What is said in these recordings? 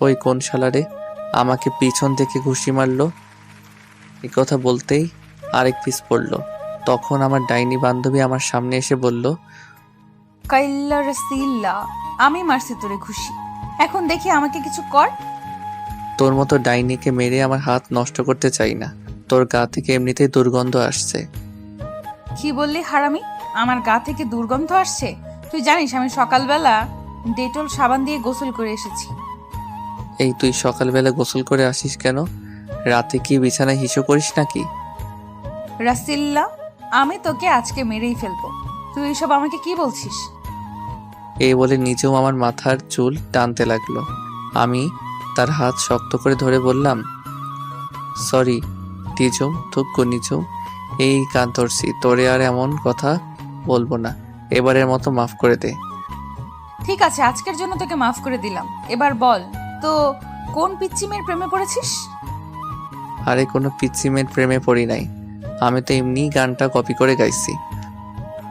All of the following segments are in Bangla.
ওই কোন শালারে আমাকে পিছন থেকে ঘুষি মারলো। এ কথা বলতেই আরেক পিস পড়লো। তখন আমার ডাইনি বান্ধবী আমার সামনে এসে বলল, কাইল্লা রসিল্লা, আমি মারছি তোরে ঘুষি। এখন দেখি আমাকে কিছু কর। তোর মতো ডাইনিকে মেরে আমার হাত নষ্ট করতে চাই না। তোর গা থেকে এমনিতেই দুর্গন্ধ আসছে। কি বললি হারামি? আমার গা থেকে দুর্গন্ধ আসছে? তুই জানিস আমি সকালবেলা ডেটল সাবান দিয়ে গোসল করে এসেছি। এই তুই সকালবেলা গোসল করে আসিস কেন? রাতে কি বিছানায় হিসু করিস নাকি? রাসিল্লা, আমি তোকে আজকে মেরেই ফেলবো। তুই এসব আমাকে কি বলছিস? এই বলে নিজেও আমার মাথার চুল টানতে লাগলো। আমি তার হাত শক্ত করে ধরে বললাম, সরি নিজুম, থুক্কু নিজুম, এই কান ধরছি, তোরে আর এমন কথা বলবো না। এবারের মতো মাফ করে দে। ঠিক আছে, আজকের জন্য তোকে মাফ করে দিলাম। এবার বল তো, কোন পিচ্চি মেয়ের প্রেমে পড়েছিস? আরে কোনো পিচ্চি মেয়ের প্রেমে পড়ি নাই, আমি তো এমনি গানটা কপি করে গাইছি।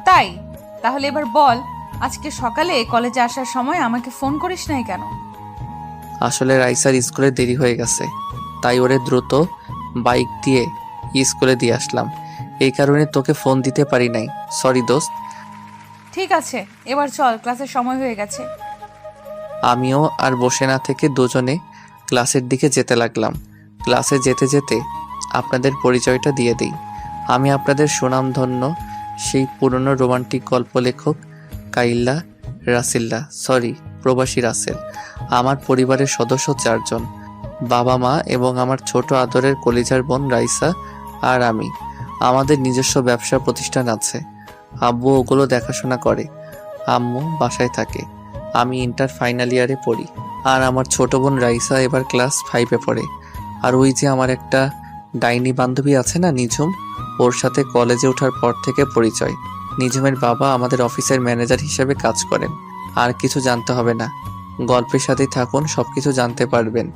তাই? তাহলে এবার বল, আজকে সকালে কলেজে আসার সময় আমাকে ফোন করিস নাই কেন? আসলে রাইসার স্কুলে দেরি হয়ে গেছে, তাই ওরে দ্রুত বাইক দিয়ে স্কুলে দিয়ে আসলাম। এই কারণে তোকে ফোন দিতে পারি নাই, সরি দোস্ত। ঠিক আছে, এবার চল, ক্লাসের সময় হয়ে গেছে। আমিও আর বসে না থেকে দুজনে ক্লাসের দিকে যেতে লাগলাম। ক্লাসে যেতে যেতে আপনাদের পরিচয়টা দিয়ে দিই। আমি আপনাদের সুনামধন্য সেই পুরনো রোমান্টিক গল্প লেখক কাইল্লা রাসিল্লা, সরি প্রবাসী রাসেল। আমার পরিবারের সদস্য 4 জন, বাবা মা এবং আমার ছোট আদরের কলিজার বোন রাইসা আর আমি। আমাদের নিজস্ব ব্যবসা প্রতিষ্ঠান আছে। আব্বু ওগুলো দেখাশোনা করে, আম্মু বাসায় থাকে। আমি ইন্টার ফাইনাল ইয়ারে পড়ি, আর আমার ছোট বোন রাইসা এবার ক্লাস 5-এ পড়ে। আর ওই যে আমার একটা ডাইনি বান্ধবী আছে না, নিঝুম, ওর সাথে কলেজে ওঠার পর থেকে পরিচয়। নিঝুমের বাবা আমাদের অফিসের ম্যানেজার হিসেবে কাজ করেন। আর কিছু জানতে হবে না, গল্পের সাথেই থাকুন, সবকিছু জানতে পারবেন।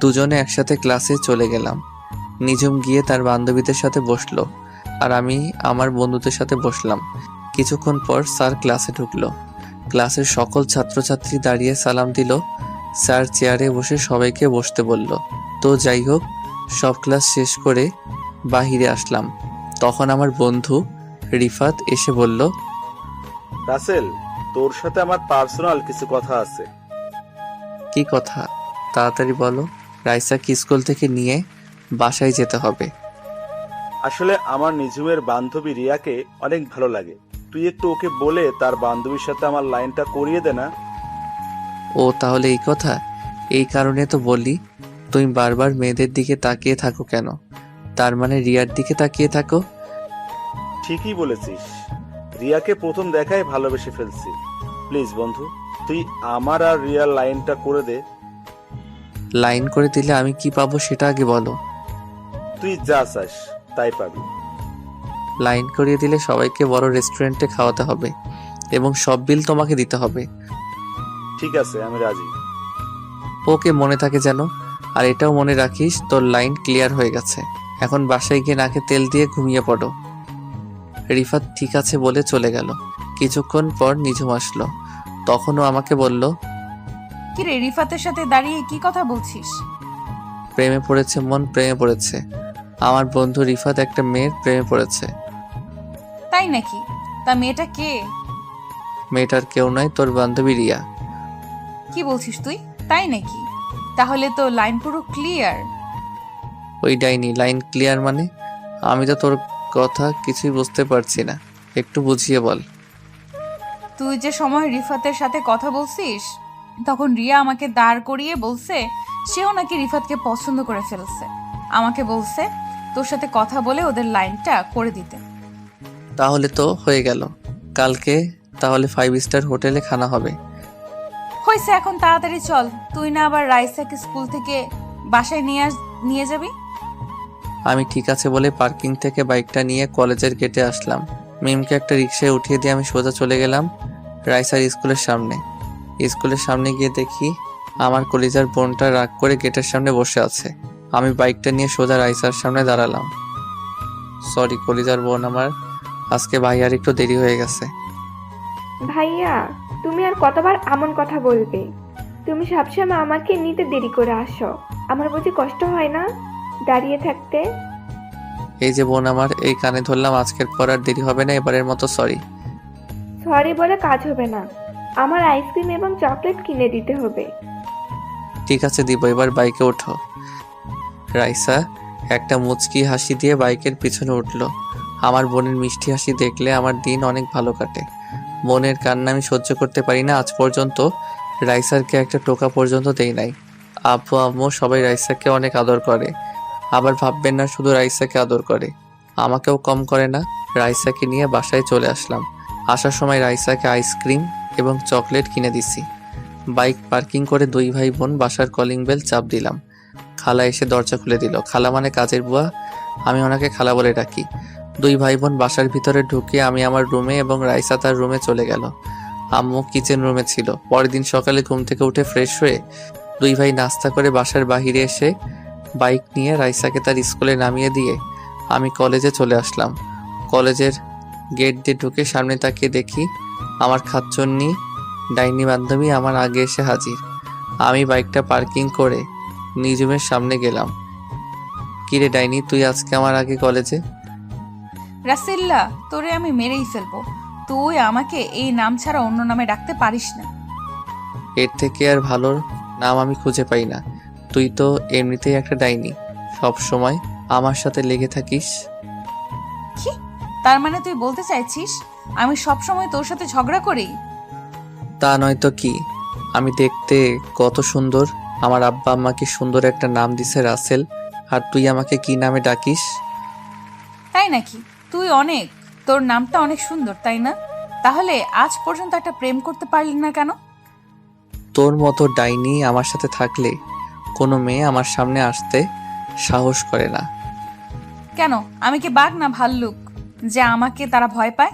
দুজনে একসাথে ক্লাসে চলে গেলাম। নিঝুম গিয়ে তার বান্ধবীদের সাথে বসলো, আর আমি আমার বন্ধুদের সাথে বসলাম। কিছুক্ষণ পর স্যার ক্লাসে ঢুকলো। ক্লাসের সকল ছাত্রছাত্রী দাঁড়িয়ে সালাম দিল। স্যার চেয়ারে বসে সবাইকে বসতে বলল। তো যাই হোক, সব ক্লাস শেষ করে বাহিরে আসলাম। তখন আমার বন্ধু রিফাত এসে বলল, রাসেল, তোর সাথে আমার পার্সোনাল কিছু কথা আছে। কি কথা? তাড়াতাড়ি বলো। রাইসাকে স্কুল থেকে নিয়ে বাসায় যেতে হবে। আসলে আমার নিঝুমের বান্ধবী রিয়াকে অনেক ভালো লাগে। তুই একটু ওকে বলে তার বান্ধবীর সাথে আমার লাইনটা করিয়ে দে না। ও তাহলে এই কথা? এই কারণে তো বলি, তুমি বারবার মেয়েদের দিকে তাকিয়ে থাকো কেন? তার মানে রিয়ার দিকে তাকিয়ে থাকো। ঠিকই বলেছিস, রিয়াকে প্রথম দেখায় ভালোবেসে ফেলছি। প্লিজ বন্ধু, তুই আমার আর রিয়ার লাইনটা করে দে। লাইন করে দিলে আমি কি পাবো সেটা আগে বলো। তুই যা চাস তাই পাবি। লাইন করিয়ে দিলে সবাইকে বড় রেস্টুরেন্টে খাওয়াতে হবে এবং সব বিল তোমাকে দিতে হবে। ঠিক আছে, আমি রাজি। ওকে, মনে থাকে যেন। আর এটাও মনে রাখিস, তোর লাইন ক্লিয়ার হয়ে গেছে। এখন বাসায় গিয়ে নাকে তেল দিয়ে ঘুমিয়ে পড়ো। রিফাত ঠিক আছে বলে চলে গেল। কিছুক্ষণ পর নিঝুম আসলো। তখনও আমাকে বলল, কি রে, রিফাতের সাথে দাঁড়িয়ে কি কথা বলছিস? প্রেমে পড়েছে মন, প্রেমে পড়েছে। আমার বন্ধু রিফাত একটা মেয়ের প্রেমে পড়েছে। তাই নাকি? তা মেয়েটা কে? মেয়েটার কেউ নয়, তোর বান্ধবী রিয়া। কি বলছিস তুই? তাই নাকি? তাহলে তো লাইন পুরো ক্লিয়ার। ওই ডাইনি লাইন ক্লিয়ার মানে? আমি তো তোর কথা কিছুই বুঝতে পারছি না, একটু বুঝিয়ে বল। তুই যে সময় রিফাতের সাথে কথা বলছিস, তখন রিয়া আমাকে দাঁড় করিয়ে বলছে সেও নাকি রিফাতকে পছন্দ করে ফেলছে। আমাকে বলছে তোর সাথে কথা বলে ওদের লাইনটা করে দিতে। তাহলে তো হয়ে গেল। কালকে তাহলে 5 স্টার হোটেলে খানা হবে। হয়েছে, এখন তাড়াতাড়ি চল। তুই না আবার রাইসাকে স্কুল থেকে বাসায় নিয়ে যাবি? আমি ঠিক আছে বলে পার্কিং থেকে বাইকটা নিয়ে কলেজের গেটে আসলাম। মিমকে একটা রিক্সায় উঠিয়ে দিয়ে আমি সোজা চলে গেলাম রাইসার স্কুলের সামনে। স্কুলের সামনে গিয়ে দেখি আমার কলিজার বোনটা রাগ করে গেটের সামনে বসে আছে। আমি বাইকটা নিয়ে সোজা রাইসার সামনে দাঁড়ালাম। সরি কলিজার বোন আমার, আজকে ভাইয়ার একটু দেরি হয়ে গেছে। ভাইয়া, তুমি আর কতবার এমন কথা বলবে? তুমি সবসময় আমাকে নিতে দেরি করে আসো। আমার বুঝি কষ্ট হয় না দাঁড়িয়ে থাকতে? এই যে বোন আমার, এই কানে ধরলাম, আজকের পর আর দেরি হবে না, এবারের মতো সরি। সরি বলে কাজ হবে না, আমার আইসক্রিম এবং চকলেট কিনে দিতে হবে। ঠিক আছে দিব, এবার বাইকে ওঠো। রাইসা একটা মুচকি হাসি দিয়ে বাইকের পিছনে উঠলো। আমার বোনের মিষ্টি হাসি দেখলে আমার দিন অনেক ভালো কাটে। বোনের কান্না আমি সহ্য করতে পারি না। আজ পর্যন্ত রাইসারকে একটা টোকা পর্যন্ত দেই নাই। আব্বু আম্মু সবাই রাইসাকে অনেক আদর করে। আবার ভাববেন না শুধু রাইসাকে আদর করে, আমাকেও কম করে না। রাইসাকে নিয়ে বাসায় চলে আসলাম। আসার সময় রাইসাকে আইসক্রিম এবং চকলেট কিনে দিছি। বাইক পার্কিং করে দুই ভাই বোন বাসার কলিং বেল চাপ দিলাম। খালা এসে দরজা খুলে দিল। খালা মানে কাজের বুয়া, আমি ওনাকে খালা বলে ডাকি। দুই ভাই বোন বাসার ভিতরে ঢুকে আমি আমার রুমে এবং রাইসা তার রুমে চলে গেল। আম্মু কিচেন রুমে ছিল। পরের দিন সকালে ঘুম থেকে উঠে ফ্রেশ হয়ে দুই ভাই নাস্তা করে বাসার বাহিরে এসে বাইক নিয়ে রাইসাকে তার স্কুলে নামিয়ে দিয়ে আমি কলেজে চলে আসলাম। কলেজের গেট দিয়ে ঢুকে সামনে তাকিয়ে দেখি আমার খাচ্চন্নি ডাইনি বান্ধবী আমার আগে এসে হাজির। আমি বাইকটা পার্কিং করে নিজুমের সামনে গেলাম। কিরে ডাইনি, তুই আজকে আমার আগে কলেজে? রাসেল্লা, তোরে আমি মেরেই ফেলবো। তুই আমাকে এই নাম ছাড়া অন্য নামে ডাকতে পারিস না। এর থেকে আর ভালো নাম আমি খুঁজে পাই না। তুই তো এমনিতেই একটা ডাইনি, সব সময় আমার সাথে লেগে থাকিস। কি? তার মানে তুই বলতে চাইছিস আমি সব সময় তোর সাথে ঝগড়া করি? তা নয় তো কি। আমি দেখতে কত সুন্দর, আমার আব্বা আম্মাকে সুন্দর একটা নাম দিছে রাসেল, আর তুই আমাকে কি নামে ডাকিস? তাই নাকি? তুই অনেক, তোর নামটা অনেক সুন্দর, তাই না? তাহলে আজ পর্যন্ত একটা প্রেম করতে পারলি না কেন? তোর মতো ডাইনি আমার সাথে থাকলে কোনো মেয়ে আমার সামনে আসতে সাহস করে না। কেন, আমি কি বাঘ না ভাল্লুক যে আমাকে তারা ভয় পায়?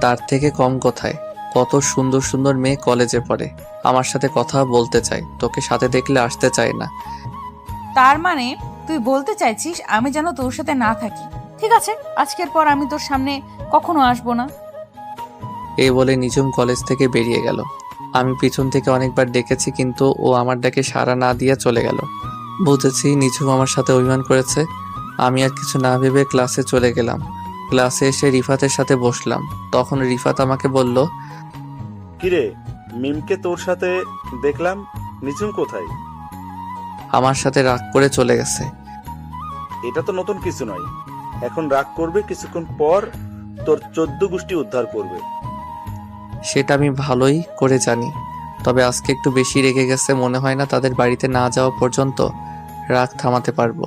তার থেকে কম কথায় কত সুন্দর সুন্দর মেয়ে কলেজে পড়ে, আমার সাথে কথা বলতে চায়, তোকে সাথে দেখলে আসতে চায় না। তার মানে তুই বলতে চাইছিস আমি যেন তোর সাথে না থাকি? ঠিক আছে, আজকের পর আমি তোর সামনে কখনো আসবো না। এই বলে নিজুম কলেজ থেকে বেরিয়ে গেল। আমি পিছন থেকে অনেকবার ডেকেছি, কিন্তু ও আমার ডাকে সাড়া না দিয়ে চলে গেল। বুঝেছি নিঝুম আমার সাথে অভিমান করেছে। আমি আর কিছু না ভেবে ক্লাসে চলে গেলাম। ক্লাসে এসে রিফাতের সাথে বসলাম। তখন রিফাত আমাকে বলল, কিরে, মিমকে তোর সাথে দেখলাম, নিঝুম কোথায়? আমার সাথে রাগ করে চলে গেছে। এটা তো নতুন কিছু নয়। এখন রাগ করবে, কিছুক্ষণ পর তোর 14 গোষ্ঠী উদ্ধার করবে। সেটা আমি ভালোই করে জানি, তবে আজকে একটু বেশি রেগে গেছে। মনে হয় না তাদের বাড়িতে না যাওয়া পর্যন্ত রাগ থামাতে পারবো।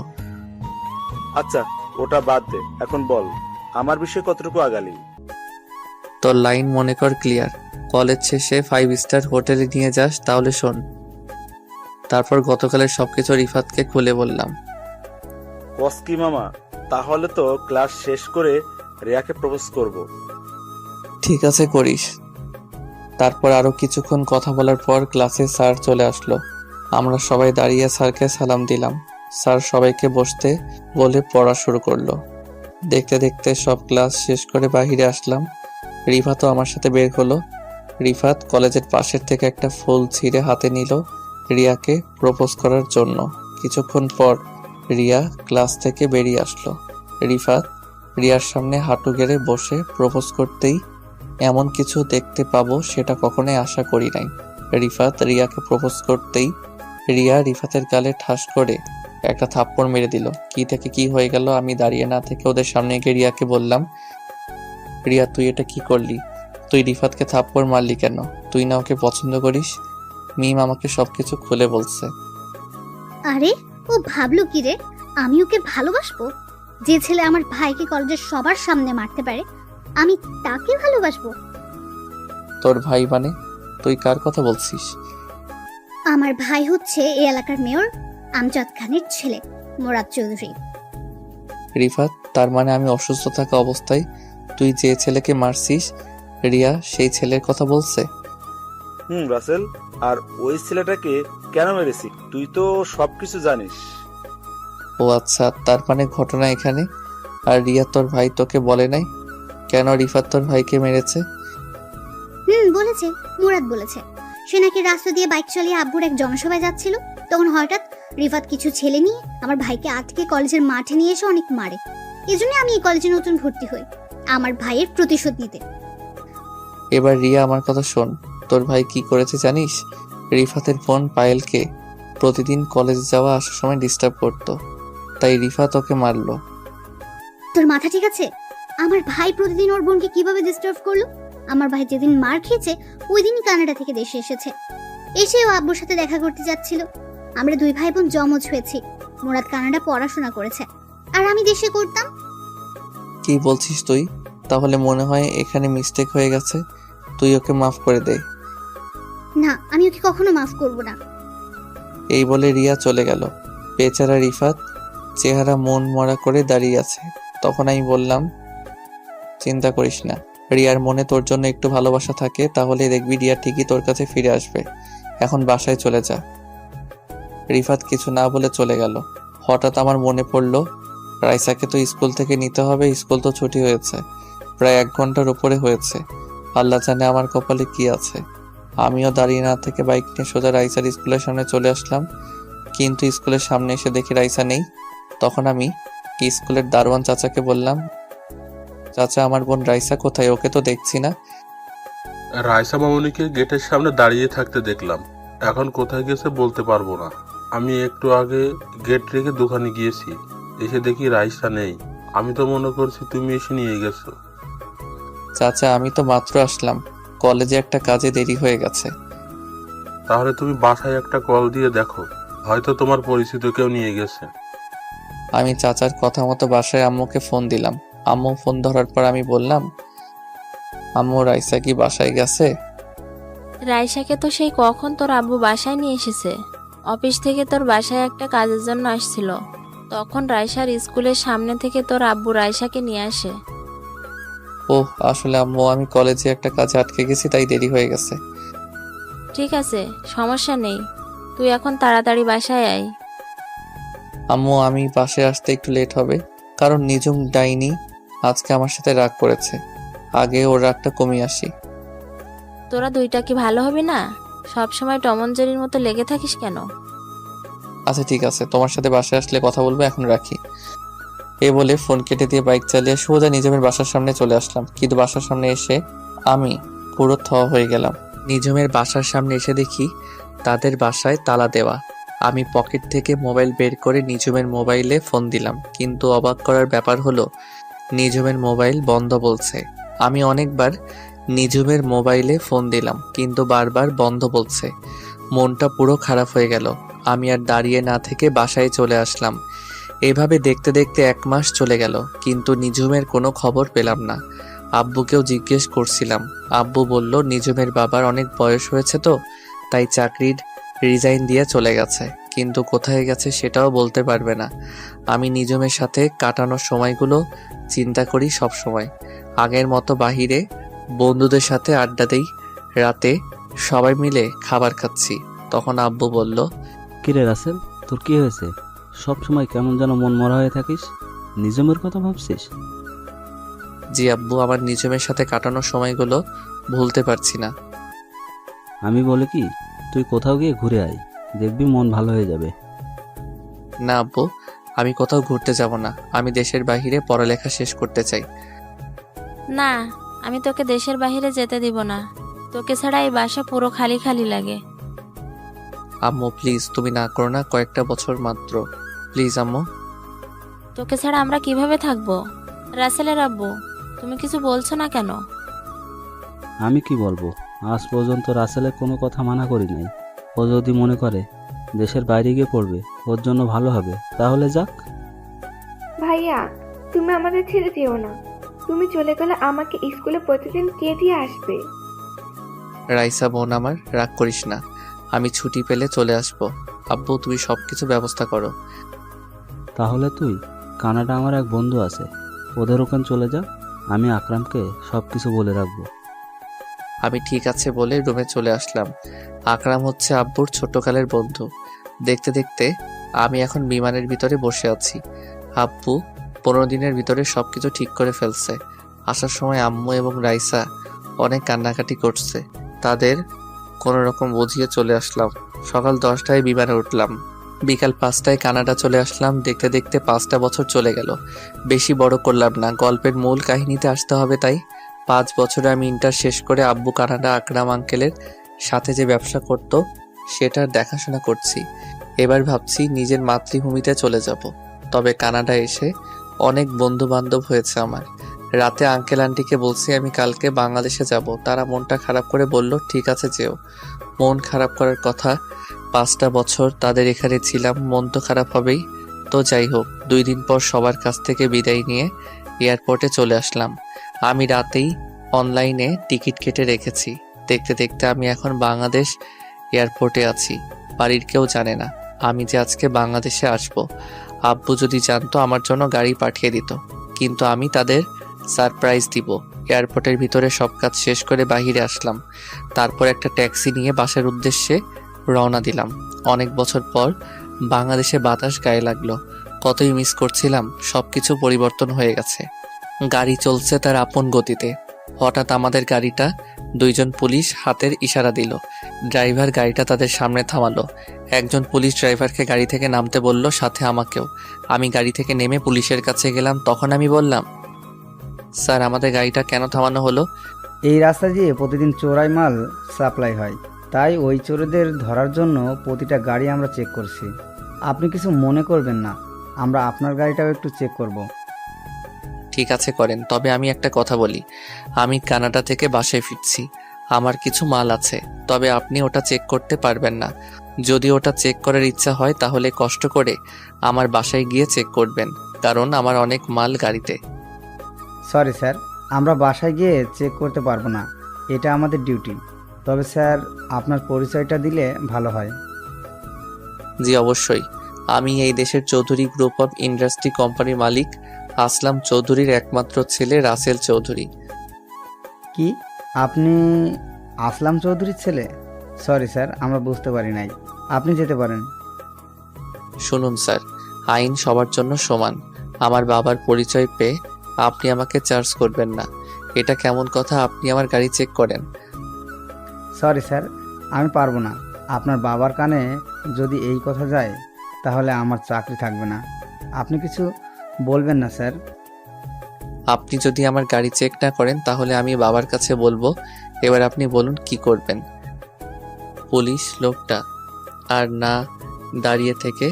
আচ্ছা, ওটা বাদ দে, এখন বল আমার বিষয়ে কতটুকু আগালি? তোর লাইন মনে কর ক্লিয়ার। কলেজ শেষে 5 স্টার হোটেলে নিয়ে যাস, তাহলে শোন। তারপর গতকালের সবকিছু রিফাতকে খুলে বললাম। কসকি মামা, তাহলে তো ক্লাস শেষ করে রিয়াকে প্রপোজ করব। ঠিক আছে, করিস। তারপর আরো কিছুক্ষণ কথা বলার পর ক্লাসে স্যার চলে আসলো। আমরা সবাই দাঁড়িয়ে স্যারকে সালাম দিলাম। স্যার সবাইকে বসতে বলে পড়া শুরু করলো। দেখতে দেখতে সব ক্লাস শেষ করে বাহিরে আসলাম। রিফাতও আমার সাথে বের হলো। রিফাত কলেজের পাশের থেকে একটা ফুল ছিঁড়ে হাতে নিল রিয়াকে প্রপোজ করার জন্য। কিছুক্ষণ পর রিয়া ক্লাস থেকে বেরিয়ে আসলো। রিফাত রিয়ার সামনে হাঁটু গেড়ে বসে প্রপোজ করতেই এমন কিছু দেখতে পাবো সেটা কখনোই আশা করি নাই। রিফাত রিয়াকে প্রপোজ করতেই রিয়া রিফাতের গালে ঠাস করে একটা থাপ্পড় মেরে দিল। কি থেকে কি হয়ে গেল আমি দাঁড়িয়ে না থেকে ওদের সামনে গিয়ে রিয়াকে বললাম, রিয়া তুই এটা কি করলি? তুই রিফাতকে থাপ্পড় মারলি কেন? তুই না ওকে পছন্দ করিস? মিম আমাকে সবকিছু খুলে বলছে। আরে ও ভাবলো কি রে, আমি ওকে ভালোবাসবো? যে ছেলে আমার ভাইকে কলেজের সবার সামনে মারতে পারে, আমি তাকে ভালোবাসবো? তোর ভাই মানে? তুই কার কথা বলছিস? আমার ভাই হচ্ছে এই এলাকার মেয়র আমজাদ খানের ছেলে, মোরাদ চৌধুরী। রিফাত, তার মানে আমি অসুস্থ থাকা অবস্থায় তুই যে ছেলেকে মারছিস, রিয়া সেই ছেলের কথা বলছে? রাসেল, আর ওই ছেলেটাকে কেন মেরেছি তুই তো সবকিছু জানিস। ও আচ্ছা, তার মানে ঘটনা এখানে। আর রিয়া তোর ভাই তোকে বলে নাই কেন রিফাত তোর ভাইকে মেরেছে? বলেছে, মুরাদ বলেছে। সে নাকি রাস্তা দিয়ে বাইক চালিয়ে আব্বুর এক জনসভায় যাচ্ছিল। তখন হঠাৎ রিফাত কিছু ছেলে নিয়ে আমার ভাইকে আটকে কলেজের মাঠে নিয়ে এসে অনেক মারে। এজন্য আমি এই কলেজে নতুন ভর্তি হই, আমার ভাইয়ের প্রতিশোধ নিতে। এবার রিয়া আমার কথা শোন, তোর ভাই কি করেছে জানিস? রিফাতের বোন পায়েলকে প্রতিদিন কলেজ যাওয়া আসার সময় ডিস্টার্ব করতো, তাই রিফাত ওকে মারলো। তোর মাথা ঠিক আছে? আমার ভাই প্রতিদিন ওর বোনকে কিভাবে ডিস্টার্ব করলো? আমার ভাই যেদিন মার খেয়েছে ওই দিনই কানাডা থেকে দেশে এসেছে। এসেও আব্বুর সাথে দেখা করতে যাচ্ছিল। আমরা দুই ভাই বোন জমজ হয়েছি। মুরাদ কানাডা পড়াশোনা করেছে আর আমি দেশে করতাম। কি বলছিস তুই? তাহলে মনে হয় এখানে মিস্টেক হয়ে গেছে, তুই ওকে মাফ করে দে। না, আমি ওকে কখনো মাফ করব না। এই বলে রিয়া চলে গেল। বেচারা রিফাত চেহারা মন মরা করে দাঁড়িয়ে আছে। তখন আমি বললাম, চিন্তা করিস না, রিয়ার মনে তোর জন্য একটু ভালোবাসা থাকে, তাহলে দেখবি রিয়া ঠিকই তোর কাছে ফিরে আসবে। এখন বাসায় চলে যা। রিফাত কিছু না বলে চলে গেল। হঠাৎ আমার মনে পড়লো, রাইসাকে তো স্কুল থেকে নিতে হবে, স্কুল তো ছুটি হয়েছে, প্রায় 1 ঘন্টার উপরে হয়েছে। আল্লাহ জানে আমার কপালে কি আছে। আমিও দাঁড়িয়ে না থেকে বাইক নিয়ে সোজা রাইসার স্কুলের সামনে চলে আসলাম। কিন্তু স্কুলের সামনে এসে দেখি রাইসা নেই। তখন আমি স্কুলের দারোয়ান চাচাকে বললাম, চাচা আমার বোন রাইসা কোথায়? ওকে তো দেখছি না। রাইসা মামুনিকে গেটের সামনে দাঁড়িয়ে থাকতে দেখলাম, এখন কোথায় গেছে বলতে পারবো না। আমি একটু আগে গেট রেখে দোকানে গিয়েছি, এসে দেখি রাইসা নেই। আমি তো মনে করছি তুমি এসে নিয়ে গেছো। চাচা আমি তো মাত্র আসলাম, কলেজে একটা কাজে দেরি হয়ে গেছে। তাহলে তুমি বাসায় একটা কল দিয়ে দেখো, হয়তো তোমার পরিচিত কেউ নিয়ে গেছে। আমি চাচার কথা মতো বাসায় আম্মুকে ফোন দিলাম। আম্মু ফোন ধরার পর আমি বললাম, আম্মু রাইসা কি বাসায় গেছে? রাইসাকে তো সেই কখন তোর আব্বু বাসায় নিয়ে এসেছে। অফিস থেকে তোর বাসায় একটা কাজের জন্য আসছিল, তখন রাইসার স্কুলের সামনে থেকে তোর আব্বু রাইসাকে নিয়ে আসে। ওহ আসলে আম্মু আমি কলেজে একটা কাজে আটকে গেছি, তাই দেরি হয়ে গেছে। ঠিক আছে, সমস্যা নেই, তুই এখন তাড়াতাড়ি বাসায় আয়। আম্মু আমি বাসায় আসতে একটু লেট হবে, কারণ নিজুম ডাইনি আজকে আমার সাথে রাগ করেছে। আগে ওর রাগটা কমিয়ে আসি। তোরা দুইটা কি ভালো হবে না? সব সময় টম অ্যান্ড জেরির মতো লেগে থাকিস কেন? আচ্ছা ঠিক আছে, তোমার সাথে বাসায় আসলে কথা বলবো, এখন রাখি। এ বলে ফোন কেটে দিয়ে বাইক চালিয়ে সোজা নিজমের বাসার সামনে চলে আসলাম। কিন্তু বাসার সামনে এসে আমি পুরো থ হয়ে গেলাম। নিজমের বাসার সামনে এসে দেখি তাদের বাসায় তালা দেওয়া। আমি পকেট থেকে মোবাইল বের করে নিজমের মোবাইলে ফোন দিলাম, কিন্তু অবাক করার ব্যাপার হলো নিজমের মোবাইল বন্ধ বলছে। আমি অনেকবার নিজমের মোবাইলে ফোন দিলাম, কিন্তু বারবার বন্ধ বলছে। মনটা পুরো খারাপ হয়ে গেল। আমি আর দাঁড়িয়ে না থেকে বাসায় চলে আসলাম। এভাবে দেখতে দেখতে 1 মাস চলে গেল, কিন্তু নিজুমের কোনো খবর পেলাম না। আব্বুকেও জিজ্ঞেস করছিলাম, আব্বু বলল নিজুমের বাবার অনেক বয়স হয়েছে তো, তাই চাকরির রিজাইন দিয়ে চলে গেছে, কিন্তু কোথায় গেছে সেটাও বলতে পারবে না। আমি নিজুমের সাথে কাটানোর সময়গুলো চিন্তা করি সব সময়। আগের মতো বাহিরে বন্ধুদের সাথে আড্ডা দেই, রাতে সবাই মিলে খাবার খাচ্ছি। তখন আব্বু বলল, কিরে রাসেল, তোর কি হয়েছে? সব সময় কেমন যেন মন মরা হয়ে থাকিস, নিজমের কথা ভাবছিস? জি আব্বু, আমার নিজমের সাথে কাটানোর সময়গুলো ভুলতে পারছি না। আমি বলি কি, তুই কোথাও গিয়ে ঘুরে আয়, দেখবি মন ভালো হয়ে যাবে। না আব্বু, আমি কোথাও ঘুরতে যাব না, আমি দেশের বাইরে পড়ালেখা শেষ করতে চাই। না, আমি তোকে দেশের বাইরে যেতে দিব না। তোকে ছাড়া এই বাসা পুরো খালি খালি লাগে। আম্মু প্লিজ, তুমি না করো না, কয়েকটা বছর মাত্র, প্লিজ আম্মু। তোকে ছাড়া আমরা কিভাবে থাকবো? রাসেলের আব্বু, তুমি কিছু বলছো না কেন? আমি কি বলবো, আজ পর্যন্ত রাসেলের কোনো কথা মানা করি নাই। ও যদি মনে করে দেশের বাইরে গিয়ে পড়বে, ওর জন্য ভালো হবে, তাহলে যাক। ভাইয়া, তুমি আমাদের ছেড়ে যেও না। তুমি চলে গেলে আমাকে স্কুলে প্রতিদিন কে দিয়ে আসবে? রাইসা বোন আমার, রাগ করিস না, আমি ছুটি পেলে চলে আসবো। আব্বু তুমি সবকিছু ব্যবস্থা করো। তাহলে তুই কানাডা, আমার এক বন্ধু আছে, ওদের ওখানে চলে যা। আমি আকরামকে সব কিছু বলে রাখবো। আমি ঠিক আছে বলে রুমে চলে আসলাম। আকরাম হচ্ছে আব্বুর ছোটকালের বন্ধু। দেখতে দেখতে আমি এখন বিমানের ভিতরে বসে আছি। আব্বু 15 দিনের ভিতরে সবকিছু ঠিক করে ফেলছে। আসার সময় আম্মু এবং রাইসা অনেক কান্নাকাটি করছে। তাদের কোনো রকম বুঝিয়ে চলে আসলাম। সকাল 10টায় বিমানে উঠলাম, বিকাল 5টায় কানাডা চলে আসলাম। দেখতে দেখতে 5টা বছর চলে গেল। বেশি বড় করলাম না, গল্পের মূল কাহিনীতে আসতে হবে তাই। 5 বছরে আমি ইন্টার শেষ করে আব্বু কানাডা আকরাম আঙ্কেলের সাথে যে ব্যবসা করতো সেটার দেখাশোনা করছি। এবার ভাবছি নিজের মাতৃভূমিতে চলে যাব। তবে কানাডা এসে অনেক বন্ধু বান্ধব হয়েছে আমার। রাতে আঙ্কেল আন্টিকে বলছি আমি কালকে বাংলাদেশে যাব। তারা মনটা খারাপ করে বলল ঠিক আছে যেও। মন খারাপ করার কথা, 5টা বছর তাদের এখানে ছিলাম, মন তো খারাপ হবেই। তো যাই হোক, 2 দিন পর সবার কাছ থেকে বিদায় নিয়ে এয়ারপোর্টে চলে আসলাম। আমি রাতেই অনলাইনে টিকিট কেটে রেখেছি। দেখতে দেখতে আমি এখন বাংলাদেশ এয়ারপোর্টে আছি। বাড়ির কেউ জানে না আমি যে আজকে বাংলাদেশে আসব। আব্বু যদি জানতো আমার জন্য গাড়ি পাঠিয়ে দিত, কিন্তু আমি তাদের সারপ্রাইজ দিব। এয়ারপোর্টের ভিতরে সব কাজ শেষ করে বাইরে আসলাম। তারপর একটা ট্যাক্সি নিয়ে বাসার উদ্দেশ্যে রওনা দিলাম। অনেক বছর পর বাংলাদেশে বাতাস গায়ে লাগলো। কতই মিস করছিলাম, সবকিছু পরিবর্তন হয়ে গেছে। গাড়ি চলছে তার আপন গতিতে। হঠাৎ আমাদের গাড়িটা 2 জন পুলিশ হাতের ইশারা দিল। ড্রাইভার গাড়িটা তাদের সামনে থামালো। একজন পুলিশ ড্রাইভারকে গাড়ি থেকে নামতে বলল, সাথে আমাকেও। আমি গাড়ি থেকে নেমে পুলিশের কাছে গেলাম। তখন আমি বললাম, স্যার আমাদের গাড়িটা কেন থামানো হলো? এই রাস্তা দিয়ে প্রতিদিন চোরাই মাল সাপ্লাই হয়, তাই ওই চোরেদের ধরার জন্য প্রতিটা গাড়ি আমরা চেক করছি। আপনি কিছু মনে করবেন না, আমরা আপনার গাড়িটাও একটু চেক করব। ঠিক আছে করেন, তবে আমি একটা কথা বলি। আমি কানাডা থেকে বাসায় ফিরছি। আমার কিছু মাল আছে, তবে আপনি ওটা চেক করতে পারবেন না। যদি ওটা চেক করার ইচ্ছা হয় তাহলে কষ্ট করে আমার বাসায় গিয়ে চেক করবেন, কারণ আমার অনেক মাল গাড়িতে। সরি স্যার, আমরা বাসায় গিয়ে চেক করতে পারবো না, এটা আমাদের ডিউটি। তবে স্যার আপনার পরিচয়টা দিলে ভালো হয়। জি অবশ্যই, আমি এই দেশের চৌধুরী গ্রুপ অফ ইন্ডাস্ট্রি কোম্পানির মালিক আসলাম চৌধুরীর একমাত্র ছেলে রাসেল চৌধুরী। কি আপনি আসলাম চৌধুরীর ছেলে? সরি স্যার, আমরা বুঝতে পারি নাই। আপনি যেতে পারেন। শুনুন স্যার, আইন সবার জন্য সমান। আমার বাবার পরিচয় পেয়ে আপনি আমাকে চার্জ করবেন না। এটা কেমন কথা? আপনি আমার গাড়ি চেক করেন। সরি স্যার, আমি পারবো না। আপনার বাবার কানে যদি এই কথা যায় তাহলে আমার চাকরি থাকবে না। আপনি কিছু বলবেন না স্যার? আপনি যদি আমার গাড়ি চেক না করেন তাহলে আমি বাবার কাছে বলবো। এবার আপনি বলুন কি করবেন? পুলিশ লোকটা আর না দাঁড়িয়ে থেকে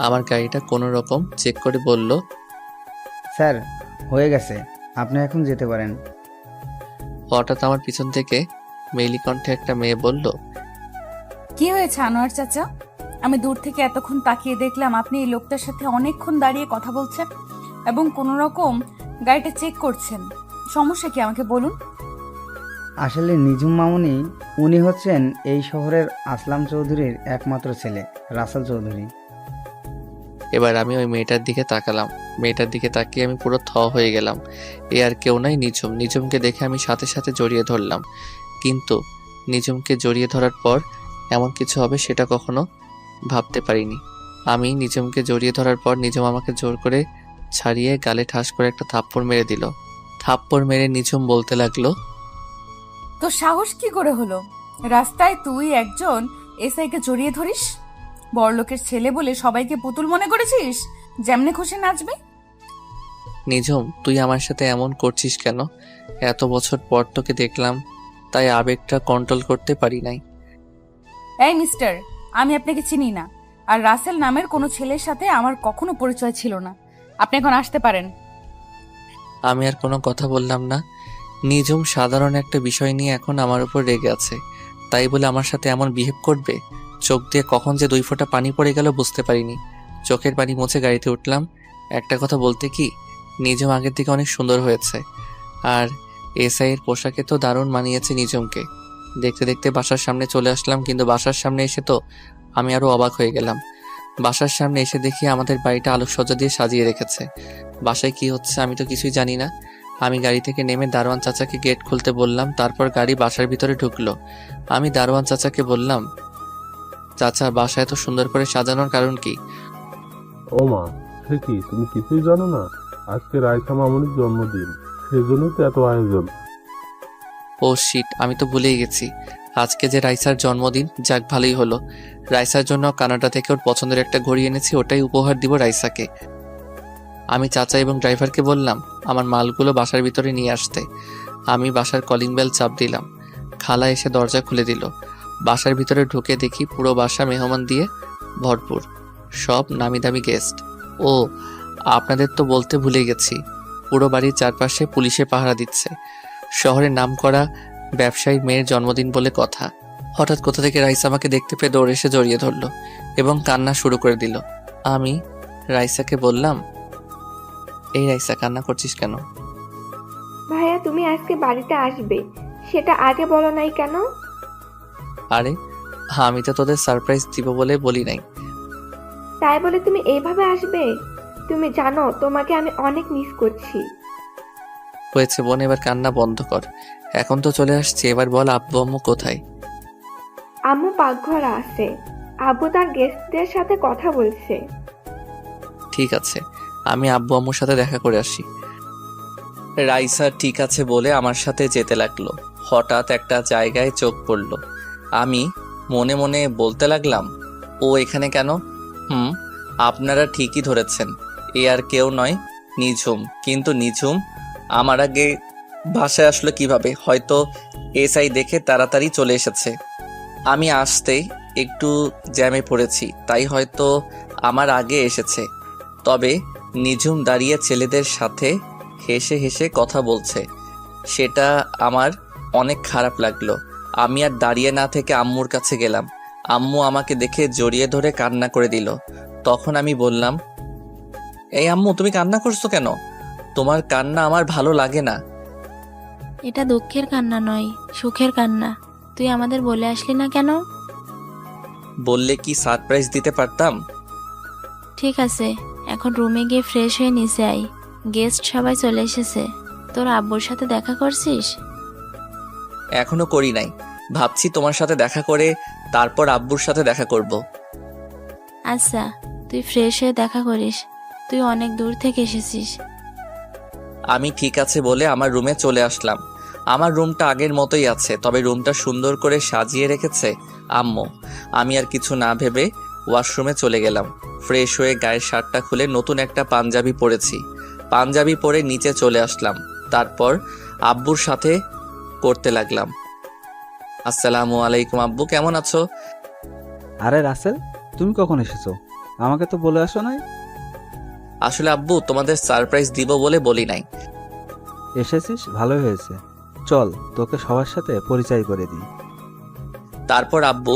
আমার গাড়িটা কোনো রকম চেক করে বলল, স্যার হয়ে গেছে, আপনি এখন যেতে পারেন। হঠাৎ আমার পিছন থেকে মেইলি কণ্ঠে একটা মেয়ে বলল, কি হয়েছে আনোয়ার চাচা? আমি দূর থেকে এতক্ষণ তাকিয়ে দেখলাম আপনি এই লোকটার সাথে অনেকক্ষণ দাঁড়িয়ে কথা বলছেন এবং কোনো রকম গাড়িটা চেক করছেন। সমস্যা কি আমাকে বলুন। আসলে নিঝুম মামুনি, উনি হচ্ছেন এই শহরের আসলাম চৌধুরীর একমাত্র ছেলে রাসেল চৌধুরী। এবার আমি ওই মেয়েটার দিকে তাকালাম। মেয়েটার দিকে তাকিয়ে আমি পুরো হয়ে গেলাম। এ আর কেউ নাই, নিঝুম। নিঝুমকে দেখে আমি সাথে সাথে জড়িয়ে ধরলাম, কিন্তু নিঝুমকে জড়িয়ে ধরার পর এমন কিছু হবে সেটা কখনো ভাবতে পারিনি। আমি নিঝুমকে জড়িয়ে ধরার পর নিঝুম আমাকে জোর করে ছাড়িয়ে গালে ঠাস করে একটা থাপ্পড় মেরে দিল। থাপ্পড় মেরে নিঝুম বলতে লাগলো, তো সাহস কি করে হলো? রাস্তায় তুই একজন এসআইকে জড়িয়ে ধরিস? বড়লোকের ছেলে বলে সবাইকে পুতুল মনে করেছিস, যেমনে খুশি নাচবে? নিঝুম তুই আমার সাথে এমন করছিস কেন? এত বছর পর তোকে দেখলাম, তাই আবেগটা কন্ট্রোল করতে পারি নাই। এই মিস্টার, আমি আপনাকে চিনি না, আর রাসেল নামের কোনো ছেলের সাথে আমার কখনো পরিচয় ছিল না। আপনি এখন আসতে পারেন। আমি আর কোনো কথা বললাম না। নিঝুম সাধারণ একটা বিষয় নিয়ে এখন আমার উপর রেগে আছে, তাই বলে আমার সাথে এমন বিহেভ করবে? চোখ দিয়ে কখন যে 2 ফোঁটা পানি পড়ে গেল বুঝতে পারিনি। চোখের পানি মুছে গাড়িতে উঠলাম। একটা কথা বলতে কি, নিঝুম আগের থেকে অনেক সুন্দর হয়েছে, আর এসআই এর পোশাকে তো দারুণ মানিয়েছে নিঝুমকে। দেখতে দেখতে বাসার সামনে চলে আসলাম, কিন্তু বাসার সামনে এসে তো আমি আরো অবাক হয়ে গেলাম। বাসার সামনে এসে দেখি আমাদের বাড়িটা আলোকসজ্জা দিয়ে সাজিয়ে রেখেছে। বাসায় কি হচ্ছে আমি তো কিছুই জানি না। আমি গাড়ি থেকে নেমে দারোয়ান চাচাকে গেট খুলতে বললাম। তারপর গাড়ি বাসার ভিতরে ঢুকলো। আমি দারোয়ান চাচাকে বললাম, চাচা বাসায় এত সুন্দর করে সাজানোর কারণ কি? ও মা, সে কি তুমি কিছুই জানো না? আজকে রাইসা মামুনির জন্মদিন, সেজন্য তো এত আয়োজন। ও শিট, আমি তো ভুলেই গেছি। আজকে যে রাইসার জন্মদিন, যাক ভালোই হলো। রাইসার জন্য কানাডা থেকে ওর পছন্দের একটা ঘড়ি এনেছি, ওটাই উপহার দিব রাইসাকে। আমি চাচা এবং ড্রাইভারকে বললাম আমার মালগুলো বাসার ভিতরে নিয়ে আসতে। আমি বাসার কলিং বেল চাপ দিলাম। খালা এসে দরজা খুলে দিল। বাসার ভিতরে ঢুকে দেখি পুরো বাসা মেহমান দিয়ে ভরপুর, সব নামি দামি গেস্ট। ও আপনাদের তো বলতে ভুলে গেছি, পুরো বাড়ির চারপাশে পুলিশে পাহারা দিচ্ছে। শহরের নামকরা ব্যবসায়ীর মেয়ের জন্মদিন বলে কথা। হঠাৎ কোথা থেকে রাইসা আমাকে দেখতে পেয়ে দৌড়ে এসে জড়িয়ে ধরলো এবং কান্না শুরু করে দিল। আমি রাইসাকে বললাম, এই রাইসা, কান্না করছিস কেন? ভাইয়া তুমি আজকে বাড়িতে আসবে, সেটা আগে বলো নাই কেন? আরে আমি তো তোদের সারপ্রাইজ দিব বলে বলি নাই। তাই বলে তুমি এইভাবে আসবে? তুমি জানো তোমাকে আমি অনেক মিস করছি। হয়েছে বোন, এবার কান্না বন্ধ কর। এখন তো চলে আসছে, এবার বল আব্বু আম্মু কোথায়? আম্মু পাকঘরে আছে, আব্বু তার গেস্টদের সাথে কথা বলছে। ঠিক আছে, আমি আব্বু আম্মুর সাথে দেখা করে আসি। রাইসা ঠিক আছে বলে আমার সাথে যেতে লাগলো। হঠাৎ একটা জায়গায় চোখ পড়ল। আমি মনে মনে বলতে লাগলাম, ও এখানে কেন? আপনারা ঠিকই ধরেছেন, এ আর কেউ নয়, নিঝুম। কিন্তু নিঝুম আমার আগে বাসায় আসলো কিভাবে? হয়তো এসআই দেখে তাড়াতাড়ি চলে এসেছে। আমি আসতেই একটু জ্যামে পড়েছি, তাই হয়তো আমার আগে এসেছে। তবে নিঝুম দাঁড়িয়ে ছেলেদের সাথে হেসে হেসে কথা বলছে, সেটা আমার অনেক খারাপ লাগলো। আমি আর দাঁড়িয়ে না থেকে আম্মুর কাছে গেলাম। আম্মু আমাকে দেখে জড়িয়ে ধরে কান্না করে দিল। তখন আমি বললাম, এই আম্মু, তুমি কান্না করছো কেন? তোমার কান্না আমার ভালো লাগে না। এটা দুঃখের কান্না নয়, সুখের কান্না। তুই আমাদের বলে আসলি না কেন? বললে কি সারপ্রাইজ দিতে পারতাম। ঠিক আছে, এখন রুমে গিয়ে ফ্রেশ হয়ে নিচে আই। গেস্ট সবাই চলে এসেছে। তোর আব্বুর সাথে দেখা করছিস? এখনো করি নাই, ভাবছি তোমার সাথে দেখা করে তারপর আব্বুর সাথে দেখা করব। আচ্ছা, তুই ফ্রেশ হয়ে দেখা করিস, তুই অনেক দূর থেকে এসেছিস। আমি ঠিক আছে বলে আমার রুমে চলে আসলাম। আমার রুমটা আগের মতোই আছে, তবে রুমটা সুন্দর করে সাজিয়ে রেখেছে আম্মু। আমি আর কিছু না ভেবে ওয়াশরুমে চলে গেলাম। ফ্রেশ হয়ে গায়ের শার্টটা খুলে নতুন একটা পাঞ্জাবি পরেছি। পাঞ্জাবি পরে নিচে চলে আসলাম। তারপর আব্বুর সাথে করতে লাগলাম। আসসালামু আলাইকুম আব্বু, কেমন আছো? আরে রাসেল, তুমি কখন এসেছো? আমাকে তো বলে আসো নাই। আসলে আব্বু, তোমাদের সারপ্রাইজ দিব বলে বলি নাই। এসেছিস, ভালোই হয়েছে। চল তোকে সবার সাথে পরিচয় করে দিই। তারপর আব্বু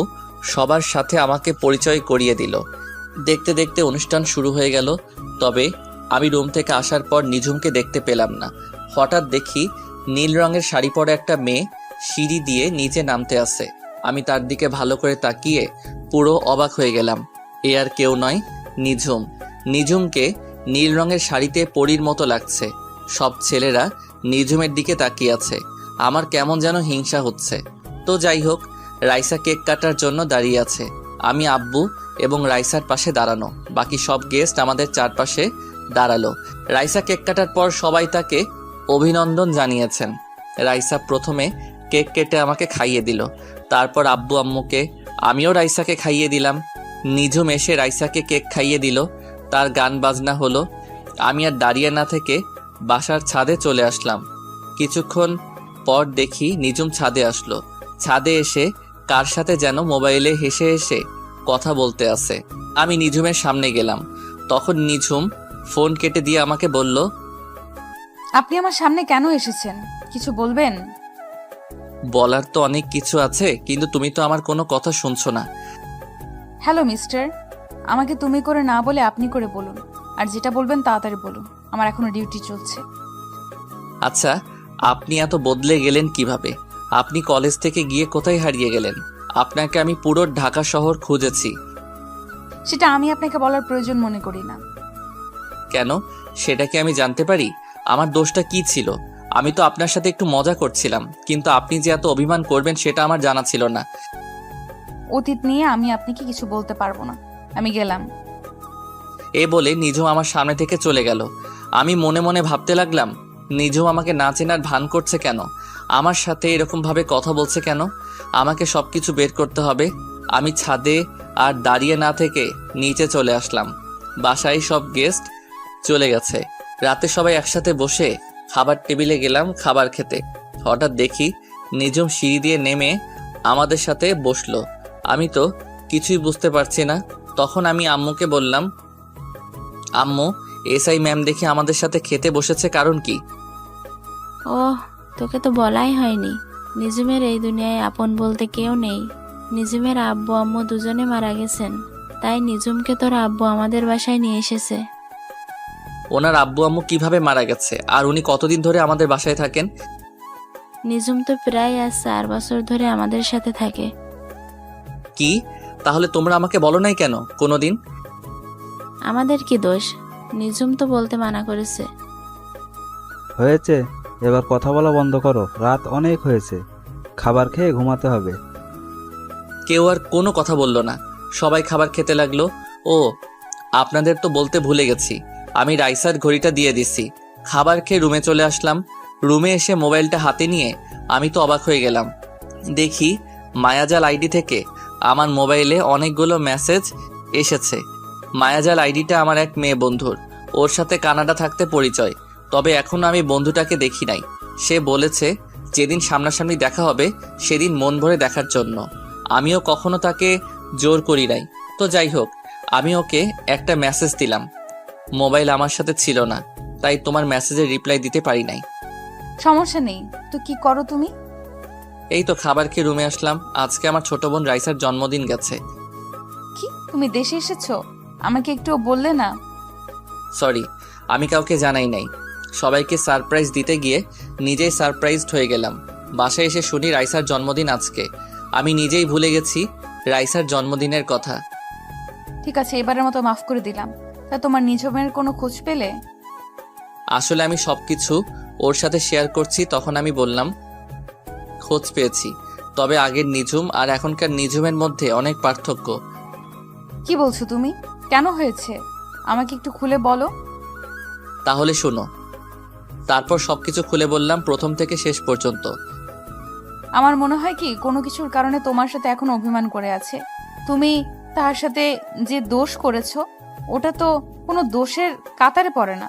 সবার সাথে আমাকে পরিচয় করিয়ে দিল। দেখতে দেখতে অনুষ্ঠান শুরু হয়ে গেল। তবে আমি রুম থেকে আসার পর নিঝুমকে দেখতে পেলাম না। হঠাৎ দেখি নীল রঙের শাড়ি পরা একটা মেয়ে সিঁড়ি দিয়ে নিচে নামতে আসে। আমি তার দিকে ভালো করে তাকিয়ে পুরো অবাক হয়ে গেলাম। এ আর কেউ নয়, নিঝুম। নিঝুমকে নীল রঙের শাড়িতে পরীর মতো লাগছে। সব ছেলেরা নিঝুমের দিকে তাকিয়ে আছে। আমার কেমন যেন হিংসা হচ্ছে। তো যাই হোক, রাইসা কেক কাটার জন্য দাঁড়িয়ে আছে। আমি আব্বু এবং রাইসার পাশে দাঁড়ানো। বাকি সব গেস্ট আমাদের চারপাশে দাঁড়ালো। রাইসা কেক কাটার পর সবাই তাকে অভিনন্দন জানিয়েছেন। রাইসা প্রথমে কেক কেটে আমাকে খাইয়ে দিল। তারপর আব্বু আম্মুকে, আমিও রাইসাকে খাইয়ে দিলাম। নিঝুম এসে রাইসাকে কেক খাইয়ে দিল। তার গান বাজনা হলো। আমি আর দাঁড়িয়ে না থেকে বাসার ছাদে চলে আসলাম। কিছুক্ষণ পর দেখি নিঝুম ছাদে আসলো। ছাদে এসে কার সাথে যেন মোবাইলে হেসে হেসে কথা বলতে আছে। আমি নিঝুমের সামনে গেলাম। তখন নিঝুম ফোন কেটে দিয়ে আমাকে বলল, আপনি আমার সামনে কেন এসেছেন? কিছু বলবেন? বলার তো অনেক কিছু আছে, কিন্তু তুমি তো আমার কোনো কথা শুনছো না। হ্যালো মিস্টার, আমাকে তুমি করে না বলে আপনি করে বলুন। আর যেটা বলবেন তাড়াতাড়ি বলুন, আমার এখনো ডিউটি চলছে। আচ্ছা, আপনি এত বদলে গেলেন কিভাবে? আপনি কলেজ থেকে গিয়ে কোথায় হারিয়ে গেলেন? আপনাকে আমি পুরো ঢাকা শহর খুঁজেছি। সেটা আমি আপনাকে বলার প্রয়োজন মনে করি না। কেন, সেটা কি আমি জানতে পারি? আমার দোষটা কি ছিল? আমি তো আপনার সাথে একটু মজা করছিলাম, কিন্তু আপনি যে এত অভিমান করবেন সেটা আমার জানা ছিল না। অতীত নিয়ে আমি আপনাকে কিছু বলতে পারবো না, আমি গেলাম। এ বলে নিঝুম আমার সামনে থেকে চলে গেল। আমি মনে মনে ভাবতে লাগলাম, নিঝুম আমাকে না চেনার ভান করছে কেন? আমার সাথে এরকমভাবে কথা বলছে কেন? আমাকে সব কিছু বের করতে হবে। আমি ছাদে আর দাঁড়িয়ে না থেকে নিচে চলে আসলাম। বাসায় সব গেস্ট চলে গেছে। রাতে সবাই একসাথে বসে খাবার টেবিলে গেলাম খাবার খেতে। হঠাৎ দেখি নিজুম সিঁড়ি দিয়ে নেমে আমাদের সাথে বসলো। আমি তো কিছুই বুঝতে পারছি না। তখন আমি আম্মুকে বললাম, আম্মু, এসআই ম্যাম দেখি আমাদের সাথে খেতে বসেছে, কারণ কি? ওহ, তোকে তো বলাই হয়নি। নিজুমের এই দুনিয়ায় আপন বলতে কেউ নেই। নিজুমের আব্বু আম্মু দুজনে মারা গেছেন, তাই নিজুমকে তোর আব্বু আমাদের বাসায় নিয়ে এসেছে। ওনার আব্বু আম্মু কিভাবে মারা গেছে? আর উনি কতদিন ধরে আমাদের বাসায় থাকেন? নিজুম তো প্রায় আজ 4 বছর ধরে আমাদের সাথে থাকে। কি? তাহলে তোমরা আমাকে বলো নাই কেন কোনোদিন? আমাদের কি দোষ? নিজুম তো বলতে মানা করেছে। হয়েছে, এবার কথা বলা বন্ধ করো, রাত অনেক হয়েছে, খাবার খেয়ে ঘুমাতে হবে। কেউ আর কোনো কথা বললো না। সবাই খাবার খেতে লাগলো। ও, আপনাদের তো বলতে ভুলে গেছি, আমি রাইসার ঘড়িটা দিয়ে দিছি। খাবার খেয়ে রুমে চলে আসলাম। রুমে এসে মোবাইলটা হাতে নিয়ে আমি তো অবাক হয়ে গেলাম। দেখি মায়াজাল আইডি থেকে আমার মোবাইলে অনেকগুলো মেসেজ এসেছে। মায়াজাল আইডিটা আমার এক মেয়ে বন্ধুর, ওর সাথে কানাডা থাকতে পরিচয়। তবে এখনো আমি বন্ধুটাকে দেখি নাই। সে বলেছে যেদিন সামনাসামনি দেখা হবে সেদিন মন ভরে দেখার জন্য। আমিও কখনো তাকে জোর করি নাই। তো যাই হোক, আমি ওকে একটা মেসেজ দিলাম। মোবাইল আমার সাথে ছিল না, তাই তোমার মেসেজের রিপ্লাই দিতে পারি নাই। সমস্যা নেই, তো কি করো তুমি? এই তো খাবার খেয়ে রুমে আসলাম। আজকে আমার ছোট বোন রাইসার জন্মদিন গেছে। কি, তুমি দেশে এসেছো? আমাকে একটুও বললে না? সরি, আমি কাউকে জানাই নাই। সবাইকে সারপ্রাইজ দিতে গিয়ে নিজেই সারপ্রাইজড হয়ে গেলাম। বাসায় এসে শুনি রাইসার জন্মদিন আজকে। আমি নিজেই ভুলে গেছি রাইসার জন্মদিনের কথা। ঠিক আছে, এবারের মতো মাফ করে দিলাম। তা তোমার নিজমের কোনো খোঁজ পেলে? আসলে আমি সবকিছু ওর সাথে শেয়ার করছি। তখন আমি বললাম, খোঁজ পেয়েছি, তবে আগের নিঝুম আর এখনকার নিঝুমের মধ্যে অনেক পার্থক্য। কি বলছো তুমি? কেন হয়েছে আমাকে একটু খুলে বলো। তাহলে শোনো। তারপর সবকিছু খুলে বললাম, প্রথম থেকে শেষ পর্যন্ত। আমার মনে হয় কি কোনো কিছুর কারণে তোমার সাথে এখন অভিমান করে আছে। তুমি তার সাথে যে দোষ করেছো ওটা তো কোনো দোষের কাতারে পড়ে না।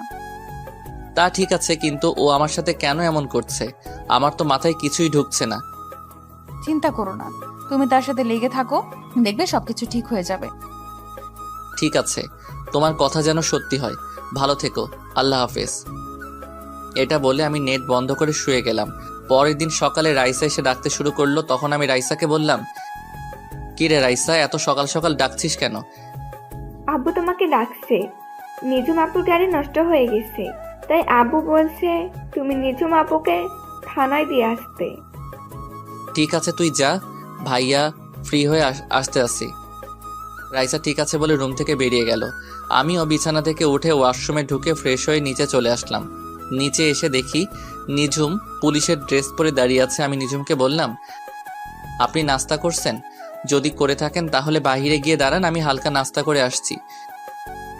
তা ঠিক আছে, কিন্তু ও আমার সাথে কেন এমন করছে? আমার তো মাথায় কিছুই ঢুকছে না। চিন্তা করো না, তুমি তার সাথে লেগে থাকো, দেখবে সবকিছু ঠিক হয়ে যাবে। ঠিক আছে, তোমার কথা যেন সত্যি হয়। ভালো থেকো, আল্লাহ হাফেজ। এটা বলে আমি নেট বন্ধ করে শুয়ে গেলাম। পরের দিন সকালে রাইসা এসে ডাকতে শুরু করলো। তখন আমি রাইসাকে বললাম, কি রে রাইসা, এত সকাল সকাল ডাকছিস কেন? আব্বু তোমাকে ডাকছে। নিজুম আপুর গাড়ি নষ্ট হয়ে গেছে, তাই আব্বু বলছে তুমি নিজুম আপুকে থানায় দিয়ে আসতে। ঠিক আছে, তুই যা, ভাইয়া ফ্রি হয়ে আসতে আসি। রাইসা ঠিক আছে বলে রুম থেকে বেরিয়ে গেল। আমিও বিছানা থেকে উঠে ওয়াশরুমে ঢুকে ফ্রেশ হয়ে নিচে চলে আসলাম। নিচে এসে দেখি নিঝুম পুলিশের ড্রেস পরে দাঁড়িয়ে আছে। আমি নিঝুমকে বললাম, আপনি নাস্তা করছেন? যদি করে থাকেন তাহলে বাইরে গিয়ে দাঁড়ান, আমি হালকা নাস্তা করে আসছি।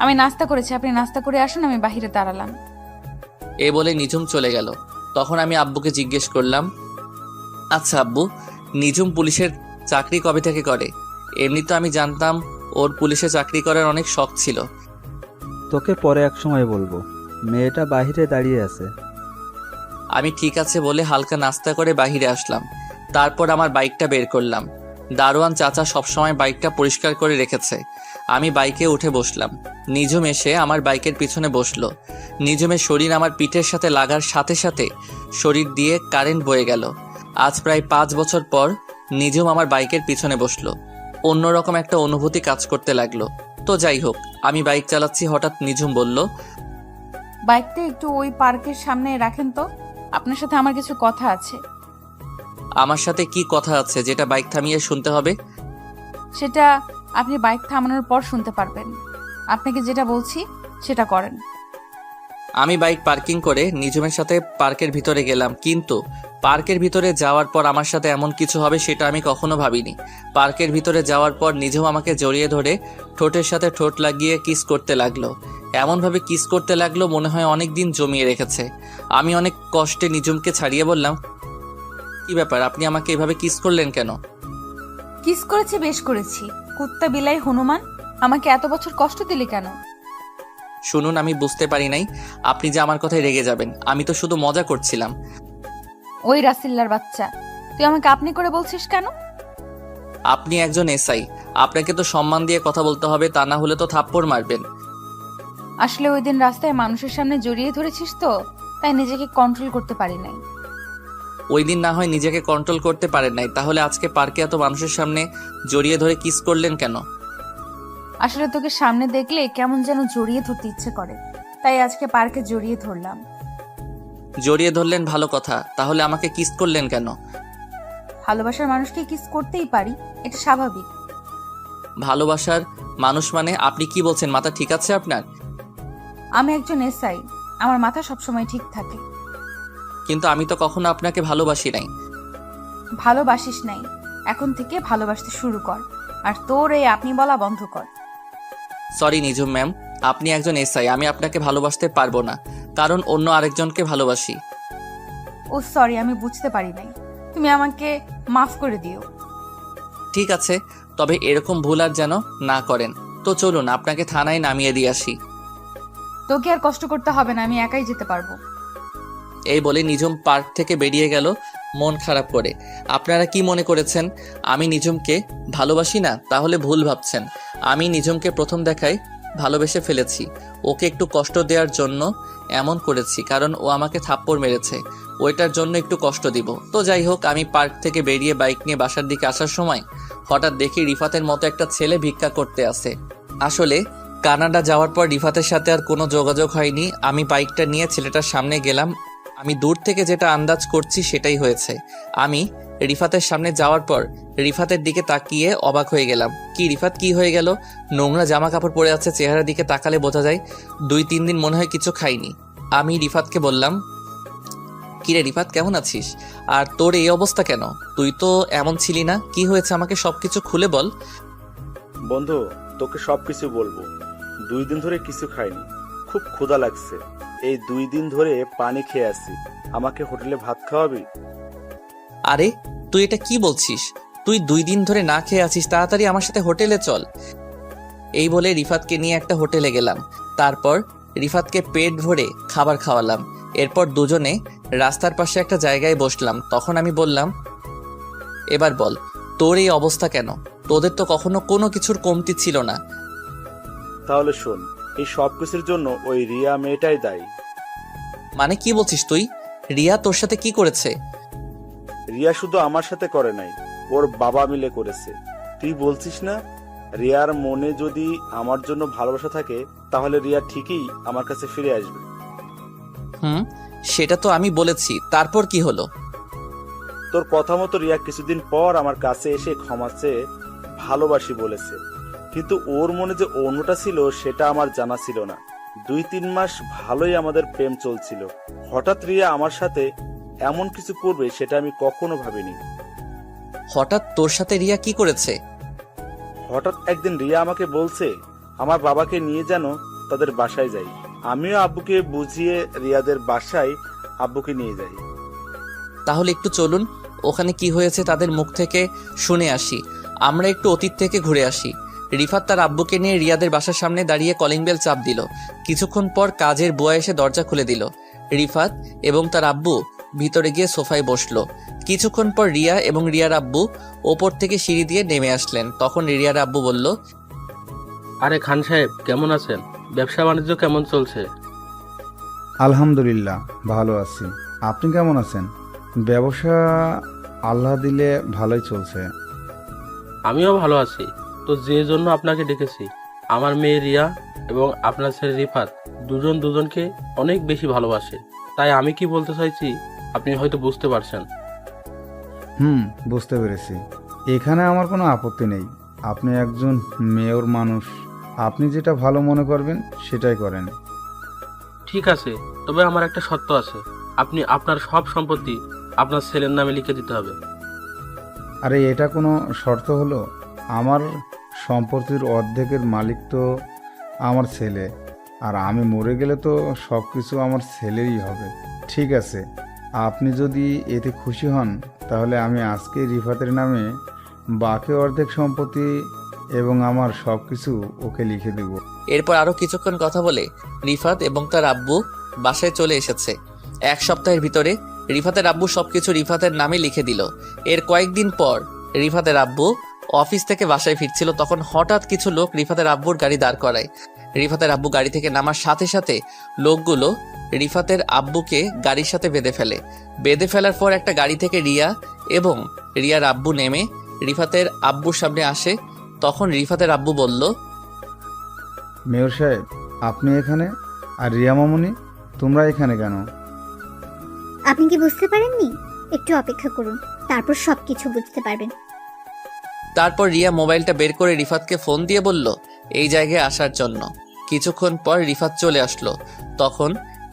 আমি নাস্তা করেছি, আপনি নাস্তা করে আসুন, আমি বাহিরে দাঁড়ালাম। এ বলে নিঝুম চলে গেল। তখন আমি আব্বুকে জিজ্ঞেস করলাম, আচ্ছা আব্বু, নিঝুম পুলিশের চাকরি কবে থেকে করে? এমনি তো আমি জানতাম ওর পুলিশে চাকরি করার অনেক শখ ছিল। তোকে পরে এক সময় বলবো, মেয়েটা বাইরে দাঁড়িয়ে আছে। আমি ঠিক আছে বলে হালকা নাস্তা করে বাহিরে আসলাম। তারপর আমার বাইকটা বের করলাম। দারোয়ান চাচা সবসময় বাইকটা পরিষ্কার করে রেখেছে। আমি বাইকে উঠে বসলাম। নিঝুম এসে আমার বাইকের পিছনে বসলো। নিঝুমের শরীর আমার পিঠের সাথে লাগার সাথে সাথে শরীর দিয়ে কারেন্ট বয়ে গেল। আজ প্রায় 5 বছর পর নিঝুম আমার বাইকের পিছনে বসলো। অন্যরকম একটা অনুভূতি কাজ করতে লাগলো। তো যাই হোক, আমি বাইক চালাচ্ছি, হঠাৎ নিঝুম বলল, বাইকটা একটু ওই পার্কের সামনে রাখেন তো, আপনার সাথে আমার কিছু কথা আছে। আমার সাথে কি কথা আছে যেটা বাইক থামিয়ে শুনতে হবে? সেটা আপনি বাইক থামানোর পর শুনতে পারবেন। আপনাকে যেটা বলছি সেটা করেন। আমি বাইক পার্কিং করে নিঝুমের সাথে পার্কের ভিতরে গেলাম, কিন্তু পার্কের ভিতরে যাওয়ার পর আমার সাথে এমন কিছু হবে সেটা আমি কখনো ভাবিনি। পার্কের ভিতরে যাওয়ার পর নিঝুম আমাকে জড়িয়ে ধরে ঠোঁটের সাথে ঠোঁট লাগিয়ে কিস করতে লাগলো। এমনভাবে কিস করতে লাগলো মনে হয় অনেক দিন জমিয়ে রেখেছে। আমি অনেক কষ্টে নিঝুমকে ছাড়িয়ে বললাম, কি ব্যাপার, আপনি আমাকে এভাবে কিস করলেন কেন? কিস করেছি, বেশ করেছি। কুত্তা বিলাই হনুমান, আমাকে এত বছর কষ্ট দিলি কেন? শুনুন, আমি বুঝতে পারি নাই আপনি যে আমার কথায় রেগে যাবেন। আমি তো শুধু মজা করছিলাম। ওই রাসিল্লার বাচ্চা, তুই আমাকে আপনি করে বলছিস কেন? আপনি একজন এসআই, আপনাকে তো সম্মান দিয়ে কথা বলতে হবে, তা না হলে তো থাপ্পড় মারবেন। আসলে ওই দিন রাস্তায় মানুষের সামনে জড়িয়ে ধরেছিস তো, তাই নিজেকে কন্ট্রোল করতে পারি নাই। ওই দিন না হয় নিজেকে কন্ট্রোল করতে পারেন নাই, তাহলে আজকে পার্কে এত মানুষের সামনে জড়িয়ে ধরে কিস করলেন কেন? আসলে তোকে সামনে দেখলে কেমন যেন জড়িয়ে ধরতে ইচ্ছে করে, তাই আজকে পার্কে জড়িয়ে ধরলাম। জড়িয়ে ধরলেন ভালো কথা, তাহলে আমাকে কিস করলেন কেন? ভালোবাসার মানুষকে কিস করতেই পারি, এটা স্বাভাবিক। ভালোবাসার মানুষ মানে? আপনি কি বলছেন? মাথা ঠিক আছে আপনার? আমি একজন এসআই, আমার মাথা সবসময় ঠিক থাকে। কিন্তু আমি তো কখনো আপনাকে ভালোবাসি নাই। ভালোবাসিস নাই, এখন থেকে ভালোবাসতে শুরু কর, আর তোর এই আপনি বলা বন্ধ কর। সরি নিজুম ম্যাম, আপনি একজন এসআই, আমি আপনাকে ভালোবাসতে পারবো না, কারণ অন্য আরেকজনকে ভালোবাসি। ও সরি, আমি বুঝতে পারি নাই, তুমি আমাকে মাফ করে দিও। ঠিক আছে, তবে এরকম ভুল আর যেন না করেন। তো চলুন আপনাকে থানায় নামিয়ে দিয়ে আসি। তোকে আর কষ্ট করতে হবে না, আমি একাই যেতে পারবো। এই বলে নিঝুম পার্ক থেকে বেরিয়ে গেল মন খারাপ করে। আপনারা কি মনে করেছেন আমি নিঝুমকে ভালোবাসি না? তাহলে ভুল ভাবছেন। আমি নিঝুমকে প্রথম দেখায় ভালোবেসে ফেলেছি। ওকে একটু কষ্ট দেওয়ার জন্য এমন করেছি, কারণ ও আমাকে থাপ্পড় মেরেছে, ওইটার জন্য একটু কষ্ট দিব। তো যাই হোক, আমি পার্ক থেকে বেরিয়ে বাইক নিয়ে বাসার দিকে আসার সময় হঠাৎ দেখি রিফাতের মতো একটা ছেলে ভিক্ষা করতে আসে। আসলে কানাডা যাওয়ার পর রিফাতের সাথে আর কোনো যোগাযোগ হয়নি। আমি বাইকটা নিয়ে ছেলেটার সামনে গেলাম। আমি দূর থেকে যেটা আন্দাজ করছি সেটাই হয়েছে। আমি রিফাতের সামনে যাওয়ার পর রিফাতের দিকে তাকিয়ে অবাক হয়ে গেলাম। কি রিফাত, কি হয়ে গেল? নোংরা জামা কাপড় পরে আছে, চেহারার দিকে তাকালে বোঝা যায় 2-3 দিন মনে হয় কিছু খাইনি। আমি রিফাতকে বললাম, কিরে রিফাত, কেমন আছিস? আর তোর এই অবস্থা কেন? তুই তো এমন ছিলি না, কি হয়েছে আমাকে সবকিছু খুলে বল। বন্ধু, তোকে সবকিছু বলবো। 2 দিন ধরে কিছু খাইনি, খুব ক্ষুধা লাগছে। এই 2 দিন ধরে পানি খেয়ে আসি। আমাকে হোটেলে ভাত খাওয়াবি? আরে তুই এটা কি বলছিস? তুই 2 দিন ধরে না খেয়ে আছিস, তাড়াতাড়ি আমার সাথে হোটেলে চল। এই বলে রিফাতকে নিয়ে একটা হোটেলে গেলাম। তারপর রিফাতকে পেট ভরে খাবার খাওয়ালাম। এরপর দুজনে রাস্তার পাশে একটা জায়গায় বসলাম। তখন আমি বললাম, এবার বল, তোর এই অবস্থা কেন? তোদের তো কখনো কোনো কিছুর কমতি ছিল না। তাহলে শোন, এই সব কিছুর জন্য ওই রিয়া মেয়েটাই দায়ী। মানে কি বলছিস তুই? রিয়া তোর সাথে কি করেছে? রিয়া শুধু আমার সাথে করে নাই, ওর বাবা মিলে করেছে। তুই বলছিস না, রিয়ার মনে যদি আমার জন্য ভালোবাসা থাকে তাহলে রিয়া ঠিকই আমার কাছে ফিরে আসবে। সেটা তো আমি বলেছি, তারপর কি হলো? তোর কথা মতো রিয়া কিছুদিন পর আমার কাছে এসে ক্ষমা চেয়ে ভালোবাসি বলেছে, কিন্তু ওর মনে যে অন্যটা ছিল সেটা আমার জানা ছিল না। 2-3 মাস ভালোই আমাদের প্রেম চলছিল, হঠাৎ রিয়া আমার সাথে এমন কিছু করবে সেটা আমি কখনো ভাবিনি। হঠাৎ তোর সাথে রিয়া কি করেছে? হঠাৎ একদিন রিয়া আমাকে বলছে আমার বাবাকে নিয়ে যেন তাদের বাসায় যাই। আমিও আব্বুকে বুঝিয়ে রিয়াদের বাসায় আব্বুকে নিয়ে যাই। তাহলে একটু চলুন, ওখানে কি হয়েছে তাদের মুখ থেকে শুনে আসি। আমরা একটু অতীত থেকে ঘুরে আসি। রিফাত তার আব্বুকে নিয়ে রিয়াদের বাসার সামনে দাঁড়িয়ে কলিং বেল চাপ দিল। কিছুক্ষণ পর কাজের বুয়া এসে দরজা খুলে দিল। রিফাত এবং তার আব্বু ভিতরে গিয়ে সোফায় বসলো। কিছুক্ষণ পর রিয়া এবং রিয়ার আব্বু ওপর থেকে সিঁড়ি দিয়ে নেমে আসলেন। তখন রিয়ার আব্বু বলল, আরে খান সাহেব, কেমন আছেন? ব্যবসা বাণিজ্য কেমন চলছে? আলহামদুলিল্লাহ ভালো আছি। আপনি কেমন আছেন? ব্যবসা আল্লাহ দিলে ভালোই চলছে। আমিও ভালো আছি। তো যে জন্য আপনাকে ডেকেছি, আমার মেয়ে রিয়া এবং আপনার ছেলে রিফাত দুজন দুজনকে অনেক বেশি ভালোবাসে। তাই আমি কি বলতে চাইছি আপনি হয়তো বুঝতে পারছেন। বুঝতে পেরেছি। এখানে আমার কোনো আপত্তি নেই। আপনি একজন মেয়র মানুষ, আপনি যেটা ভালো মনে করবেন সেটাই করেন। ঠিক আছে, তবে আমার একটা শর্ত আছে। আপনি আপনার সব সম্পত্তি আপনার ছেলের নামে লিখে দিতে হবে। আরে এটা কোনো শর্ত হলো? আমার সম্পত্তির অর্ধেকের মালিক তো আমার ছেলে, আর আমি মরে গেলে তো সব কিছু আমার ছেলেরই হবে। ঠিক আছে, আপনি যদি এতে খুশি হন তাহলে আমি আজকে রিফাতের নামে বাকি অর্ধেক সম্পত্তি এবং আমার সব কিছু ওকে লিখে দেব। এরপর আরো কিছুক্ষণ কথা বলে রিফাত এবং তার আব্বু বাসায় চলে এসেছে। এক সপ্তাহের ভিতরে রিফাতের আব্বু সবকিছু রিফাতের নামে লিখে দিল। এর কয়েকদিন পর রিফাতের আব্বু অফিস থেকে বাসায় ফিরছিল, তখন হঠাৎ কিছু লোক রিফাতের আব্বুর গাড়ি দাঁড় করায়। রিফাতের আব্বু গাড়ি থেকে নামার সাথে সাথে লোকগুলো রিফাতের আব্বুকে গাড়ির সাথে বেঁধে ফেলার পর একটা গাড়ি থেকে রিয়া এবং রিয়ার আব্বু নেমে রিফাতের আব্বুর সামনে আসে। তখন রিফাতের আব্বু বলল, মেয়র সাহেব, আপনি এখানে? আর রিয়া মামুনি, তোমরা এখানে কেন? আপনি কি বুঝতে পারেননি? একটু অপেক্ষা করুন, তারপর সবকিছু বুঝতে পারবেন। তারপর রিয়া মোবাইলটা বের করে রিফাতকে ফোন দিয়ে বলল এই জায়গায় আসার জন্য। কিছুক্ষণ পর রিফাত চলে আসলো। তখন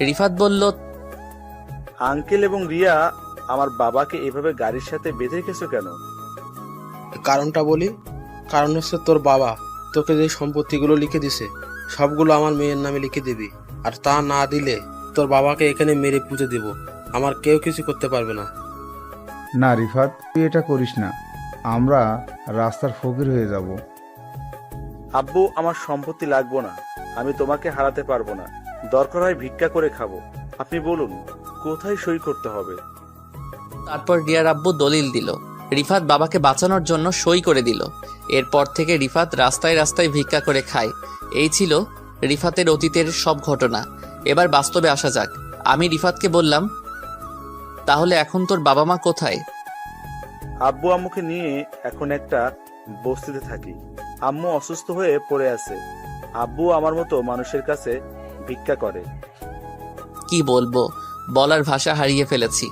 রিফাত বলল, আঙ্কেল এবং রিয়া, আমার বাবাকে এভাবে গাড়ির সাথে বেঁধে রেখেছো কেন? কারণটা বলি। কারণ হচ্ছে তোর বাবা তোকে যে সম্পত্তিগুলো লিখে দিছে সবগুলো আমার মেয়ের নামে লিখে দিবি, আর তা না দিলে তোর বাবাকে এখানে মেরে পুঁতে দিব। আমার কেউ কিছু করতে পারবে না। না রিফাত, তুই এটা করিস না, আমরা রাস্তার ফকির হয়ে যাব। আব্বু, আমার সম্পত্তি লাগবো না, আমি তোমাকে হারাতে পারবো না। দরকার হয় ভিক্ষা করে খাবো। আপনি বলুন কোথায় সই করতে হবে? তারপর রিয়ার আব্বু দলিল দিল। রিফাত বাবাকে বাঁচানোর জন্য সই করে দিল। এরপর থেকে রিফাত রাস্তায় রাস্তায় ভিক্ষা করে খায়। এই ছিল রিফাতের অতীতের সব ঘটনা। এবার বাস্তবে আসা যাক। আমি রিফাতকে বললাম, তাহলে এখন তোর বাবা মা কোথায়? আব্বু আম্মুকে নিয়ে এখন একটা বস্তিতে থাকি। আম্মু অসুস্থ হয়ে পড়ে আছে। আব্বু আমার মতো মানুষের কাছে ভিক্ষা করে। কি বলবো, বলার ভাষা হারিয়ে ফেলেছি।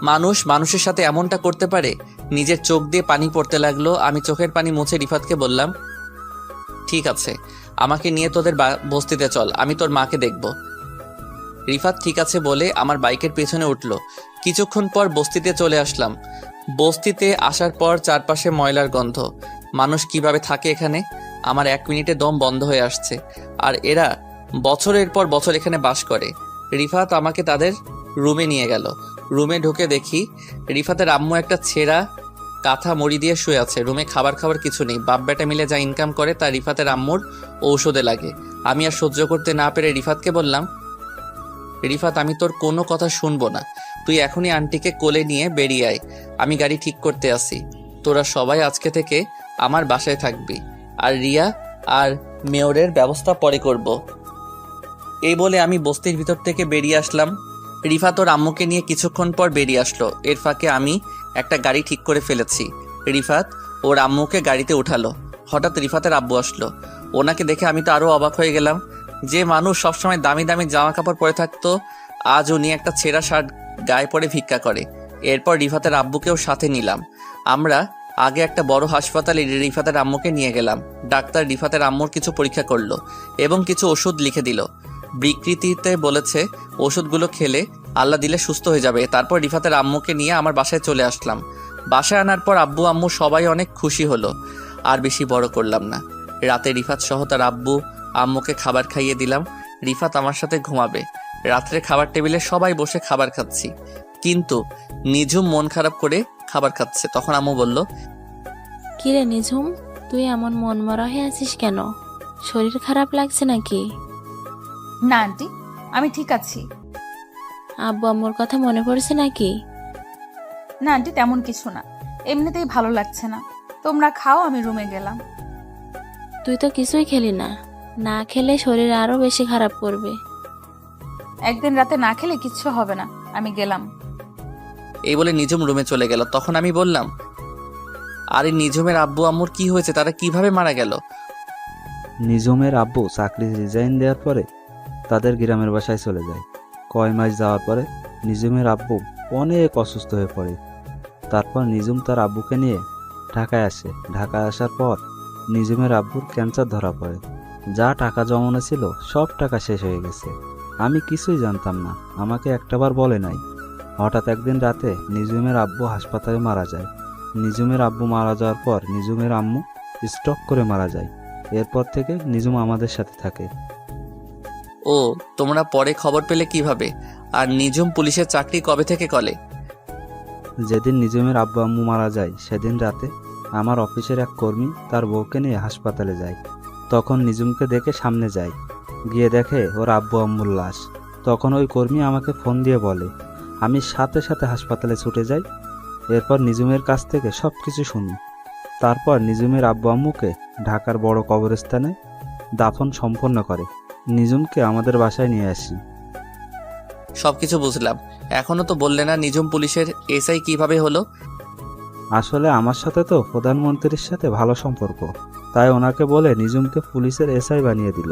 মানুষ মানুষের সাথে এমনটা করতে পারে? নিজের চোখ দিয়ে পানি পড়তে লাগলো। আমি চোখের পানি মুছে রিফাতকে বললাম, ঠিক আছে, আমাকে নিয়ে তোদের বস্তিতে চল, আমি তোর মাকে দেখব। রিফাত ঠিক আছে বলে আমার বাইকের পেছনে উঠল। কিছুক্ষণ পর বস্তিতে চলে আসলাম। বস্তিতে আসার পর চারপাশে ময়লার গন্ধ। মানুষ কিভাবে থাকে এখানে? আমার 1 মিনিটে দম বন্ধ হয়ে আসছে। আর এরা বছরের পর বছর এখানে বাস করে। রিফাত আমাকে তাদের রুমে নিয়ে গেল। রুমে ঢুকে দেখি রিফাতের আম্মু একটা ছেঁড়া কাঁথা মুড়ি দিয়ে শুয়ে আছে। রুমে খাবার কিছু নেই। বাপ বেটা মিলে যা ইনকাম করে তা রিফাতের আম্মুর ঔষধে লাগে। আমি আর সহ্য করতে না পেরে রিফাতকে বললাম, রিফাত, আমি তোর কোনো কথা শুনবো না। তুই এখনই আন্টিকে কোলে নিয়ে বেরিয়ে আয়। আমি গাড়ি ঠিক করতে আসি। তোরা সবাই আজকে থেকে আমার বাসায় থাকবি, আর রিয়া আর মেয়রের ব্যবস্থা পরে করব। এই বলে আমি বস্তির ভিতর থেকে বেরিয়ে আসলাম। রিফাত ওর আম্মুকে নিয়ে কিছুক্ষণ পর বেরিয়ে আসলো। এর ফাঁকে আমি একটা গাড়ি ঠিক করে ফেলেছি। রিফাত ওর আম্মুকে গাড়িতে উঠালো। হঠাৎ রিফাতের আব্বু আসলো। ওনাকে দেখে আমি তো আরো অবাক হয়ে গেলাম। যে মানুষ সবসময় দামি দামি জামা কাপড় পরে থাকতো, আজ উনি একটা ছেঁড়া শার্ট গায়ে পরে ভিক্ষা করে। এরপর রিফাতের আব্বুকেও সাথে নিলাম। আমরা আগে একটা বড় হাসপাতালে রিফাতের আম্মুকে নিয়ে গেলাম। ডাক্তার রিফাতের আম্মুর কিছু পরীক্ষা করলো এবং কিছু ওষুধ লিখে দিল। বিকৃতিতে বলেছে ওষুধগুলো খেলে আল্লাহ দিলে সুস্থ হয়ে যাবে। তারপর রিফাতের আম্মুকে নিয়ে আমার বাসায় চলে আসলাম। বাসায় আনার পর আব্বু আম্মু সবাই অনেক খুশি হলো। আর বেশি বড় করলাম না। রাতে রিফাত সহ তার আব্বু আম্মুকে খাবার খাইয়ে দিলাম। রিফাত আমার সাথে ঘুমাবে। রাত্রে খাবার টেবিলে সবাই বসে খাবার খাচ্ছি, কিন্তু নিঝুম মন খারাপ করে খাবার খাচ্ছে। তখন আম্মু বলল, কিরে নিঝুম, তুই এমন মন মরা হয়ে আছিস কেন? শরীর খারাপ লাগছে নাকি? না আন্টি, আমি ঠিক আছি। আব্বু আম্মুর কথা মনে পড়ছে নাকি? না আন্টি, তেমন কিছু না, এমনিতেই ভালো লাগছে না। তোমরা খাও, আমি রুমে গেলাম। তুই তো কিছুই খেলি না। না খেলে শরীর আরো বেশি খারাপ করবে। একদিন রাতে না খেলে কিচ্ছু হবে না, আমি গেলাম। এই বলে নিঝুম রুমে চলে গেল। তখন আমি বললাম, আরে নিঝুমের আব্বু আম্মুর কি হয়েছে? তারা কিভাবে মারা গেল? নিঝুমের আব্বু চাকরি রিজাইন দেওয়ার পরে তাদের গ্রামের বাসায় চলে যায়। কয় মাস যাওয়ার পরে নিঝুমের আব্বু অনেক অসুস্থ হয়ে পড়ে। তারপর নিঝুম তার আব্বুকে নিয়ে ঢাকায় আসে। ঢাকায় আসার পর নিঝুমের আব্বুর ক্যান্সার ধরা পড়ে। যা টাকা জমানো ছিল সব টাকা শেষ হয়ে গেছে। আমি কিছুই জানতাম না, আমাকে একটাবার বলে নাই। হঠাৎ একদিন রাতে নিঝুমের আব্বু হাসপাতালে মারা যায়। নিঝুমের আব্বু মারা যাওয়ার পর নিঝুমের আম্মু স্ট্রোক করে মারা যায়। এরপর থেকে নিঝুম আমাদের সাথে থাকে। ও, তোমরা পরে খবর পেলে কিভাবে? আর নিঝুম পুলিশের চাকরি কবে থেকে করে? যেদিন নিজুমের আব্বু আম্মু মারা যায় সেদিন রাতে আমার অফিসের এক কর্মী তার বউকে নিয়ে হাসপাতালে যায়। তখন নিজুমকে দেখে সামনে যায়, গিয়ে দেখে ওর আব্বু আম্মুর লাশ। তখন ওই কর্মী আমাকে ফোন দিয়ে বলে, আমি সাথে সাথে হাসপাতালে ছুটে যাই। এরপর নিজুমের কাছ থেকে সব কিছু শুনি। তারপর নিজুমের আব্বু আম্মুকে ঢাকার বড় কবরস্থানে দাফন সম্পন্ন করে নিজুমকে আমাদের বাসায় নিয়ে আসি। সবকিছু বুঝলাম, এখনো তো বললে না নিজুম পুলিশের এসআই কিভাবে হলো? আসলে আমার সাথে তো প্রধানমন্ত্রীর সাথে ভালো সম্পর্ক, তাই ওনাকে বলে নিজুমকে পুলিশের এসআই বানিয়ে দিল।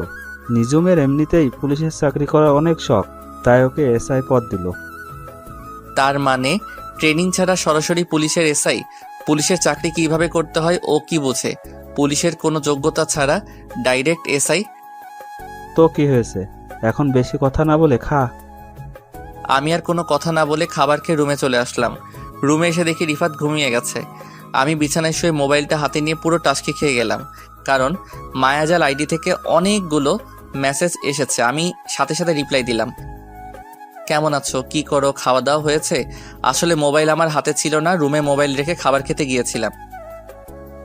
নিজুমের এমনিতেই পুলিশের চাকরি করার অনেক শখ, তাই ওকে এসআই পদ দিল। তার মানে ট্রেনিং ছাড়া সরাসরি পুলিশের এসআই? পুলিশের চাকরি কিভাবে করতে হয় ও কি বোঝে? পুলিশের কোনো যোগ্যতা ছাড়া ডাইরেক্ট এসআই? তো কি হয়েছে, এখন বেশি কথা না বলে খা। আমি আর কোনো কথা না বলে খাবার খেয়ে রুমে চলে আসলাম। রুমে এসে দেখি রিফাত ঘুমিয়ে গেছে। আমি বিছানায় শুয়ে মোবাইলটা হাতে নিয়ে পুরো টাস্কি খেয়ে গেলাম, কারণ মায়াজাল আইডি থেকে অনেকগুলো মেসেজ এসেছে। আমি সাথে সাথে রিপ্লাই দিলাম, কেমন আছো, কি করো, খাওয়া দাওয়া হয়েছে? আসলে মোবাইল আমার হাতে ছিল না, রুমে মোবাইল রেখে খাবার খেতে গিয়েছিলাম।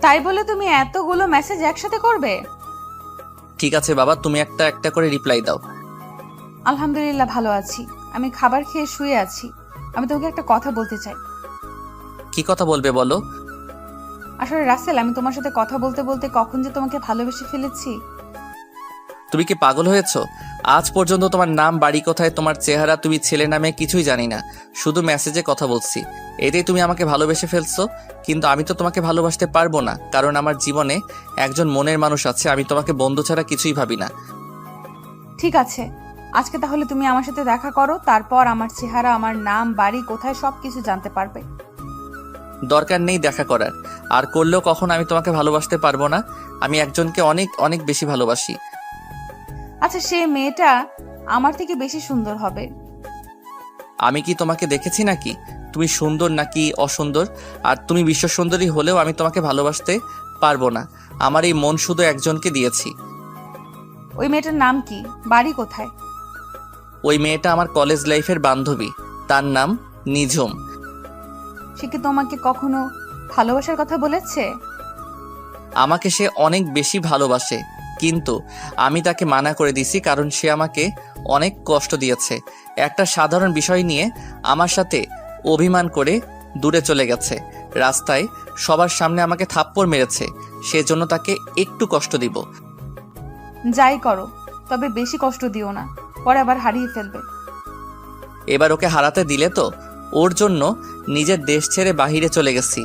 তাই বলে তুমি এতগুলো মেসেজ একসাথে করবে? ঠিক আছে বাবা, তুমি একটা একটা করে রিপ্লাই দাও। আলহামদুলিল্লাহ ভালো আছি, আমি খাবার খেয়ে শুয়ে আছি। আমি তোমাকে একটা কথা বলতে চাই। কি কথা বলবে বলো? আসলে রাসেল, আমি তোমার সাথে কথা বলতে বলতে কখন যে তোমাকে ভালোবেসে ফেলেছি। তুমি কি পাগল হয়েছো? আজ পর্যন্ত তোমার নাম, বাড়ি কোথায়, তোমার চেহারা, তুমি ছেলে নামে কিছুই জানি না, শুধু মেসেজে কথা বলছি। এতেই তুমি আমাকে ভালোবেসে ফেলছো। কিন্তু আমি তো তোমাকে ভালোবাসতে পারবো না, কারণ আমার জীবনে একজন মনের মানুষ আছে। আমি তোমাকে বন্ধু ছাড়া কিছুই ভাবি না। ঠিক আছে, আজকে তাহলে তুমি আমার সাথে দেখা করো, তারপর আমার চেহারা, আমার নাম, বাড়ি কোথায় সবকিছু জানতে পারবে। দরকার নেই দেখা করার, আর করলেও কখন আমি তোমাকে ভালোবাসতে পারবো না। আমি একজনকে অনেক অনেক বেশি ভালোবাসি। আচ্ছা, সে মেয়েটা আমার থেকে বেশি সুন্দর হবে। আমি কি তোমাকে দেখেছি নাকি তুমি সুন্দর নাকি অসুন্দর? আর তুমি বিশ্ব সুন্দরী হলেও আমি তোমাকে ভালোবাসতে পারবো না। আমার এই মন শুধু একজনকে দিয়েছি। ওই মেয়েটার নাম কি, বাড়ি কোথায়? ওই মেয়েটা আমার কলেজ লাইফের বান্ধবী, তার নাম নিঝুম। সে কি তোমাকে কখনো ভালোবাসার কথা বলেছে? আমাকে সে অনেক বেশি ভালোবাসে, কিন্তু আমি তাকে মানা করে দিছি, কারণ সে আমাকে অনেক কষ্ট দিয়েছে। একটা সাধারণ বিষয় নিয়ে আমার সাথে অভিমান করে দূরে চলে গেছে। রাস্তায় সবার সামনে আমাকে থাপ্পড় মেরেছে, সেজন্য তাকে একটু কষ্ট দিব। যাই করো, তবে বেশি কষ্ট দিও না, পরে আবার হারিয়ে ফেলবে। এবার ওকে হারাতে দিলে তো। ওর জন্য নিজের দেশ ছেড়ে বাহিরে চলে গেছি।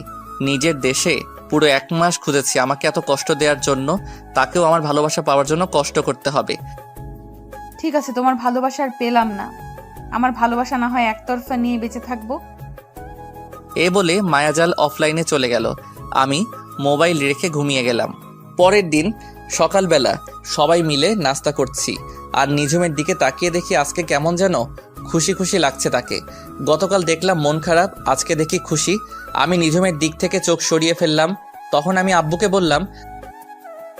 নিজের দেশে পুরো 1 মাস খুঁজেছি। আমাকে এত কষ্ট দেওয়ার জন্য তাকেও আমার ভালোবাসা পাওয়ার জন্য কষ্ট করতে হবে। ঠিক আছে, তোমার ভালোবাসা আর পেলাম না। আমার ভালোবাসা না হয় একতরফা নিয়ে বেঁচে থাকবো। এ বলে মায়াজাল অফলাইনে চলে গেল। আমি মোবাইল রেখে ঘুমিয়ে গেলাম। পরের দিন সকালবেলা সবাই মিলে নাস্তা করছি, আর নিঝুমের দিকে তাকিয়ে দেখি আজকে কেমন যেন খুশি খুশি লাগছে তাকে। গতকাল দেখলাম মন খারাপ, আজকে দেখি খুশি। আমি নিঝুমের দিক থেকে চোখ সরিয়ে ফেললাম। তখন আমি আব্বুকে বললাম,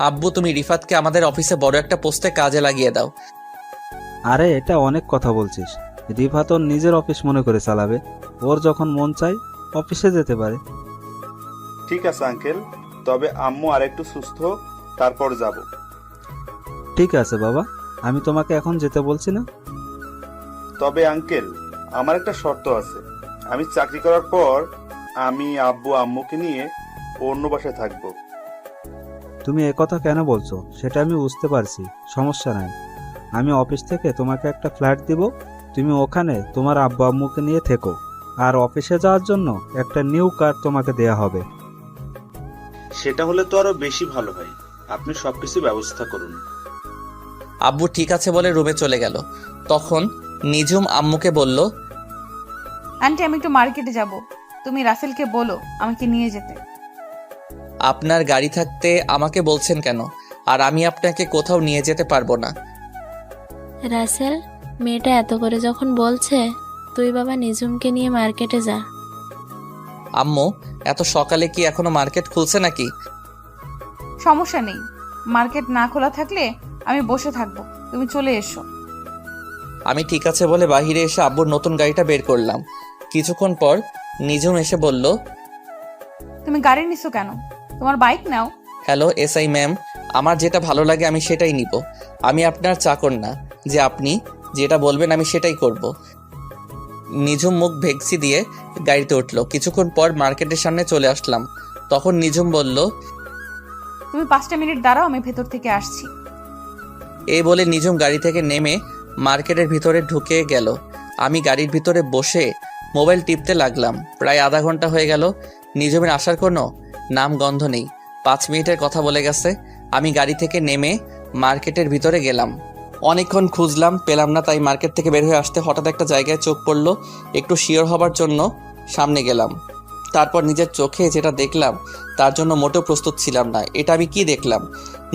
আব্বু তুমি রিফাতকে আমাদের অফিসে বড় একটা পোস্টে কাজে লাগিয়ে দাও। আরে এটা অনেক কথা বলছিস, রিফাত ওর নিজের অফিস মনে করে চালাবে, ওর যখন মন চায় অফিসে যেতে পারে। ঠিক আছে আঙ্কেল, তবে আম্মু আরেকটু সুস্থ হোক, তারপর যাব। ঠিক আছে বাবা, আমি তোমাকে এখন যেতে বলছি না। তবে আঙ্কেল, আমার একটা শর্ত আছে। আমি চাকরি করার পর আমি আব্বু আম্মুকে নিয়ে অন্য বাসায় থাকবো। তুমি একথা কেন বলছো সেটা আমি বুঝতে পারছি, সমস্যা নাই। আমি অফিস থেকে তোমাকে একটা ফ্ল্যাট দিব, তুমি ওখানে তোমার আব্বু আম্মুকে নিয়ে থেকো, আর অফিসে যাওয়ার জন্য একটা নিউ কার তোমাকে দেয়া হবে। সেটা হলে তো আরো বেশি ভালো হয়। আপনি সবকিছু ব্যবস্থা করুন। আব্বু ঠিক আছে বলে রুমে চলে গেল। তখন নিঝুম আম্মুকে বলল, আন্টি, আমি একটু মার্কেটে যাব, তুমি রাসেলকে বলো আমাকে নিয়ে যেতে। আপনার গাড়ি থাকতে আমাকে বলছেন কেন? আর আমি আপনাকে কোথাও নিয়ে যেতে পারবো না। রাসেল, মেয়েটা এত করে যখন বলছে, তুই বাবা নিঝুমকে নিয়ে মার্কেটে যা। আম্মু, এত সকালে কি এখনো মার্কেট খুলছে নাকি? সমস্যা নেই, মার্কেট না খোলা থাকলে আমি বসে থাকবো, তুমি চলে এসো। আমি ঠিক আছে বলে বাহিরে এসে আব্বুর নতুন গাড়িটা বের করলাম। কিছুক্ষণ পর নিজুম এসে বলল, তুমি গাড়ি নিছো কেন? তোমার বাইক নাও। হ্যালো এসআই ম্যাম, আমার যেটা ভালো লাগে আমি সেটাই নিব। আমি আপনার চাকর না যে আপনি যেটা বলবেন আমি সেটাই করব। নিজুম মুখ ভেক্সি দিয়ে গাড়িতে উঠলো। কিছুক্ষণ পর মার্কেটের সামনে চলে আসলাম। তখন নিজুম বলল, তুমি 5টা মিনিট দাঁড়াও, আমি ভেতর থেকে আসছি। এই বলে নিজুম গাড়ি থেকে নেমে মার্কেটের ভিতরে ঢুকে গেল। আমি গাড়ির ভিতরে বসে মোবাইল টিপতে লাগলাম। প্রায় আধা ঘন্টা হয়ে গেল, নিজুমের আসার কোনো নাম গন্ধ নেই। 5 মিনিটের কথা বলে গেছে। আমি গাড়ি থেকে নেমে মার্কেটের ভিতরে গেলাম। অনেকক্ষণ খুঁজলাম, পেলাম না। তাই মার্কেট থেকে বের হয়ে আসতে হঠাৎ একটা জায়গায় চোখ পড়লো। একটু শিওর হবার জন্য সামনে গেলাম। তারপর নিজের চোখে যেটা দেখলাম তার জন্য মোটেও প্রস্তুত ছিলাম না। এটা আমি কি দেখলাম?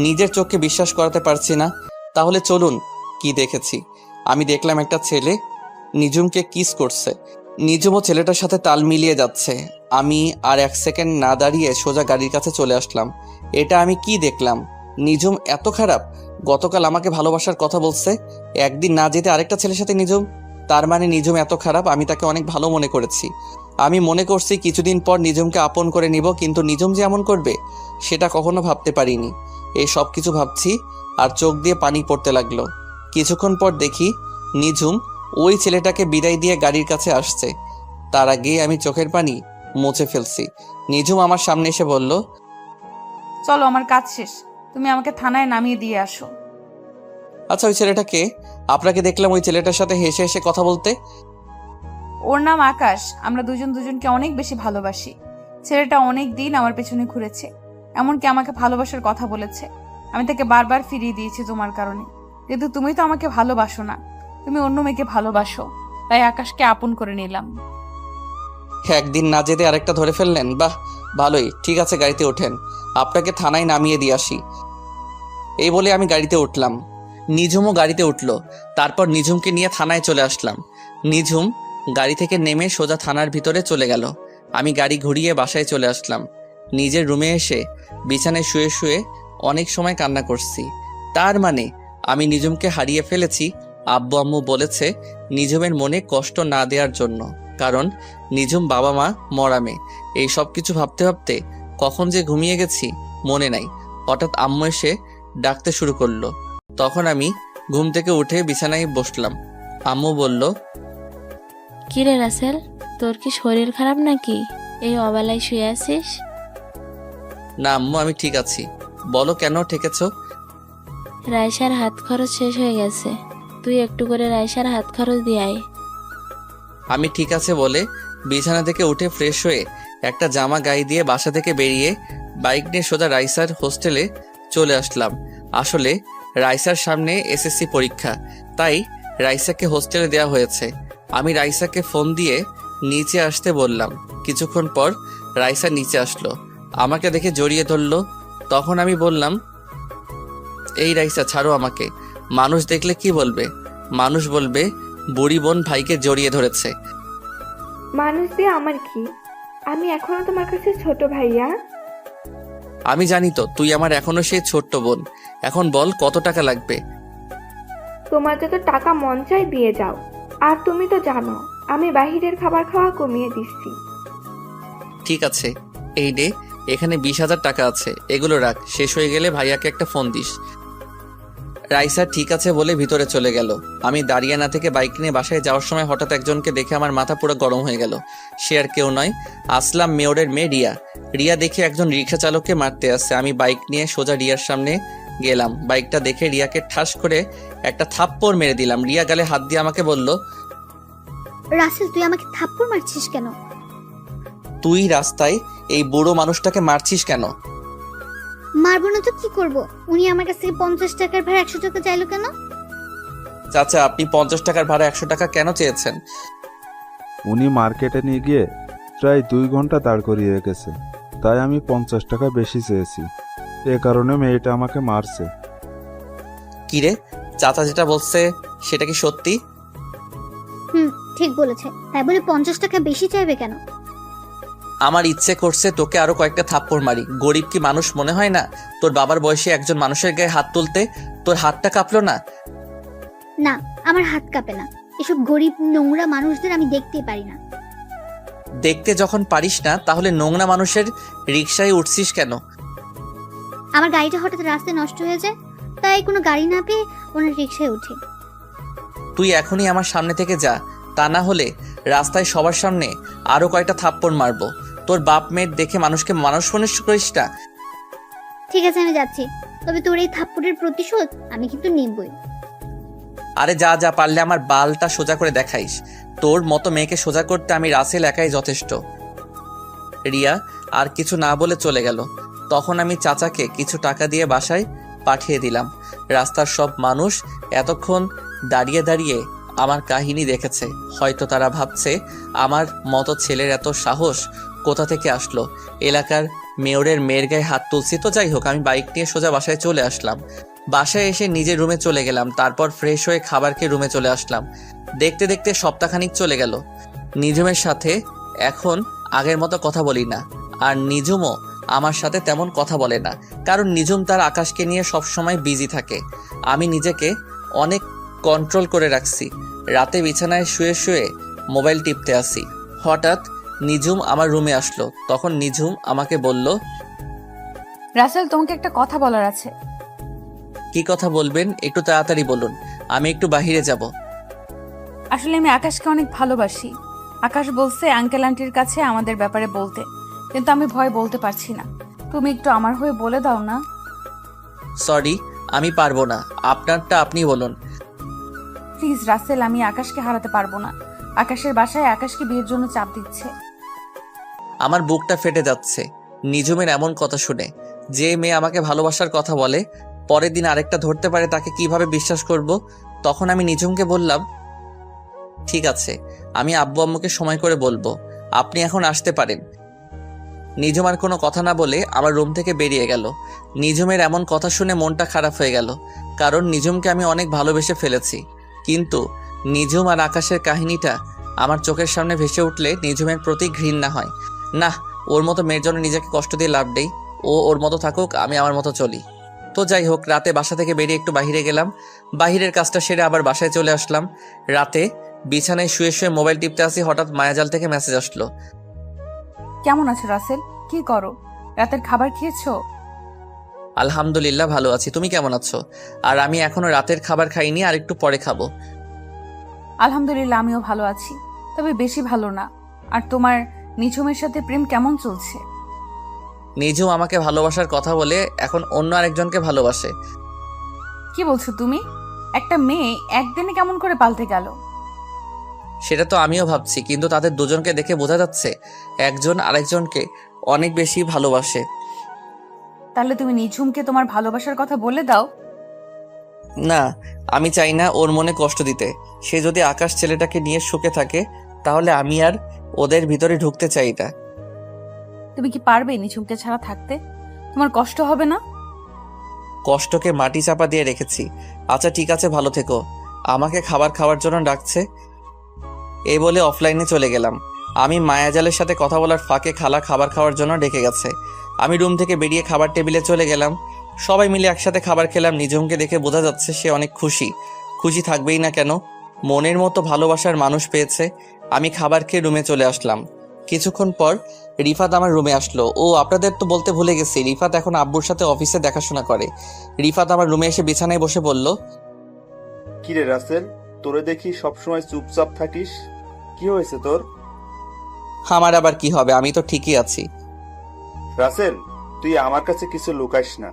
নিজের চোখকে বিশ্বাস করাতে পারছি না। তাহলে চলুন কি দেখেছি। আমি দেখলাম একটা ছেলে নিজুমকে কিস করছে। নিজুমও ছেলেটার সাথে তাল মিলিয়ে যাচ্ছে। আমি আর 1 সেকেন্ড না দাঁড়িয়ে সোজা গাড়ির কাছে চলে আসলাম। এটা আমি কি দেখলাম? নিজুম এত খারাপ? গতকাল আমাকে ভালোবাসার কথা বলছে, একদিন না যেতে আরেকটা ছেলের সাথে নিজুম। তার মানে নিজুম এত খারাপ? আমি তাকে অনেক ভালো মনে করেছি। আমি মনে করছি কিছুদিন পর নিজুমকে আপন করে নিব, কিন্তু নিজুম যে এমন করবে সেটা কখনো ভাবতে পারিনি। এই সব কিছু ভাবছি আর চোখ দিয়ে পানি পড়তে লাগলো। কিছুক্ষণ পর দেখি নিজুম ওই ছেলেটাকে বিদায় দিয়ে গাড়ির কাছে আসছে। তার আগেই আমি চোখের পানি মুছে ফেলছি। নিজুম আমার সামনে এসে বলল, চলো, আমার কাজ শেষ, তুমি আমাকে থানায় নামিয়ে দিয়ে আসো। আচ্ছা ওই ছেলেটাকে? আপনাকে দেখলাম ওই ছেলেটার সাথে হেসে হেসে কথা বলতে। ওর নাম আকাশ। আমরা দুজন দুজনকে অনেক বেশি ভালোবাসি। ছেলেটা অনেক দিন আমার পেছনে ঘুরেছে, এমনকি আমাকে ভালোবাসার কথা বলেছে। আমি তাকে বারবার ফিরিয়ে দিয়েছি তোমার কারণে। কিন্তু তুমি তো আমাকে ভালোবাসো না, তুমি অন্য মেয়েকে ভালোবাসো। তাই আকাশকে আপন করে নিলাম। একদিন না যেতে আরেকটা ধরে ফেললেন? বাহ, ভালোই। ঠিক আছে, গাড়িতে ওঠেন, আপনাকে থানায় নামিয়ে দিয়ে আসি। এই বলে আমি গাড়িতে উঠলাম। নিজুমও গাড়িতে উঠলো। তারপর নিজুমকে নিয়ে থানায় চলে আসলাম। নিজুম গাড়ি থেকে নেমে সোজা থানার ভিতরে চলে গেল। আমি গাড়ি ঘুরিয়ে বাসায় চলে আসলাম। নিজের রুমে এসে বিছানায় শুয়ে শুয়ে অনেক সময় কান্না করছি। তার মানে আমি নিজুমকে হারিয়ে ফেলেছি। আব্বু আম্মু বলেছে নিজুমের মনে কষ্ট না দেওয়ার জন্য, কারণ নিজুম বাবা মা মরা মেয়ে। এই সব কিছু ভাবতে ভাবতে কখন যে ঘুমিয়ে গেছি মনে নাই। হঠাৎ আম্মু এসে ডাকতে শুরু করলো। তখন আমি ঘুম থেকে উঠে বিছানায় বসলাম। আম্মু বলল, কিরে রাসেল, তোর কি শরীর খারাপ নাকি? এই অবেলায় শুয়ে আছিস? না আম্মু, আমি ঠিক আছি। বলো কেন ডেকেছ? রাইসার হাত খরচ শেষ হয়ে গেছে, তুই একটু করে রাইসার হাত খরচ দিয়ে আয়। আমি ঠিক আছে বলে বিছানা থেকে উঠে ফ্রেশ হয়ে একটা জামা গায়ে দিয়ে বাসা থেকে বেরিয়ে বাইক নিয়ে সোজা রাইসার হোস্টেলে চলে আসলাম। আসলে রাইসার সামনে এসএসসি পরীক্ষা, তাই রাইসাকে হোস্টেলে দেওয়া হয়েছে। আমি রাইসাকে ফোন দিয়ে নিচে আসতে বললাম। কিছুক্ষণ পর রাইসা নিচে আসলো, আমাকে দেখে জড়িয়ে ধরলো। তখন আমি বললাম, এই রাইসা ছাড়ো আমাকে। মানুষ দেখলে কি বলবে? মানুষ বলবে বুড়ি বোন ভাইকে জড়িয়ে ধরেছে। মানুষ দিয়ে আমার কি? আমি এখনো তোমার কাছে ছোট ভাইয়া। আমি জানি তো তুই আমার এখনো সেই ছোট্ট বোন। এখন বল কত টাকা লাগবে? তোমার যত টাকা মন চাই দিয়ে যাও। আর তুমি তো জানো আমি বাহিরের খাবার খাওয়া কমিয়ে দিচ্ছি। ঠিক আছে, এই নে, এখানে 20,000 টাকা আছে, এগুলো রাখ। শেষ হয়ে গেলে ভাইয়াকে একটা ফোন দিস। রাইসা ঠিক আছে বলে ভিতরে চলে গেল। আমি দাঁড়িয়ে না থেকে বাইক নিয়ে বাসায় যাওয়ার সময় হঠাৎ একজনকে দেখে আমার মাথা পুরো গরম হয়ে গেল। সে আর কেউ নয়, আসলাম মেয়রের মেয়ে রিয়া। রিয়া দেখে একজন রিক্সা চালককে মারতে আসছে। আমি বাইক নিয়ে সোজা রিয়ার সামনে গেলাম। বাইকটা দেখে রিয়াকে ঠাস করে একটা থাপ্পড় মেরে দিলাম। রিয়া গালে হাত দিয়ে আমাকে বলল, রাসেল, তুই আমাকে থাপ্পড় মারছিস কেন? তুই রাস্তায় এই বুড়ো মানুষটাকে মারছিস কেন? মারবো না তো কি করব? উনি আমার কাছ থেকে 50 টাকার ভাড়া 100 টাকা চাইলো কেন? চাচা, আপনি 50 টাকার ভাড়া 100 টাকা কেন চেয়েছেন? উনি মার্কেটে নিয়ে গিয়ে প্রায় 2 ঘন্টা দাঁড় করিয়ে রেখেছে, তাই আমি 50 টাকা বেশি চেয়েছি। এ কারণে মেয়েটা আমাকে মারছে। কিরে, চাচা যেটা বলছে সেটা কি সত্যি? ঠিক বলেছে, তাই বলে 50 টাকা বেশি চাইবে কেন? আমার ইচ্ছে করছে তোকে আরো কয়েকটা থাপ্পড় মারি। গরিব কি মানুষ মনে হয় না? তোর বাবার বয়সে একজন মানুষের গায়ে হাত তুলতে তোর হাতটা কাঁপলো না? না, আমার হাত কাঁপে না। এসব গরিব নোংরা মানুষদের আমি দেখতেই পারি না। দেখতে যখন পারিস না তাহলে নোংরা মানুষের রিকশায় উঠছিস কেন? আমার গাড়িটা হঠাৎ রাস্তায় নষ্ট হয়ে যায়, তাই কোনো গাড়ি না পেয়ে ওনার রিক্সায় উঠি। তুই এখনই আমার সামনে থেকে যা, তা না হলে রাস্তায় সবার সামনে আরো কয়টা থাপ্পড় মারবো। তোর বাপ মেয়ের দেখে মানুষকে মানুষ মনে করিস না। ঠিক আছে, আমি যাচ্ছি, তবে তোর এই থাপ্পড়ের প্রতিশোধ আমি কিন্তু নিবই। আরে যা যা, পারলে আমার বালটা সোজা করে দেখাইস। তোর মতো মেয়েকে সোজা করতে আমি রাসেল একাই যথেষ্ট। রিয়া আর কিছু না বলে চলে গেল। তখন আমি চাচাকে কিছু টাকা দিয়ে বাসায় পাঠিয়ে দিলাম। রাস্তার সব মানুষ এতক্ষণ দাঁড়িয়ে দাঁড়িয়ে আমার কাহিনী দেখেছে। হয়তো তারা ভাবছে আমার মতো ছেলের এত সাহস কোথা থেকে আসলো। এলাকার মেয়রের মেয়ের গায়ে হাত তুলছি। তো যাই হোক, আমি বাইক নিয়ে সোজা বাসায় চলে আসলাম। বাসায় এসে নিজের রুমে চলে গেলাম। তারপর ফ্রেশ হয়ে খাবার খেয়ে রুমে চলে আসলাম। দেখতে দেখতে সপ্তাহখানিক চলে গেল। নিঝুমের সাথে এখন আগের মতো কথা বলি না, আর নিঝুমও আমার সাথে তেমন কথা বলে না, কারণ নিঝুম তার আকাশকে নিয়ে সবসময় বিজি থাকে। আমি নিজেকে অনেক কন্ট্রোল করে রাখছি। রাতে বিছানায় শুয়ে শুয়ে মোবাইল টিপতে আসি। হঠাৎ নিঝুম আমার রুমে আসলো। তখন নিঝুম আমাকে বলল, রাসেল, তোমাকে একটা কথা বলার আছে। কি কথা বলবেন? একটু তাড়াতাড়ি বলুন, আমি একটু বাহিরে যাব। আসলে আমি আকাশকে অনেক ভালোবাসি। আকাশ বলছে আঙ্কেল আন্টির কাছে আমাদের ব্যাপারে বলতে, কিন্তু আমি ভয় বলতে পারছি না। তুমি একটু আমার হয়ে বলে দাও না। সরি, আমি পারবো না। আপনারটা আপনি বলুন। প্লিজ রাসেল, আমি আকাশকে হারাতে পারবো না। আকাশের বাসায় আকাশকে বিয়ের জন্য চাপ দিচ্ছে। আমার বুকটা ফেটে যাচ্ছে নিঝুমের এমন কথা শুনে। যে মেয়ে আমাকে ভালোবাসার কথা বলে, পরের দিন আরেকটা ধরতে পারে, তাকে কিভাবে বিশ্বাস করব? তখন আমি নিঝুমকে বললাম, ঠিক আছে, আমি আব্বু আম্মুকে সময় করে বলবো, আপনি এখন আসতে পারেন। নিঝুম আর কোনো কথা না বলে আমার রুম থেকে বেরিয়ে গেল। নিঝুমের এমন কথা শুনে মনটা খারাপ হয়ে গেল, কারণ নিঝুমকে আমি অনেক ভালোবেসে ফেলেছি। কিন্তু নিঝুম আর আকাশের কাহিনীটা আমার চোখের সামনে ভেসে উঠলে নিঝুমের প্রতি ঘৃণা হয়। না, ওর মতো মেয়ের জন্য নিজেকে কষ্ট দিয়ে লাভ নেই। ও ওর মতো থাকুক, আমি আমার মতো চলি। তো যাই হোক, রাতে বাসা থেকে বেরিয়ে একটু বাইরে গেলাম। বাহিরের কাজটা সেরে আবার বাসায় চলে আসলাম। রাতে বিছানায় শুয়ে শুয়ে মোবাইল টিপতে আসি, হঠাৎ মায়াজাল থেকে মেসেজ আসলো। কেমন আছো রাসেল? কি করো? রাতের খাবার খেয়েছো? আলহামদুলিল্লাহ, ভালো আছি। তুমি কেমন আছো? আর আমি এখনো রাতের খাবার খাইনি, আর একটু পরে খাবো। আলহামদুলিল্লাহ, আমিও ভালো আছি, তবে বেশি ভালো না। আর তোমার নিঝুমের সাথে প্রেম কেমন চলছে? নিঝুম আমাকে ভালোবাসার কথা বলে এখন অন্য আরেকজনকে ভালোবাসে। কি বলছো তুমি? একটা মেয়ে একদিনে কেমন করে পাল্টে গেল? সেটা তো আমিও ভাবছি, কিন্তু তাদের দুজনকে দেখে বোঝা যাচ্ছে একজন আরেকজনকে অনেক বেশি ভালোবাসে। তাহলে তুমি নিঝুমকে তোমার ভালোবাসার কথা বলে দাও। না, আমি চাই না ওর মনে কষ্ট দিতে। সে যদি আকাশ ছেলেটাকে নিয়ে সুখে থাকে, তাহলে আমি আর ওদের ভিতরে ঢুকতে চাই না। তুমি কি পারবে নিঝুমকে ছাড়া থাকতে? তোমার কষ্ট হবে না? কষ্টকে মাটি চাপা দিয়ে রেখেছি। আচ্ছা ঠিক আছে, ভালো থেকো। আমাকে খাবার খাওয়ার জন্য ডাকছে। এই বলে অফলাইনে চলে গেলাম। আমি মায়াজালের সাথে কথা বলার ফাঁকে খালা খাবার খাওয়ার জন্য ডেকে গেছে। আমি রুম থেকে বেরিয়ে খাবার টেবিলে চলে গেলাম। সবাই মিলে একসাথে খাবার খেলাম। নিঝুমকে দেখে বোঝা যাচ্ছে সে অনেক খুশি। খুশি থাকবেই না কেন? মনের মতো ভালোবাসার মানুষ পেয়েছে। আমি খাবার খেয়ে রুমে চলে আসলাম। কিছুক্ষণ পর রিফাত আমার রুমে আসলো। ও, আপনাদের তো বলতে ভুলে গেছি, রিফাত এখন আব্বুর সাথে অফিসে দেখাশোনা করে। রিফাত আমার রুমে এসে বিছানায় বসে বলল, কিরে রাসেল, তোরে দেখি সবসময় চুপচাপ থাকিস, কি হয়েছে তোর? আমার আবার কি হবে, আমি তো ঠিকই আছি। রাসেল, তুই আমার কাছে কিছু লুকাইস না,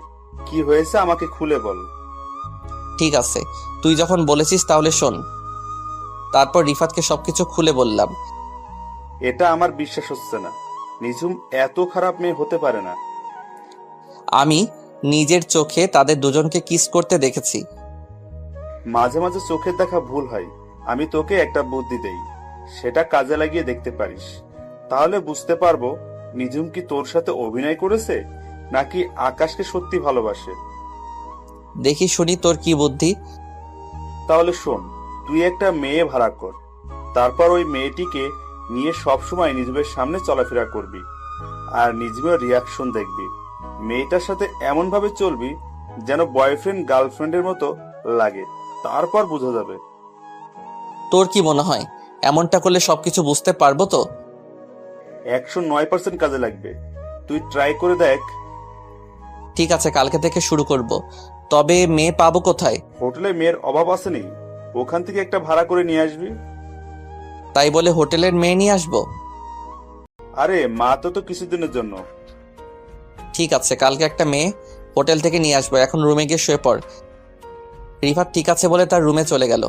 কি হয়েছে আমাকে খুলে বল। ঠিক আছে, তুই যখন বলেছিস তাহলে শোন। তারপর রিফাতকে সবকিছু খুলে বললাম। এটা আমার বিশ্বাস হচ্ছে না, নিঝুম এত খারাপ মেয়ে হতে পারে না। আমি নিজের চোখে তাদের দুজনকে কিস করতে দেখেছি। মাঝে মাঝে চোখের দেখা ভুল হয়। আমি তোকে একটা বুদ্ধি দেই, সেটা কাজে লাগিয়ে দেখতে পারিস। তাহলে বুঝতে পারবো নিঝুম কি তোর সাথে অভিনয় করেছে নাকি আকাশকে সত্যি ভালোবাসে। দেখি শুনি তোর কি বুদ্ধি। তাহলে শোন, তুই একটা মেয়ে ভাড়া কর, তারপর ওই মেয়েটিকে নিয়ে সবসময় নিঝুমের সামনে চলাফেরা করবি, আর নিঝুমের রিয়াকশন দেখবি। মেয়েটার সাথে এমন ভাবে চলবি যেন বয়ফ্রেন্ড গার্লফ্রেন্ডের মতো লাগে, তারপর বোঝা যাবে। তোর কি মনে হয় এমনটা করলে সবকিছু বুঝতে পারবো তো? 109% কাজে লাগবে। তুই ট্রাই করে দেখ। ঠিক আছে, কালকে থেকে শুরু করব। তবে মেয়ে পাবো কোথায়? হোটেলে মেয়ের অভাব আছে নি, ওখান থেকে একটা ভাড়া করে নিয়ে আসবি। তাই বলে হোটেলের মেয়ে নিয়ে আসবো? আরে মা তো কিছুদিনের জন্য। ঠিক আছে, কালকে একটা মেয়ে হোটেল থেকে নিয়ে আসবো। এখন রুমে গিয়ে শুয়ে পড়। রিফাত ঠিক আছে বলে তার রুমে চলে গেল।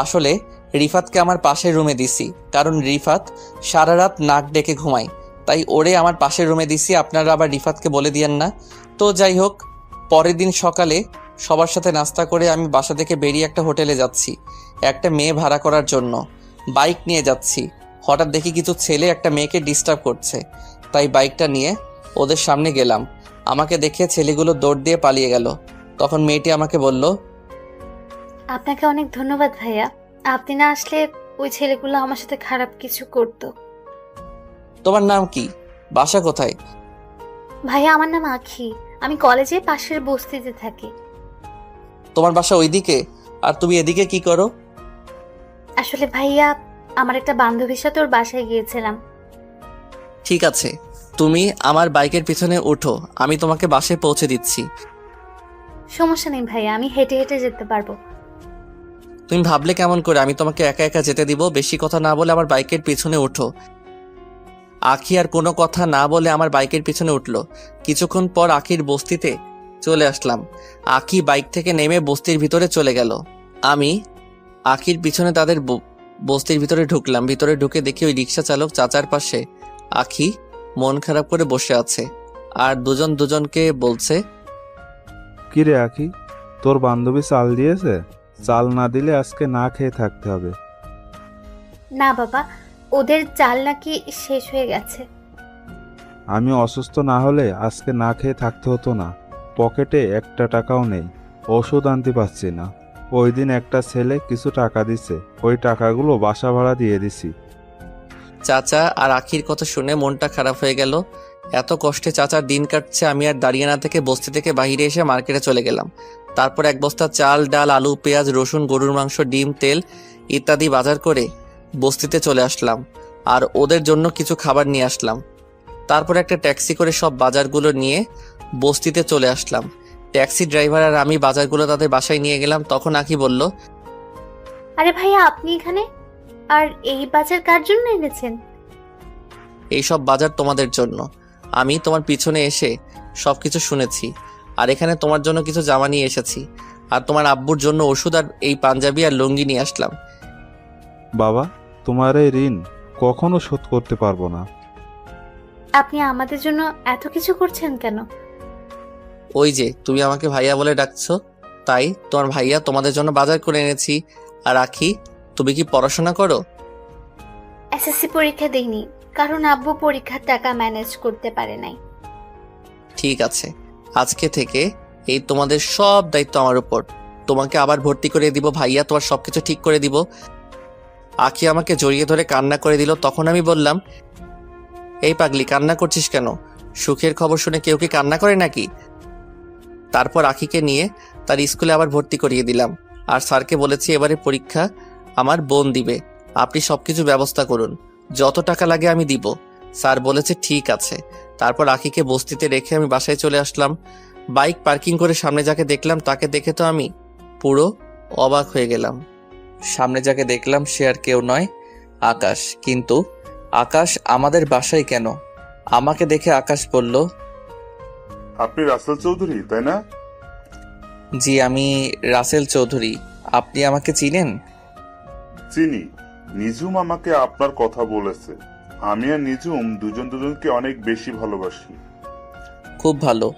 আসলে রিফাতকে আমার পাশের রুমে দিছি, কারণ রিফাত সারা রাত নাক ডেকে ঘুমায়, তাই ওরে আমার পাশের রুমে দিছি। আপনারা আবার রিফাতকে বলে দিয়েন না। তো যাই হোক, পরের দিন সকালে সবার সাথে নাস্তা করে আমি বাসা থেকে বেরিয়ে একটা হোটেলে যাচ্ছি একটা মেয়ে ভাড়া করার জন্য। বাইক নিয়ে যাচ্ছি, হঠাৎ দেখি কিছু ছেলে একটা মেয়েকে ডিস্টার্ব করছে, তাই বাইকটা নিয়ে ওদের সামনে গেলাম। আমাকে দেখে ছেলেগুলো দৌড় দিয়ে পালিয়ে গেল। তখন মেয়েটি আমাকে বলল, আপনাকে অনেক ধন্যবাদ ভাইয়া, আপনি না আসলে ওই ছেলেগুলো আমার সাথে খারাপ কিছু করতো। তোমার নাম কি? বাসা কোথায়? ভাইয়া আমার নাম আখি, আমি কলেজে পাশের বস্তিতে থাকি। তোমার বাসা ওইদিকে, আর তুমি এদিকে কি করো? আসলে ভাইয়া, আমার একটা বান্ধবীর সাথে ওর বাসায় গিয়েছিলাম। ঠিক আছে, তুমি আমার বাইকের পিছনে ওঠো, আমি তোমাকে বাসায় পৌঁছে দিচ্ছি। সমস্যা নেই ভাইয়া, আমি হেঁটে হেঁটে যেতে পারবো। তুমি ভাবলে কেমন করে আমি তোমাকে একা একা যেতে দিব? বেশি কথা না বলে আমার বাইকের পিছনে ওঠো। আখি আর কোনো কথা না বলে আমার বাইকের পিছনে উঠলো। কিছুক্ষণ পর আখির বস্তিতে চলে আসলাম। আখি বাইক থেকে নেমে বস্তির ভিতরে চলে গেল। আমি আখির পিছনে তাদের বস্তির ভিতরে ঢুকলাম। ভিতরে ঢুকে দেখি ওই রিক্সা চালক চাচার পাশে আখি মন খারাপ করে বসে আছে, আর দুজন দুজনকে বলছে, কিরে আখি, তোর বান্ধবী চাল দিয়েছে? চাল না দিলে আজকে না খেয়ে থাকতে হবে। না বাবা, ওদের চাল নাকি শেষ হয়ে গেছে। আমি অসুস্থ না হলে আজকে না খেয়ে থাকতে হতো না। পকেটে একটা টাকাও নেই, ওষুধ আনতে পারছি না। ওই দিন একটা ছেলে কিছু টাকা দিছে, ওই টাকাগুলো বাসা ভাড়া দিয়ে দিছি। চাচা আর আখির কথা শুনে মনটা খারাপ হয়ে গেল। এত কষ্টে চাচার দিন কাটছে, আমি আর দাঁড়িয়ে না থেকে বস্তি থেকে বাইরে এসে মার্কেটে চলে গেলাম। তারপর এক বস্তা চাল, ডাল, আলু, পেঁয়াজ, রসুন, গরুর মাংস, ডিম, তেল ইত্যাদি বাজার করে বস্তিতে চলে আসলাম, আর ওদের জন্য কিছু খাবার নিয়ে আসলাম। তারপর একটা ট্যাক্সি করে সব বাজারগুলো নিয়ে বস্তিতে চলে আসলাম। ট্যাক্সি ড্রাইভার আর আমি বাজারগুলো তাদের বাসায় নিয়ে গেলাম। তখন আখি বলল, আরে ভাইয়া, আপনি এখানে? আর এই বাজার কার জন্য এনেছেন? এইসব বাজার তোমাদের জন্য। আমি তোমার পিছনে এসে সবকিছু শুনেছি, আর এখানে তোমার জন্য কিছু জামা নিয়ে এসেছি, আর তোমার আব্বুর জন্য ওষুধ আর এই পাঞ্জাবি আর লুঙ্গি নিয়ে আসলাম। বাবা, তোমার এই ঋণ কখনো শোধ করতে পারবো না। আপনি আমাদের জন্য এত কিছু করছেন কেন? ওই যে তুমি আমাকে ভাইয়া বলে ডাকছো, তাই তোমার ভাইয়া তোমাদের জন্য বাজার করে এনেছি। আর আখি, তুমি কি পড়াশোনা করো? এসএসসি পরীক্ষা দেইনি, কারণ আব্বু পরীক্ষার টাকা ম্যানেজ করতে পারে নাই। ঠিক আছে, আজকে থেকে এই তোমাদের সব দায়িত্ব আমার উপর। তোমাকে আবার ভর্তি করে দিব, ভাইয়া তোমার সবকিছু ঠিক করে দিব। আখি আমাকে জড়িয়ে ধরে কান্না করে দিল। তখন আমি বললাম, এই পাগলি, কান্না করছিস কেন? সুখের খবর শুনে কেউ কি কান্না করে নাকি? তারপর আখিকে নিয়ে তার স্কুলে আবার ভর্তি করিয়ে দিলাম, আর স্যারকে বলেছি এবারে পরীক্ষা আমার বোন দিবে, আপনি সবকিছু ব্যবস্থা করুন, যত টাকা লাগে আমি দিব। স্যার বলেছে ঠিক আছে। তারপর আখিকে বস্তিতে রেখে আমি বাসায় চলে আসলাম। বাইক পার্কিং করে সামনে যাকে দেখলাম তাকে দেখে তো আমি পুরো অবাক হয়ে গেলাম। সামনে যাকে দেখলাম সে আর কেউ নয়, আকাশ। কিন্তু আকাশ আমাদের বাসায় কেন? আমাকে দেখে আকাশ বলল, আপনি রাসেল চৌধুরী, তাই না? জি, আমি রাসেল চৌধুরী। আপনি আমাকে চিনেন? চিনি, নিজুম আমাকে আপনার কথা বলেছে। আমি আর নিজুম দুজন দুজনকে অনেক বেশি ভালোবাসি। খুব ভালো।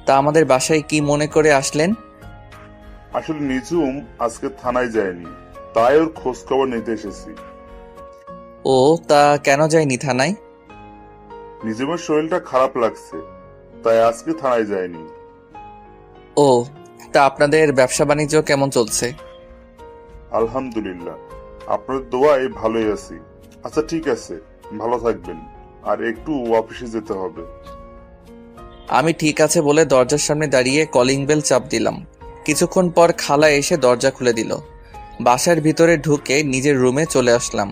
তা আমাদের বাসায় কি মনে করে আসলেন? আসলে নিজুম আজকে থানায় যায়নি, তাই ওর খোঁজ খবর নিতে এসেছি। ও, তা কেন যায়নি থানায়? নিজুমের শরীরটা খারাপ লাগছে, তাই আজকে থানায় যায়নি। ও, তা আপনাদের ব্যবসা বাণিজ্য কেমন চলছে? আলহামদুলিল্লাহ, আপনার দোয়ায় ভালোই আছি। আচ্ছা ঠিক আছে, ভালো থাকবেন, আর একটু অফিসে যেতে হবে। আমি ঠিক আছে বলে দরজার সামনে দাঁড়িয়ে কলিং বেল চাপ দিলাম। কিছুক্ষণ পর খালা এসে দরজা খুলে দিল। বাসার ভিতরে ঢুকে নিজের রুমে চলে আসলাম।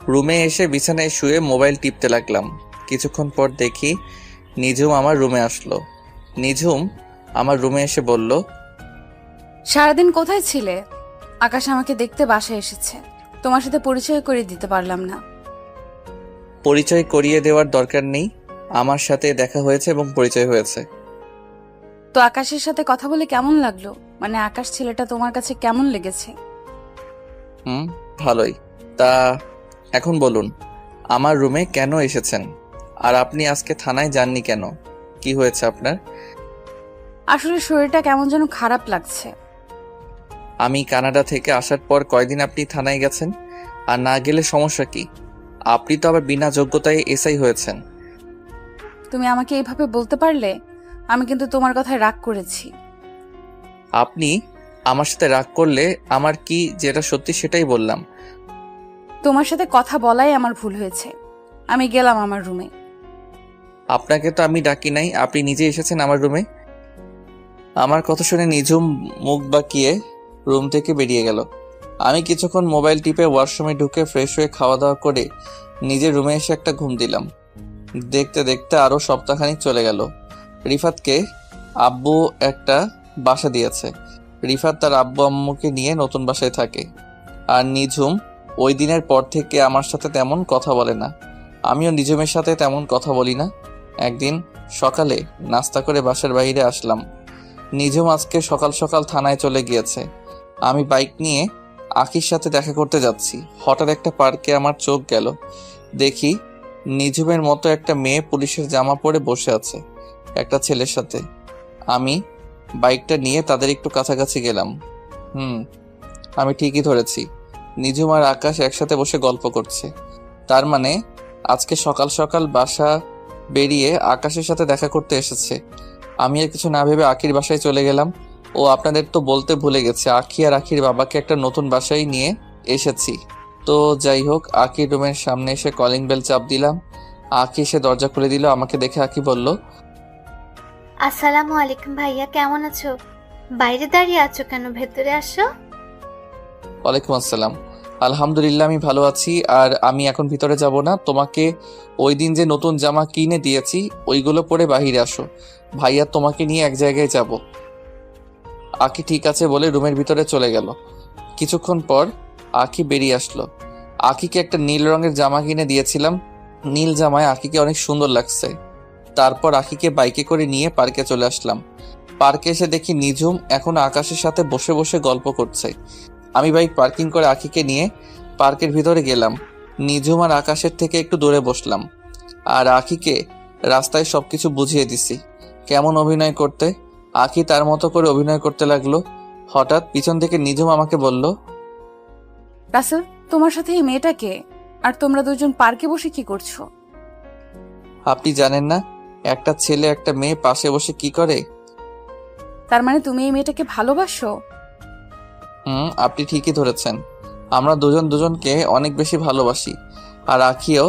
রুমে এসে বিছানায় শুয়ে মোবাইল টিপতে লাগলাম। কিছুক্ষণ পর দেখি নিঝুম আমার রুমে আসলো। নিঝুম আমার রুমে এসে বলল, সারাদিন কোথায় ছিলে? আকাশ আমাকে দেখতে বাসায় এসেছে, তোমার সাথে পরিচয় করে দিতে পারলাম না। পরিচয় করিয়ে দেওয়ার দরকার নেই, আমার সাথে দেখা হয়েছে এবং পরিচয় হয়েছে। তো আকাশের সাথে কথা বলে কেমন লাগলো? মানে আকাশ ছেলেটা তোমার কাছে কেমন লেগেছে? ভালোই। তা এখন বলুন, আমার রুমে কেন এসেছেন? আর আপনি আজকে থানায় যাননি কেন? কি হয়েছে আপনার? আসলে শরীরটা কেমন যেন খারাপ লাগছে। আমি কানাডা থেকে আসার পর কয়দিন আপনি থানায় গেছেন? আর না গেলে সমস্যা কি? আপনি তো আবার বিনা যোগ্যতায় এসআই হয়েছেন। তুমি আমাকে এইভাবে বলতে পারলে? আমি কিন্তু তোমার কথায় রাগ করেছি। আপনি আমার সাথে রাগ করলে আমার কি যেটা সত্যি সেটাই বললাম। তোমার সাথে কথা বলাই আমার ভুল হয়েছে। আমি গেলাম আমার রুমে। আপনাকে তো আমি ডাকি নাই, আপনি নিজে এসেছেন আমার রুমে। আমার কথা শুনে নিঝুম মুখ বাঁকিয়ে রুম থেকে বেরিয়ে গেল। আমি কিছুক্ষণ মোবাইল টিপে ওয়াশরুমে ঢুকে ফ্রেশ হয়ে খাওয়া দাওয়া করে নিজের রুমে এসে একটা ঘুম দিলাম। দেখতে দেখতে আরো সপ্তাহখানিক চলে গেল। রিফাতকে আব্বু একটা বাসা দিয়েছে। রিফাত তার আব্বু আম্মুকে নিয়ে নতুন বাসায় থাকে। আর নিঝুম ওই দিনের পর থেকে আমার সাথে তেমন কথা বলে না, আমিও নিঝুমের সাথে তেমন কথা বলি না। একদিন সকালে নাস্তা করে বাসার বাইরে আসলাম। নিঝুম আজকে সকাল সকাল থানায় চলে গিয়েছে। আমি বাইক নিয়ে আখির সাথে দেখা করতে যাচ্ছি। হঠাৎ একটা পার্কে আমার চোখ গেল। দেখি নিঝুমের মতো একটা মেয়ে পুলিশের জামা পরে বসে আছে একটা ছেলের সাথে। আমি বাইকটা নিয়ে তাদের একটু কাছাকাছি গেলাম। আমি ঠিকই ধরেছি, নিঝুম আর আকাশ একসাথে বসে গল্প করছে। তার মানে আজকে সকাল সকাল বাসা বেরিয়ে আকাশের সাথে দেখা করতে এসেছে। আমি আর কিছু না ভেবে আখির বাসায় চলে গেলাম। ও আপনাদের তো বলতে ভুলে গেছে, আখি আর আখির বাবাকে একটা নতুন বাসায় নিয়ে এসেছি। তো যাই হোক, আখির রুমের সামনে এসে কলিং বেল চাপ দিলাম। আখি এসে দরজা খুলে দিল। আমাকে দেখে আখি বলল, আসসালামু আলাইকুম ভাইয়া, কেমন আছো? বাইরে দাঁড়িয়ে আছো কেন? ভেতরে আসো। ওয়ালাইকুম আসসালাম। আলহামদুলিল্লাহ আমি ভালো আছি। আর আমি এখন ভিতরে যাব না, তোমাকে ওই দিন যে নতুন জামা কিনে দিয়েছি ওইগুলো পরে বাহিরে আসো, ভাইয়া তোমাকে নিয়ে এক জায়গায় যাব। আখি ঠিক আছে বলে রুমের ভিতরে চলে গেল। কিছুক্ষণ পর আখি বেরিয়ে আসলো। আখিকে একটা নীল রঙের জামা কিনে দিয়েছিলাম। নীল জামায় আখিকে অনেক সুন্দর লাগছে। তারপর আখিকে বাইকে করে নিয়ে পার্কে চলে আসলাম। পার্কে এসে দেখি নিঝুম এখন আকাশের সাথে বসে বসে গল্প করছে। আমি বাইক পার্কিং করে আখিকে নিয়ে পার্কের ভিতরে গেলাম। নিঝুম আর আকাশের থেকে একটু দূরে বসলাম। আর আখিকে রাস্তায় সবকিছু বুঝিয়ে দিছি কেমন অভিনয় করতে। আখি তার মতো করে অভিনয় করতে লাগলো। হঠাৎ পিছন থেকে নিঝুম আমাকে বলল, রাসেল, তোমার সাথে এই মেয়েটাকে? আর তোমরা দুজন পার্কে বসে কি করছো? আপনি জানেন না একটা ছেলে একটা মেয়ে পাশে বসে কি করে? তার মানে তুমি এই মেয়েটাকে ভালোবাসো? আপনি ঠিকই ধরেছেন। আমরা দুজন দুজনকে অনেক বেশি ভালোবাসি। আর আখিও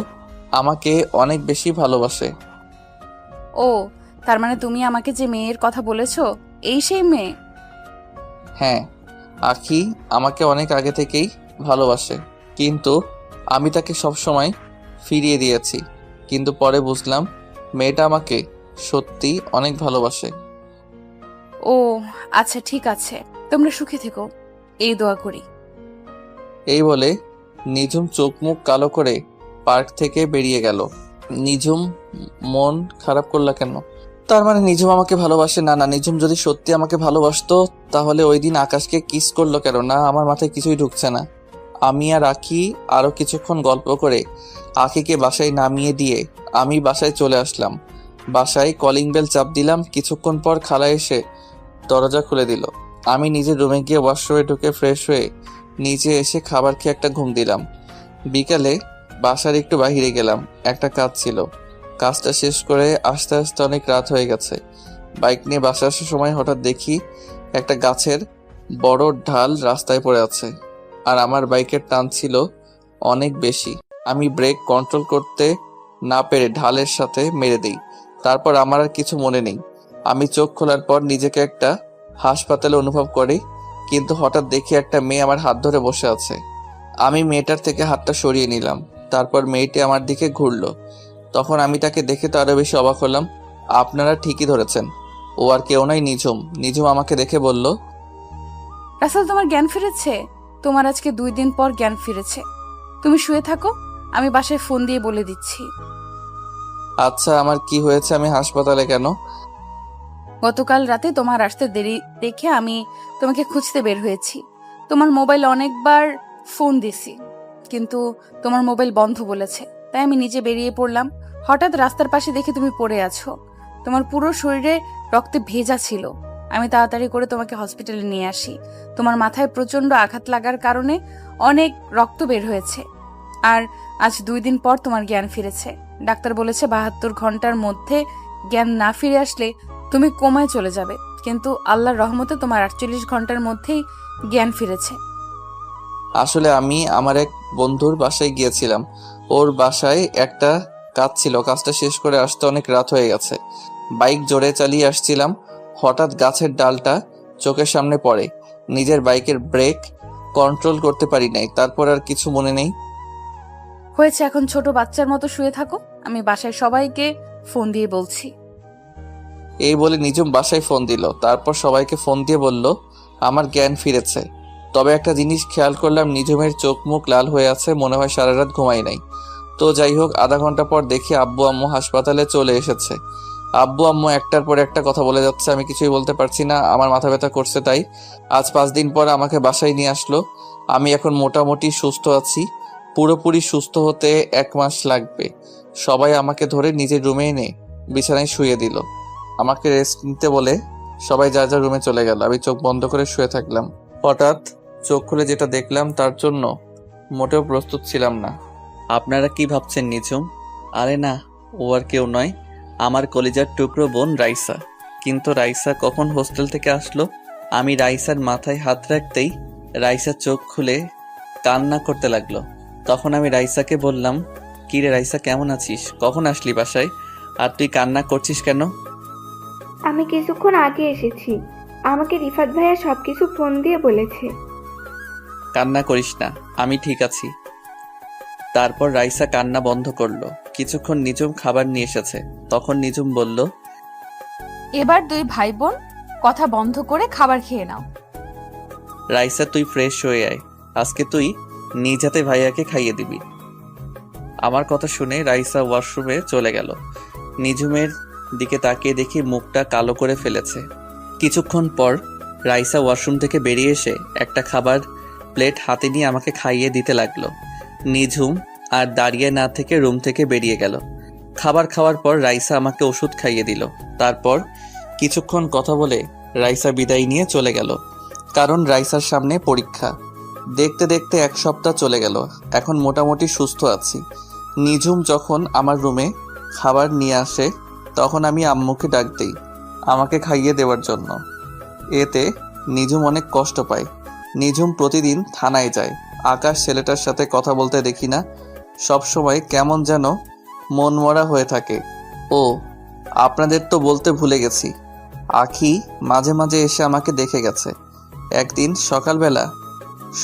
আমাকে অনেক বেশি ভালোবাসে। ও, তার মানে তুমি আমাকে যে মেয়ের কথা বলেছো এই সেই মেয়ে? হ্যাঁ, আখি আমাকে অনেক আগে থেকেই ভালোবাসে, কিন্তু আমি তাকে সবসময় ফিরিয়ে দিয়েছি। কিন্তু পরে বুঝলাম মেয়েটা আমাকে সত্যি অনেক ভালোবাসে। ও আচ্ছা, ঠিক আছে, তোমরা সুখী থেকো, এই দোয়া করি। এই বলে নিঝুম চোখ মুখ কালো করে পার্ক থেকে বেরিয়ে গেল। নিঝুম মন খারাপ করলা কেন? তার মানে নিঝুম আমাকে ভালোবাসে না? না, নিঝুম যদি সত্যি আমাকে ভালোবাসতো তাহলে ওই দিন আকাশকে কিস করলো কেন? না, আমার মাথায় কিছুই ঢুকছে না। আমি আর আখি আরো কিছুক্ষণ গল্প করে আখিকে বাসায় নামিয়ে দিয়ে আমি বাসায় চলে আসলাম। বাসায় কলিং বেল চাপ দিলাম। কিছুক্ষণ পর খালা এসে দরজা খুলে দিল। আমি নিজের রুমে গিয়ে ওয়াশরুমে ঢুকে ফ্রেশ হয়ে নিচে এসে খাবার খেয়ে একটা ঘুম দিলাম। বিকালে বাসার একটু বাহিরে গেলাম, একটা কাজ ছিল। কাজটা শেষ করে আস্তে আস্তে অনেক রাত হয়ে গেছে। বাইক নিয়ে বাসা আসার সময় হঠাৎ দেখি একটা গাছের বড় ঢাল রাস্তায় পড়ে আছে। আর আমার বাইকের টান ছিল অনেক বেশি। আমি ব্রেক কন্ট্রোল করতে না পেরে ঢালের সাথে মেরে দিই। তারপর আমার আর কিছু মনে নেই। আমি চোখ খোলার পর নিজেকে একটা হাসপাতালে অনুভব করি। কিন্তু হঠাৎ দেখি একটা মেয়ে আমার হাত ধরে বসে আছে। আমি মেয়েটার থেকে হাতটা সরিয়ে নিলাম। তারপর মেয়েটি আমার দিকে ঘুরলো। তখন আমি তাকে দেখে তো আরো বেশি অবাক হলাম। আপনারা ঠিকই ধরেছেন, ও আর কেউ নয়, নিঝুম। নিঝুম আমাকে দেখে বলল, রাসেল, তোমার জ্ঞান ফিরেছে? তোমার আজকে 2 দিন পর জ্ঞান ফিরেছে। তুমি শুয়ে থাকো, আমি বাসায় ফোন দিয়ে বলে দিচ্ছি। আচ্ছা, আমার কি হয়েছে? আমি হাসপাতালে কেন? গতকাল রাতে তোমার আসতে দেরি দেখে আমি তোমাকে খুঁজতে বের হয়েছি। তোমার মোবাইল অনেকবার ফোন দিছি, কিন্তু তোমার মোবাইল বন্ধ বলেছে, তাই আমি নিজে বেরিয়ে পড়লাম। হঠাৎ রাস্তার পাশে দেখে তুমি পড়ে আছো, তোমার পুরো শরীরে রক্তে ভেজা ছিল। আমি তাড়াতাড়ি করে তোমাকে হসপিটালে নিয়ে আসি। তোমার মাথায় প্রচন্ড আঘাত লাগার কারণে অনেক রক্ত বের হয়েছে। আর আজ 2 দিন পর তোমার জ্ঞান ফিরেছে। ডাক্তার বলেছে 72 ঘন্টার মধ্যে জ্ঞান না ফিরে আসলে তুমি কোমায় চলে যাবে, কিন্তু আল্লাহর রহমতে তোমার 48 ঘন্টার মধ্যেই জ্ঞান ফিরেছে। আসলে আমি আমার এক বন্ধুর বাসায় গিয়েছিলাম। ওর বাসায় একটা কাজ ছিল, কাজটা শেষ করে আসতে অনেক রাত হয়ে গেছে। বাইক জোরে চালিয়ে আসছিলাম, হঠাৎ গাছের ডালটা চোখের সামনে পড়ে। নিজের বাইকের ব্রেক কন্ট্রোল করতে পারি নাই, তারপর আর কিছু মনে নেই। হয়েছে, এখন ছোট বাচ্চার মতো শুয়ে থাকো, আমি বাসায় সবাইকে ফোন দিয়ে বলছি। এই বলে নিঝুম বাসায় ফোন দিল, তারপর সবাইকে ফোন দিয়ে বলল আমার জ্ঞান ফিরেছে। তবে একটা জিনিস খেয়াল করলাম, নিঝুমের চোখ মুখ লাল হয়ে আছে, মনে হয় সারা রাত ঘুমাই নাই। তো যাই হোক, আধা ঘন্টা পর দেখি আব্বু আম্মু হাসপাতালে চলে এসেছে। আব্বু আম্মু একটার পর একটা কথা বলে যাচ্ছে, আমি কিছুই বলতে পারছি না, আমার মাথা ব্যথা করছে। তাই আজ 5 দিন পর আমাকে বাসায় নিয়ে আসলো। আমি এখন মোটামুটি সুস্থ আছি, পুরোপুরি সুস্থ হতে 1 মাস লাগবে। সবাই আমাকে ধরে নিজের রুমে এনে বিছানায় শুয়ে দিল। আমাকে রেস্ট নিতে বলে সবাই যার যার রুমে চলে গেল। আমি চোখ বন্ধ করে শুয়ে থাকলাম। হঠাৎ চোখ খুলে যেটা দেখলাম তার জন্য মোটেও প্রস্তুত ছিলাম না। আপনারা কি ভাবছেন নিঝুম? আরে না, ও আর কেউ নয়, আমার কলিজার টুকরো বোন রাইসা। কিন্তু রাইসা কখন হোস্টেল থেকে আসলো? আমি রাইসার মাথায় হাত রাখতেই রাইসা চোখ খুলে কান্না করতে লাগলো। তখন আমি রাইসাকে বললাম, কি রে রাইসা, কেমন আছিস? কখন আসলি বাসায়? আর তুই কান্না করছিস কেন? আমি কিছুক্ষণ আগে এসেছি, আমাকে রিফাত ভাইয়া সবকিছু ফোন দিয়ে বলেছে। কান্না করিস না, আমি ঠিক আছি। তারপর রাইসা কান্না বন্ধ করলো। কিছুক্ষণ নিঝুম খাবার নিয়ে এসেছে। তখন নিঝুম বলল, এবার 2 ভাই বোন কথা বন্ধ করে খাবার খেয়ে নাও। রাইসা তুই ফ্রেশ হয়ে আয়, আজকে তুই নিজ হাতে ভাইয়াকে খাইয়ে দিবি। আমার কথা শুনে রাইসা ওয়াশরুমে চলে গেল। নিঝুমের দিকে তাকিয়ে দেখি মুখটা কালো করে ফেলেছে। কিছুক্ষণ পর রাইসা ওয়াশরুম থেকে বেরিয়ে এসে একটা খাবার প্লেট হাতে নিয়ে আমাকে খাইয়ে দিতে লাগলো। নিঝুম আর দাঁড়িয়ে না থেকে রুম থেকে বেরিয়ে গেল। খাবার খাওয়ার পর রাইসা আমাকে ওষুধ খাইয়ে দিল। তারপর কিছুক্ষণ কথা বলে রাইসা বিদায় নিয়ে চলে গেল, কারণ রাইসার সামনে পরীক্ষা। দেখতে দেখতে 1 সপ্তাহ চলে গেল। এখন মোটামুটি সুস্থ আছি। নিঝুম যখন আমার রুমে খাবার নিয়ে আসে তখন আমি আম্মুকে ডাক দিই আমাকে খাইয়ে দেওয়ার জন্য। এতে নিঝুম অনেক কষ্ট পায়। নিঝুম প্রতিদিন থানায় যায়। আকাশ ছেলেটার সাথে কথা বলতে দেখি না, সব সময় কেমন যেন মনমরা হয়ে থাকে। ও, আপনাদের তো বলতে ভুলে গেছি, আখি মাঝে মাঝে এসে আমাকে দেখে গেছে। একদিন সকালবেলা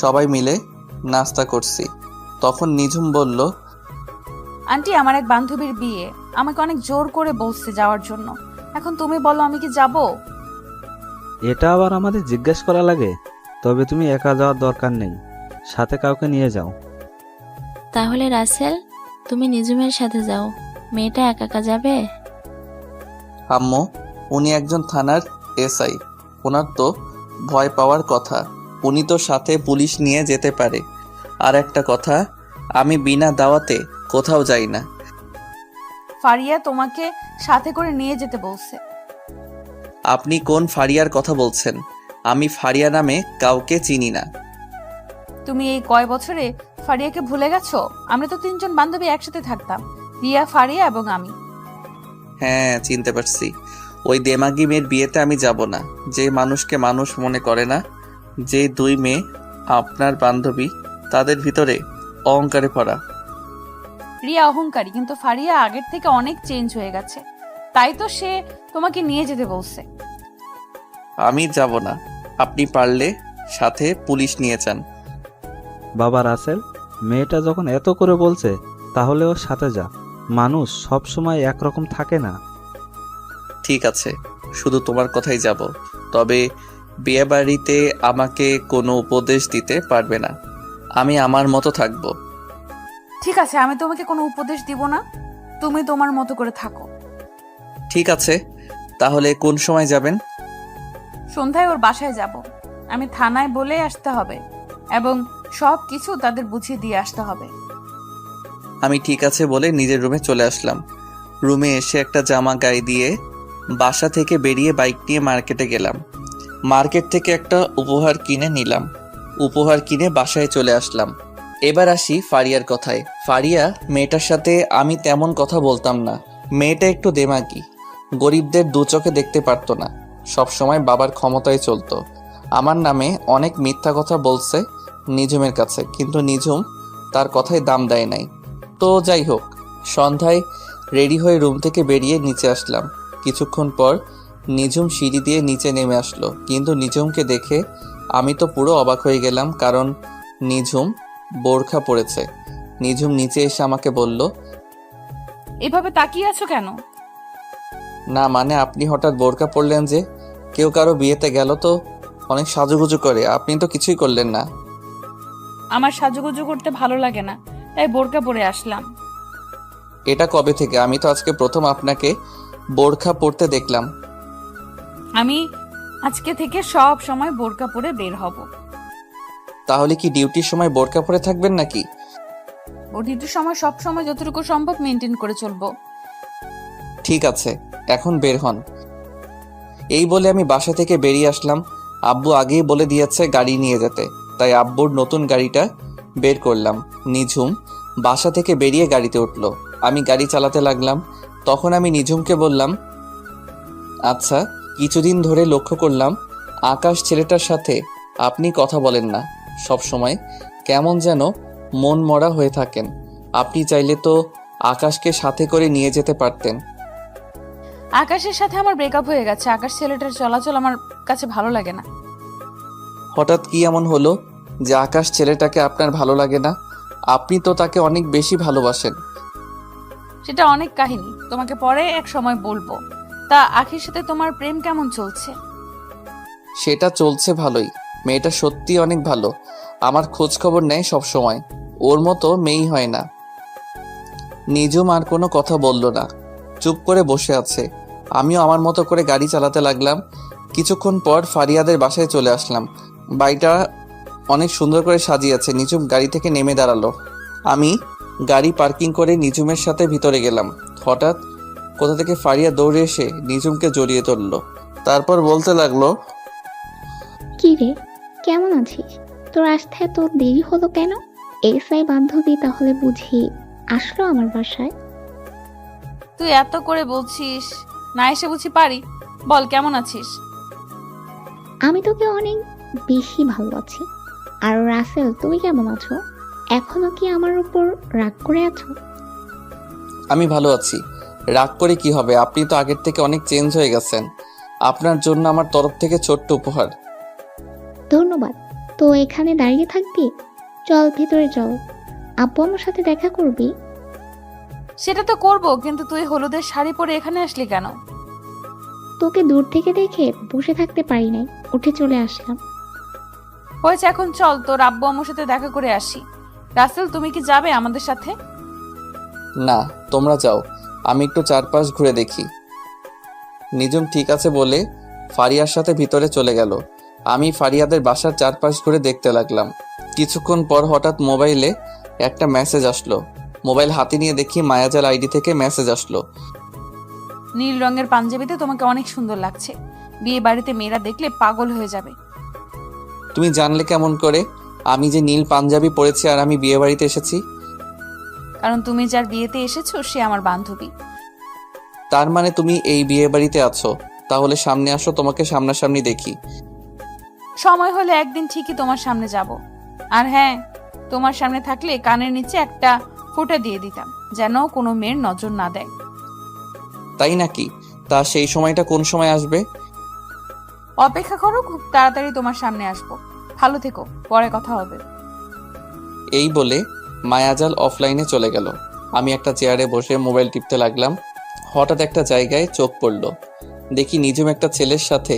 সবাই মিলে নাস্তা করছি, তখন নিঝুম বলল, আন্টি, আমার এক বান্ধবীর বিয়ে, আমাকে অনেক জোর করে বলছে যাওয়ার জন্য। এখন তুমি বলো, আমি কি যাব? এটা আবার আমাদের জিজ্ঞেস করা লাগে? তবে তুমি একা যাওয়ার দরকার নেই, সাথে কাউকে নিয়ে যাও। তাহলে রাসেল, তুমি নিঝুমের সাথে যাও, মেয়েটা একা একা যাবে? আম্মু, উনি একজন থানার এসআই, ওনার তো ভয় পাওয়ার কথা, উনি তো সাথে পুলিশ নিয়ে যেতে পারে। আর একটা কথা, আমি বিনা দাওয়াতে কোথাও যাই না। ফারিয়া তোমাকে সাথে করে নিয়ে যেতে বলছে। আপনি কোন ফারিয়ার কথা বলছেন? আমি ফারিয়া নামে কাউকে চিনি না। তুমি এই কয় বছরে ফারিয়াকে ভুলে গেছো? আমরা তো 3 জন বান্ধবী একসাথে থাকতাম, রিয়া, ফারিয়া এবং আমি। হ্যাঁ, চিনতে পারছি। ওই দেমাগি মেয়ের বিয়েতে আমি যাব না, যে মানুষকে মানুষ মনে করে না। যে 2 মেয়ে আপনার বান্ধবী, তাদের ভিতরে অহংকারে ভরা। রিয়া অহংকারী, কিন্তু ফারিয়া আগের থেকে অনেক চেঞ্জ হয়ে গেছে, তাই তো সে তোমাকে নিয়ে যেতে বলছে। আমি যাব না, আপনি পারলে সাথে পুলিশ নিয়ে যান। বাবা রাসেল, মেয়েটা যখন এত করে বলছে তাহলে ওর সাথে যা, মানুষ সব সময় একরকম থাকে না। ঠিক আছে, শুধু তোমার কথাই যাব, তবে বিয়েবাড়িতে আমাকে কোনো উপদেশ দিতে পারবে না। আমি আমার মতো থাকবো। ঠিক আছে, আমি তোমাকে কোনো উপদেশ দিব না, তুমি তোমার মতো করে থাকো। ঠিক আছে, তাহলে কোন সময় যাবেন? সন্ধ্যায় ওর বাসায় যাব। আমি থানায় বলে আসতে হবে এবং সব কিছু তাদের বুঝিয়ে দিয়ে আসতে হবে। আমি ঠিক আছে বলে নিজের রুমে চলে আসলাম। রুমে এসে একটা জামা গায়ে দিয়ে বাসা থেকে বেরিয়ে বাইক নিয়ে মার্কেটে গেলাম। মার্কেট থেকে একটা উপহার কিনে নিলাম। উপহার কিনে বাসায় চলে আসলাম। এবার আসি ফারিয়ার কথায়। ফারিয়া মেয়েটার সাথে আমি তেমন কথা বলতাম না। মেয়েটা একটু দেমাগি, গরিবদের দু চোখে দেখতে পারতো না, সবসময় বাবার ক্ষমতায় চলতো। আমার নামে অনেক মিথ্যা কথা বলছে নিঝুমের কাছে, কিন্তু নিঝুম তার কথায় দাম দেয় নাই। তো যাই হোক, সন্ধ্যায় রেডি হয়ে রুম থেকে বেরিয়ে নিচে আসলাম। কিছুক্ষণ পর নিঝুম সিঁড়ি দিয়ে নিচে নেমে আসলো, কিন্তু নিঝুমকে দেখে আমি তো পুরো অবাক হয়ে গেলাম, কারণ নিঝুম বোরখা পরেছে। নিঝুম নিচে এসে আমাকে বলল, এভাবে তাকিয়ে আছো কেন? না মানে আপনি হঠাৎ বোরখা পরলেন যে? কেউ কারো বিয়েতে গেল তো অনেক সাজুগুজু করে, আপনি তো কিছুই করলেন না। আমার সাজুগুজু করতে ভালো লাগে না, তাই বোরকা পরে আসলাম। এটা কবে থেকে? আমি তো আজকে প্রথম আপনাকে বোরখা পরতে দেখলাম। আমি আজকে থেকে সব সময় বোরকা পরে বের হব। তাহলে কি ডিউটির সময় বোরখা পরে থাকবেন নাকি? ও ডিউটির সময় সব সময় যতটুকু সম্ভব মেনটেন করে চলবো। ঠিক আছে, এখন বের হন। এই বলে আমি বাসা থেকে বেরিয়ে আসলাম। আব্বু আগেই বলে দিয়েছে গাড়ি নিয়ে যেতে, তাই আব্বুর নতুন গাড়িটা বের করলাম। নিঝুম বাসা থেকে বেরিয়ে গাড়িতে উঠলো। আমি গাড়ি চালাতে লাগলাম। তখন আমি নিঝুমকে বললাম, আচ্ছা, কিছুদিন ধরে লক্ষ্য করলাম আকাশ ছেলেটার সাথে আপনি কথা বলেন না, সব সময় কেমন যেন মন মরা হয়ে থাকেন। আপনি চাইলে তো আকাশকে সাথে করে নিয়ে যেতে পারতেন। আকাশের সাথে আমার ব্রেকআপ হয়ে গেছে। আকাশ ছেলেটার চলাচল আমার কাছে ভালো লাগে না। হঠাৎ কি এমন হলো যে আকাশ ছেলেটাকে আপনার ভালো লাগে না? আপনি তো তাকে অনেক বেশি ভালোবাসেন। সেটা অনেক কাহিনী, তোমাকে পরে এক সময় বলবো। তা আখির সাথে তোমার প্রেম কেমন চলছে? সেটা চলছে ভালোই। মেয়েটা সত্যি অনেক ভালো, আমার খোঁজ খবর নেয় সব সময়। ওর মতো মেয়েই হয় না। নিঝুম আর কোনো কথা বলল না, চুপ করে বসে আছে। আমিও আমার মতো করে গাড়ি চালাতে লাগলাম। কিছুক্ষণ পর ফারিয়াদের বাসায় চলে আসলাম। বাড়িটা অনেক সুন্দর করে সাজিয়েছে। নিঝুম গাড়ি থেকে নেমে দাঁড়ালো। আমি গাড়ি পার্কিং করে নিঝুমের সাথে ভিতরে গেলাম। হঠাৎ কোথা থেকে ফারিয়া দৌড়ে এসে নিঝুমকে জড়িয়ে ধরলো। তারপর বলতে লাগলো, কি রে, কেমন আছিস? তোর আসতে এত দেরি হলো কেন? এসআই বান্ধবী তাহলে বুঝি আসলো আমার বাসায়? তুই এত করে বলছিস, না এসে বুঝি পারি? বল কেমন আছিস? আমি তোকে অনেক বেশি ভালো আছি। আর রাসেল, তুমি কেমন আছো? এখনো কি আমার উপর রাগ করে আছো? আমি ভালো আছি। রাগ করে কি হবে? আপনি তো আগের থেকে অনেক চেঞ্জ হয়ে গেছেন। আপনার জন্য আমার তরফ থেকে ছোট্ট উপহার। ধন্যবাদ। তো এখানে দাঁড়িয়ে থাকবি? চল ভেতরে চল, আব্বু আমার সাথে দেখা করবি। সেটা তো করব, কিন্তু তুই হলুদের শাড়ি পরে এখানে আসলি কেন? তোকে দূর থেকে দেখে বসে থাকতে পারি নাই, উঠে চলে আসলাম। হয়েছে, এখন চল তোর আব্বু আম্মুর সাথে দেখা করে আসি। রাসেল, তুমি কি যাবে আমাদের সাথে? না, তোমরা যাও, আমি একটু চারপাশ ঘুরে দেখি। নিঝুম ঠিক আছে বলে ফারিয়ার সাথে ভিতরে চলে গেল। আমি ফারিয়াদের বাসার চারপাশ ঘুরে দেখতে লাগলাম। কিছুক্ষণ পর হঠাৎ মোবাইলে একটা মেসেজ আসলো। মোবাইল হাতে নিয়ে দেখি মায়াজাল আইডি থেকে মেসেজ আসলো। নীল রঙের পাঞ্জাবিতে তোমাকে অনেক সুন্দর লাগছে। বিয়ে বাড়িতে মেয়েরা দেখলে পাগল হয়ে যাবে। তুমি জানলে কেমন করে আমি যে নীল পাঞ্জাবি পরেছি আর আমি বিয়ে বাড়িতে এসেছি? কারণ তুমি যার বিয়েতে এসেছো সে আমার বান্ধবী। তার মানে তুমি এই বিয়ে বাড়িতে আছো? তাহলে সামনে আসো, তোমাকে সামনাসামনি দেখি। সময় হলে একদিন ঠিকই তোমার সামনে যাব। আর হ্যাঁ, তোমার সামনে থাকলে কানের নিচে একটা ফোঁটা দিয়ে দিতাম, যেন কোনো মেয়ের নজর না দেয়। তাই নাকি? তা সেই সময়টা কোন সময় আসবে? অপেক্ষা করো, খুব তাড়াতাড়ি তোমার সামনে আসবো। ভালো থেকো, পরে কথা হবে। এই বলে মায়াজাল অফলাইনে চলে গেল। আমি একটা চেয়ারে বসে মোবাইল টিপতে লাগলাম। হঠাৎ একটা জায়গায় চোখ পড়ল। দেখি নিজুম একটা ছেলের সাথে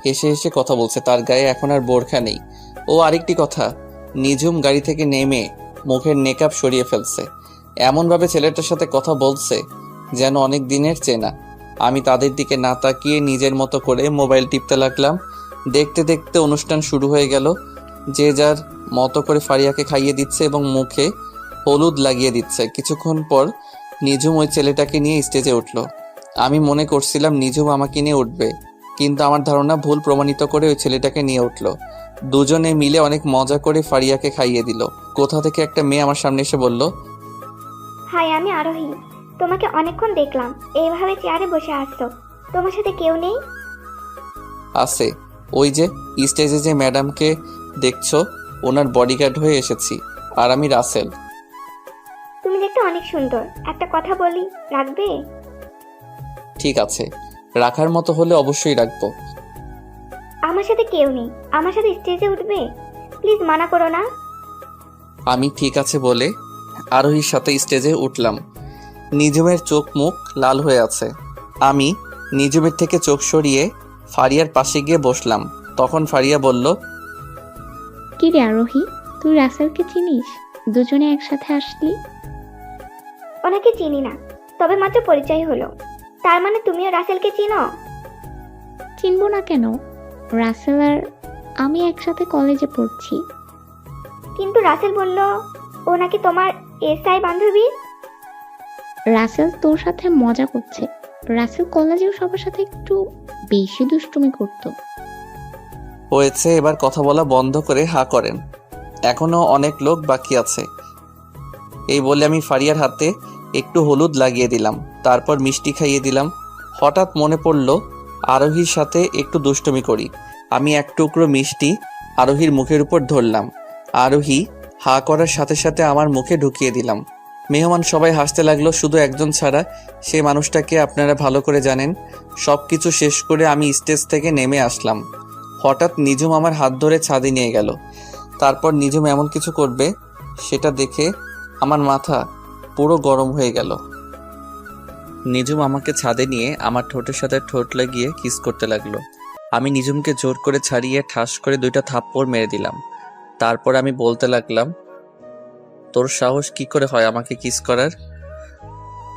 হেসে হেসে কথা বলছে। তার গায়ে এখন আর বোরখা নেই। ও আরেকটি কথা, নিজুম গাড়ি থেকে নেমে মুখের মেকআপ সরিয়ে ফেলছে। এমনভাবে ছেলেটার সাথে কথা বলছে যেন অনেক দিনের চেনা। আমি তাদের দিকে না তাকিয়ে নিজের মতো করে মোবাইল টিপতে লাগলাম। দেখতে দেখতে অনুষ্ঠান শুরু হয়ে গেল। যে যার মতো করে ফারিয়াকে খাইয়ে দিচ্ছে এবং মুখে হলুদ লাগিয়ে দিচ্ছে। কিছুক্ষণ পর নিজুম ওই ছেলেটাকে নিয়ে স্টেজে উঠল। আমি মনে করছিলাম নিজুম আমাকে নিয়ে উঠবে, কিন্তু আমার ধারণা ভুল প্রমাণিত করে ওই ছেলেটাকে নিয়ে উঠল। দুজনে মিলে অনেক মজা করে ফারিয়াকে খাইয়ে দিল। কোথা থেকে একটা মেয়ে আমার সামনে এসে বলল, হাই, আমি আরোহী। তোমাকে অনেকক্ষণ দেখলাম এইভাবে চেয়ারে বসে আসছো, তোমার সাথে কেউ নেই? আছে, ওই যে স্টেজে যে ম্যাডামকে দেখছো, ওনার বডিগার্ড হয়ে এসেছি। আর আমি রাসেল। তুমি দেখতে অনেক সুন্দর, একটা কথা বলি, রাখবে? ঠিক আছে, রাখার মতো হলে অবশ্যই রাখবো। আমার সাথে কেউ নেই, আমার সাথে স্টেজে উঠবে? প্লিজ মানা করো না। আমি ঠিক আছে বলে আরোহীর সাথে স্টেজে উঠলাম। নিজুমের চোখ মুখ লাল হয়ে আছে। আমি নিজুমের থেকে চোখ সরিয়ে ফারিয়ার পাশে গিয়ে বসলাম। তখন ফারিয়া বলল, কি রে আরোহী, তুই রাসেলকে চিনিস? দুজনে একসাথে আসলি। ওনাকে চিনি না, তবে মাত্র পরিচয় হলো। তার মানে তুমিও রাসেলকে চিনো? চিনবো না কেন, রাসেল আর আমি একসাথে কলেজে পড়ছি। কিন্তু রাসেল বলল ও নাকি তোমার এসআই বান্ধবী। রাসেল তোর সাথে মজা করছে। রাসেল কলেজেও সবার সাথে একটু বেশি দুষ্টুমি করতো। হয়েছে, এবার কথা বলা বন্ধ করে হা করেন, এখনো অনেক লোক বাকি আছে। এই বলে আমি ফারিয়ার হাতে একটু হলুদ লাগিয়ে দিলাম, তারপর মিষ্টি খাইয়ে দিলাম। হঠাৎ মনে পড়ল আরোহীর সাথে একটু দুষ্টুমি করি। আমি এক টুকরো মিষ্টি আরোহীর মুখের উপর ধরলাম। আরোহী হা করার সাথে সাথে আমার মুখে ঢুকিয়ে দিলাম। মেহমান সবাই হাসতে লাগলো, শুধু একজন ছাড়া। সেই মানুষটাকে আপনারা ভালো করে জানেন। সব কিছু শেষ করে আমি স্টেজ থেকে নেমে আসলাম। হঠাৎ নিজুম আমার হাত ধরে ছাদে নিয়ে গেল। তারপর নিজুম এমন কিছু করবে সেটা দেখে আমার মাথা পুরো গরম হয়ে গেল। নিজুম আমাকে ছাদে নিয়ে আমার ঠোঁটের সাথে ঠোঁট লাগিয়ে কিস করতে লাগলো। আমি নিজুমকে জোর করে ছাড়িয়ে ঠাস করে 2টা থাপ্পড় মেরে দিলাম। তারপর আমি বলতে লাগলাম, তোর সাহস কি করে হয় আমাকে কিস করার?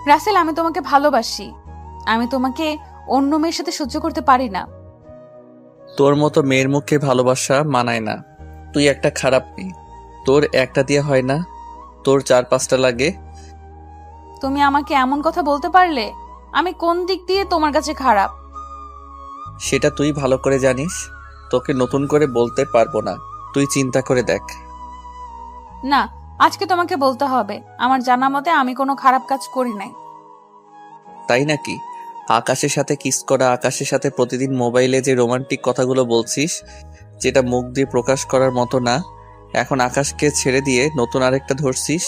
রাসেল, আমি তোমাকে ভালোবাসি। আমি তোমাকে অন্য মেয়ের সাথে সহ্য করতে পারি না। তোর মতো মেয়ের মুখে ভালোবাসা মানায় না। তুই একটা খারাপ মেয়ে। তোর একটা দিয়ে হয় না, তোর 4-5টা লাগে। তুমি আমাকে এমন কথা বলতে পারলে? আমি কোন দিক দিয়ে তোমার কাছে খারাপ? সেটা তুই ভালো করে জানিস। তোকে নতুন করে বলতে পারবো না, তুই চিন্তা করে দেখ। না, আজকে তোমাকে বলতে হবে। আমার জানা মতে আমি কোনো খারাপ কাজ করি নাই। তাই নাকি? আকাশের সাথে কিস করা, আকাশের সাথে প্রতিদিন মোবাইলে যে রোমান্টিক কথাগুলো বলছিস, যেটা মুখ দিয়ে প্রকাশ করার মতো না, এখন আকাশকে ছেড়ে দিয়ে নতুন আরেকটা ধরছিস,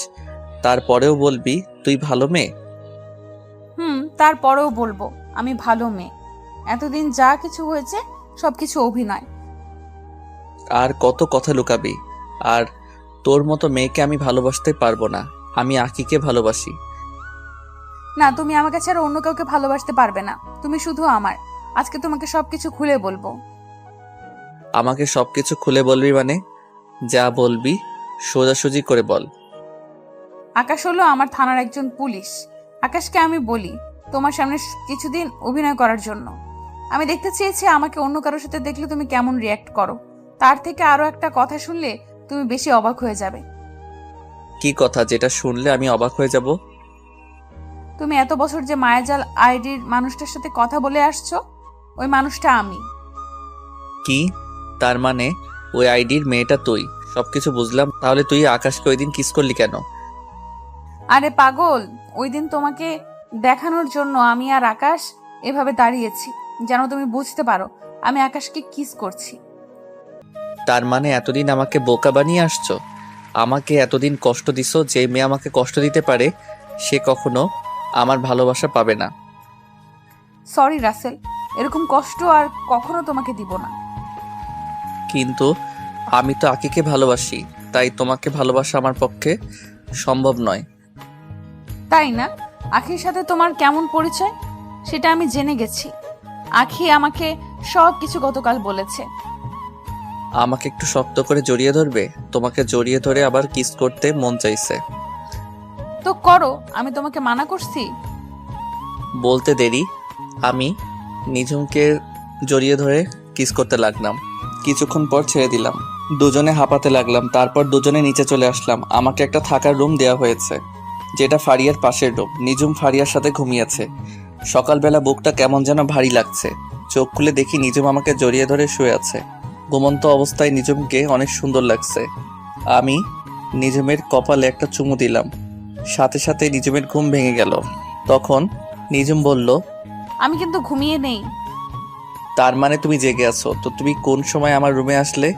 তারপরেও বলবি তুই ভালো মেয়ে? তারপরেও বলবো আমি ভালো মেয়ে। এতদিন যা কিছু হয়েছে সবকিছু অভিনয়। আর কত কথা লুকাবি? আর তোর মতো মেয়েকে আমি ভালোবাসতে পারবো না। আমি আকিকে ভালোবাসি। না, তুমি আমাকে ছাড়া অন্য কাউকে ভালোবাসতে পারবে না। তুমি শুধু আমার। আজকে তোমাকে সবকিছু খুলে বলবো। আমাকে সবকিছু খুলে বলবি মানে? যা বলবি সোজাসুজি করে বল। আকাশ হলো আমার থানার একজন পুলিশ। আকাশকে আমি বলি তোমার সামনে কিছুদিন অভিনয় করার জন্য। আমি দেখতে চেয়েছি আমাকে অন্য কারোর সাথে দেখলে তুমি কেমন রিয়্যাক্ট করো। তার থেকে আরো একটা কথা শুনলে তুমি বেশি অবাক হয়ে যাবে। কি কথা যেটা শুনলে আমি অবাক হয়ে যাব? তুমি এত বছর যে মায়াজাল আইডির মানুষটার সাথে কথা বলে আসছো, ওই মানুষটা আমি। কি? তার মানে ওই আইডির মেয়েটা তুই? সবকিছু বুঝলাম। তাহলে তুই আকাশকে ওই দিন কিস করলি কেন? আরে পাগল, ওই দিন তোমাকে দেখানোর জন্য আমি আর আকাশ এভাবে দাঁড়িয়েছি যেন তুমি বুঝতে পারো আমি আকাশকে কিস করছি। তার মানে এতদিন আমাকে বোকা বানিয়ে আসছো? আমাকে এতদিন কষ্ট দিছো। যে মেয়ে আমাকে কষ্ট দিতে পারে সে কখনো আমার ভালোবাসা পাবে না। সরি রাসেল, এরকম কষ্ট আর কখনো তোমাকে দিব না। কিন্তু আমি তো আকিকে ভালোবাসি, তাই তোমাকে ভালোবাসা আমার পক্ষে সম্ভব নয়। তাই না? আখির সাথে তোমার কেমন পরিচয় সেটা আমি জেনে গেছি। আখি আমাকে সব কিছু গতকাল বলেছে। আমাকে একটু শক্ত করে জড়িয়ে ধরবে? তোমাকে জড়িয়ে ধরে আবার কিস করতে মন চাইছে। তো করো, আমি তোমাকে মানা করছি? বলতে দেরি, আমি নিঝুমকে জড়িয়ে ধরে কিস করতে লাগলাম। কিছুক্ষণ পর ছেড়ে দিলাম। দুজনে হাঁপাতে লাগলাম। তারপর দুজনে নিচে চলে আসলাম। আমাকে একটা থাকার রুম দেওয়া হয়েছে, যেটা ফারিয়ার পাশের রুম। নিঝুম ফারিয়ার সাথে ঘুমিয়েছে। সকালবেলা বুকটা কেমন যেন ভারী লাগছে। চোখ খুলে দেখি নিঝুম আমাকে জড়িয়ে ধরে শুয়ে আছে। ঘুমন্ত অবস্থায় নিঝুমকে অনেক সুন্দর লাগছে। আমি নিঝুমের কপালে একটা চুমু দিলাম। সাথে সাথে নিঝুমের ঘুম ভেঙে গেল। তখন নিঝুম বলল, আমি কিন্তু ঘুমিয়ে নেই। তার মানে তুমি জেগে আছো? তো তুমি কোন সময় আমার রুমে আসলে?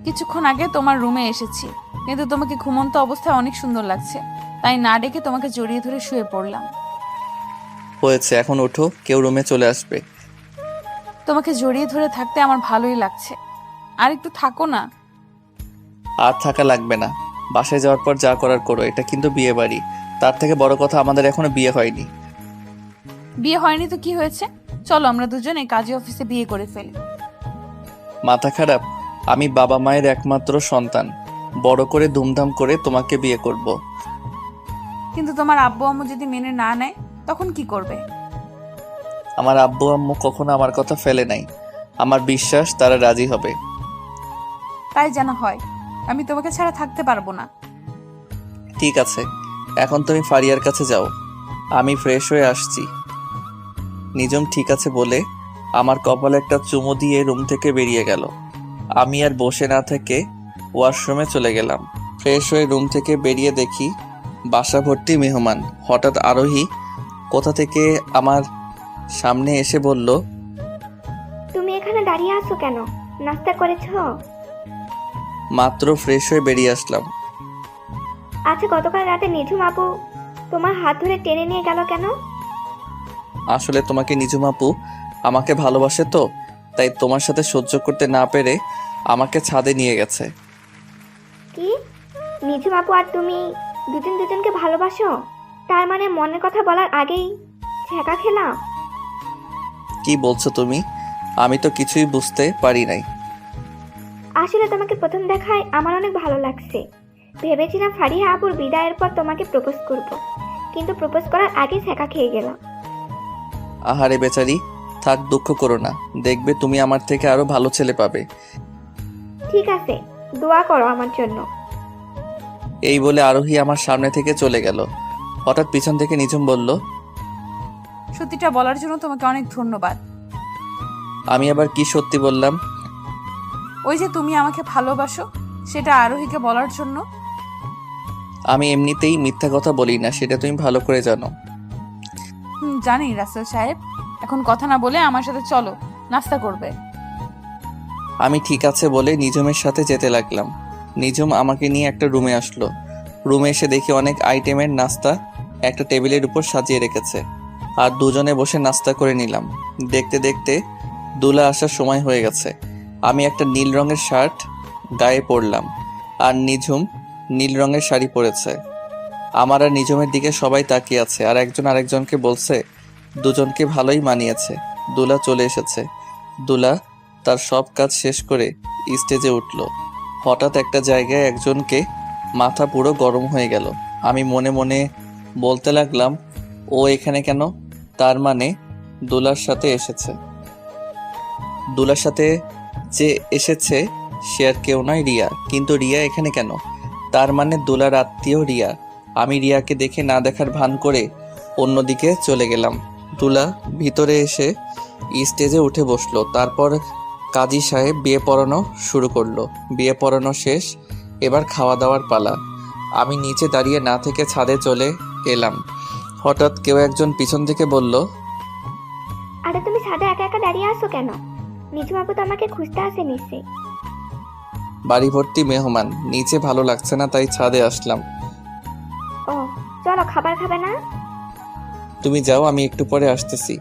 কিছুক্ষণ আগে তোমার রুমে এসেছি, কিন্তু তোমাকে ঘুমন্ত অবস্থায় অনেক সুন্দর লাগছে, তাই না ডেকে তোমাকে জড়িয়ে ধরে শুয়ে পড়লাম। হয়েছে, এখন ওঠো, কেউ রুমে চলে আসবে। তোমাকে জড়িয়ে ধরে থাকতে আমার ভালোই লাগছে, আর একটু থাকো না। আর থাকা লাগবে না। বাসায় যাওয়ার পর যা করার করো। এটা কিন্তু বিয়ে বাড়ি। তার থেকে বড় কথা, আমাদের এখনো বিয়ে হয়নি। বিয়ে হয়নি তো কি হয়েছে? চলো আমরা দুজনে কাজী অফিসে বিয়ে করে ফেলি। মাথা খারাপ? আমি বাবা মায়ের একমাত্র সন্তান। বড় করে ধুমধাম করে তোমাকে বিয়ে করব। কিন্তু তোমার আব্বু আম্মু যদি মেনে না নেয় তখন কি করবে? আমার আব্বু আম্মু কখনো আমার কথা ফেলে নাই। আমার বিশ্বাস তারা রাজি হবে। তাই যেন হয়। আমি তোমাকে ছাড়া থাকতে পারবো না। ঠিক আছে, এখন তুমি ফারিয়ার কাছে যাও, আমি ফ্রেশ হয়ে আসছি। নিঝুম ঠিক আছে বলে আমার কপালে একটা চুমু দিয়ে রুম থেকে বেরিয়ে গেল। আমি আর বসে না থেকে ওয়াশরুমে চলে গেলাম। ফ্রেশ হয়ে রুম থেকে বেরিয়ে দেখি বাসা ভর্তি মেহমান। হঠাৎ আরোহী কোথা থেকে আমার সামনে এসে বলল, তুমি এখানে দাঁড়িয়ে আছো কেন? নাস্তা করেছো? মাত্র ফ্রেশ হয়ে বেরিয়ে আসলাম। আচ্ছা, গতকাল রাতে নিঝুম আপু তোমার হাত ধরে টেনে নিয়ে গেল কেন? আসলে তোমাকে নিঝুম আপু আমাকে ভালোবাসে তো, তাই তোমার সাথে সহ্য করতে না পেরে আমাকে ছাদে নিয়ে গেছে। কি? নিঝুম আপু আর তুমি দুজন দুজনকে ভালোবাসো? তার মানে মনের কথা বলার আগেই ছ্যাঁকা খেলা? কি বলছো তুমি? আমি তো কিছুই বুঝতে পারি নাই। আসলে তোমাকে প্রথম দেখায় আমার অনেক ভালো লাগছে। ভেবেছিলাম ফারিহা আপুর বিদায়ের পর তোমাকে প্রপোজ করব, কিন্তু প্রপোজ করার আগে ছ্যাঁকা খেয়ে গেলাম। আহারে বেচারি, থাক, দুঃখ করো না। দেখবে তুমি আমার থেকে আরো ভালো ছেলে পাবে। ঠিক আছে, দোয়া করো আমার জন্য। এই বলে আরোহী আমার সামনে থেকে চলে গেল। হঠাৎ পিছন থেকে নিঝুম বলল, সত্যিটা বলার জন্য তোমাকে অনেক ধন্যবাদ। আমি আবার কি সত্যি বললাম? ওই যে তুমি আমাকে ভালোবাসো, সেটা আরোহীকে বলার জন্য। আমি এমনিতেই মিথ্যা কথা বলি না, সেটা তুমি ভালো করে জানো। জানি রাসেল সাহেব। এখন কথা না বলে আমার সাথে চলো, নাস্তা করবে। আমি ঠিক আছে বলে নিঝুমের সাথে যেতে লাগলাম। নিঝুম আমাকে নিয়ে একটা রুমে আসলো। রুমে এসে দেখি অনেক আইটেমের নাস্তা একটা টেবিলের উপর সাজিয়ে রেখেছে, আর দুজনে বসে নাস্তা করে নিলাম। দেখতে দেখতে দুলা আসার সময় হয়ে গেছে। আমি একটা নীল রঙের শার্ট গায়ে পরলাম, আর নিঝুম নীল রঙের শাড়ি পরেছে। আমার আর নিঝুমের দিকে সবাই তাকিয়ে আছে, আর একজন আরেকজনকে বলছে দুজনকে ভালোই মানিয়েছে। দুলা চলে এসেছে। দুলা তার সব কাজ শেষ করে স্টেজে উঠল। হঠাৎ একটা জায়গায় একজনকে মাথা পুরো গরম হয়ে গেল। আমি মনে মনে বলতে লাগলাম, ও এখানে কেন? তার মানে দুলার সাথে এসেছে। দুলার সাথে যে এসেছে সে আর কেউ নয়, রিয়া। কিন্তু রিয়া এখানে কেন? তার মানে দুলার আত্মীয় রিয়া। আমি রিয়াকে দেখে না দেখার ভান করে অন্যদিকে চলে গেলাম। দুলা ভিতরে এসে স্টেজে উঠে বসলো। তারপর কাজী সাহেব বিয়ে পড়ানো শুরু করলো। বিয়ে পড়ানো শেষ, এবার খাওয়া দাওয়ার পালা। আমি নিচে দাঁড়িয়ে না থেকে ছাদে চলে এলাম। হঠাৎ কেউ একজন পিছন থেকে বলল, আরে তুমি ছাদে একা একা দাঁড়িয়ে আছো কেন? নিঝুম আপু তো আমাকে খুঁজতে আসে নিশ্চয়ই। বাড়ি ভর্তি মেহমান, নিচে ভালো লাগছে না তাই ছাদে আসলাম। ও চলো, খাবার খাবে না? তুমি যাও, আমি একটু পরে আসতেছি।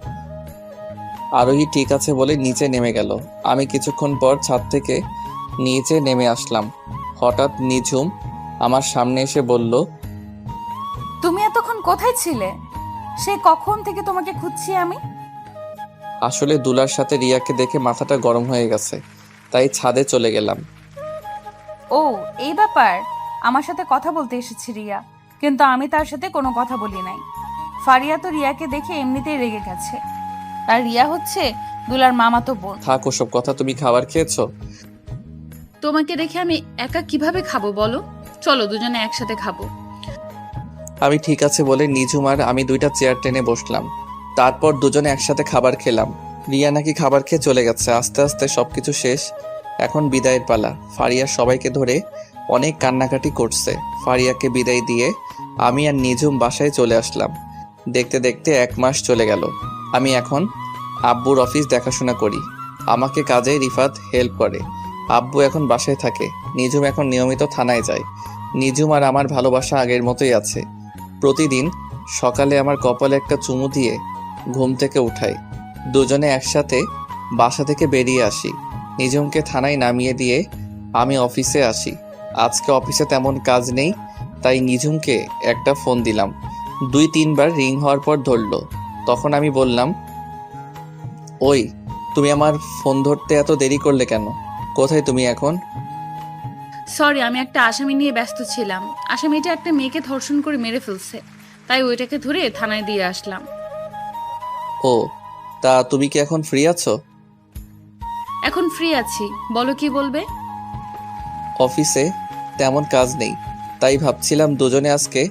আরোহী ঠিক আছে বলে নিচে নেমে গেল। আমি কিছুক্ষণ পর ছাদ থেকে নিচে নেমে আসলাম। হঠাৎ নিঝুম আমার সামনে এসে বলল, তুমি এত কোথায় ছিলে? সে কখন থেকে তোমাকে খুঁজছি আমি। আসলে দুলার সাথে রিয়াকে দেখে মাথাটা গরম হয়ে গেছে, তাই ছাদে চলে গেলাম। ও এই ব্যাপার। আমার সাথে কথা বলতে এসেছি রিয়া, কিন্তু আমি তার সাথে কোনো কথা বলি নাই। ফারিয়া তো রিয়াকে দেখে এমনিতেই রেগে গেছে, আর রিয়া হচ্ছে দুলার মামাতো বোন। থাক ওসব কথা, তুমি খাবার খেয়েছো? তোমাকে রেখে আমি একা কিভাবে খাবো বলো? চলো দুজনে একসাথে খাবো। আমি ঠিক আছে বলে নিঝুম আর আমি দুইটা চেয়ার টেনে বসলাম। তারপর দুজনে একসাথে খাবার খেলাম। রিয়া নাকি খাবার খেয়ে চলে গেছে। আস্তে আস্তে সবকিছু শেষ, এখন বিদায়ের পালা। ফারিয়া সবাইকে ধরে অনেক কান্নাকাটি করছে। ফারিয়াকে বিদায় দিয়ে আমি আর নিঝুম বাসায় চলে আসলাম। দেখতে দেখতে 1 মাস চলে গেল। আমি এখন আব্বুর অফিস দেখাশোনা করি, আমাকে কাজে রিফাত হেল্প করে। আব্বু এখন বাসায় থাকে, নিঝুম এখন নিয়মিত থানায় যায়। নিঝুম আর আমার ভালোবাসা আগের মতোই আছে। প্রতিদিন সকালে আমার কপালে একটা চুমু দিয়ে ঘুম থেকে উঠাই। দুজনে একসাথে বাসা থেকে বেরিয়ে আসি। নিঝুমকে থানায় নামিয়ে দিয়ে আমি অফিসে আসি। আজকে অফিসে তেমন কাজ নেই, তাই নিঝুমকে একটা ফোন দিলাম। 2-3 বার রিং হওয়ার পর ধরলো। তখন আমি বললাম, ওই তুমি আমার ফোন ধরতে এত দেরি করলে কেন? কোথায় তুমি এখন? সরি, আমি একটা আসামি নিয়ে ব্যস্ত ছিলাম। আসামিটা একটা মেয়েকে ধর্ষণ করে মেরে ফেলছে, তাই ওইটাকে ধরে থানায় দিয়ে আসলাম। ও, তা তুমি কি এখন ফ্রি আছো? এখন ফ্রি আছি, বলো কি বলবে? অফিসে তেমন কাজ নেই, তাই ভাবছিলাম দুজনে আজকে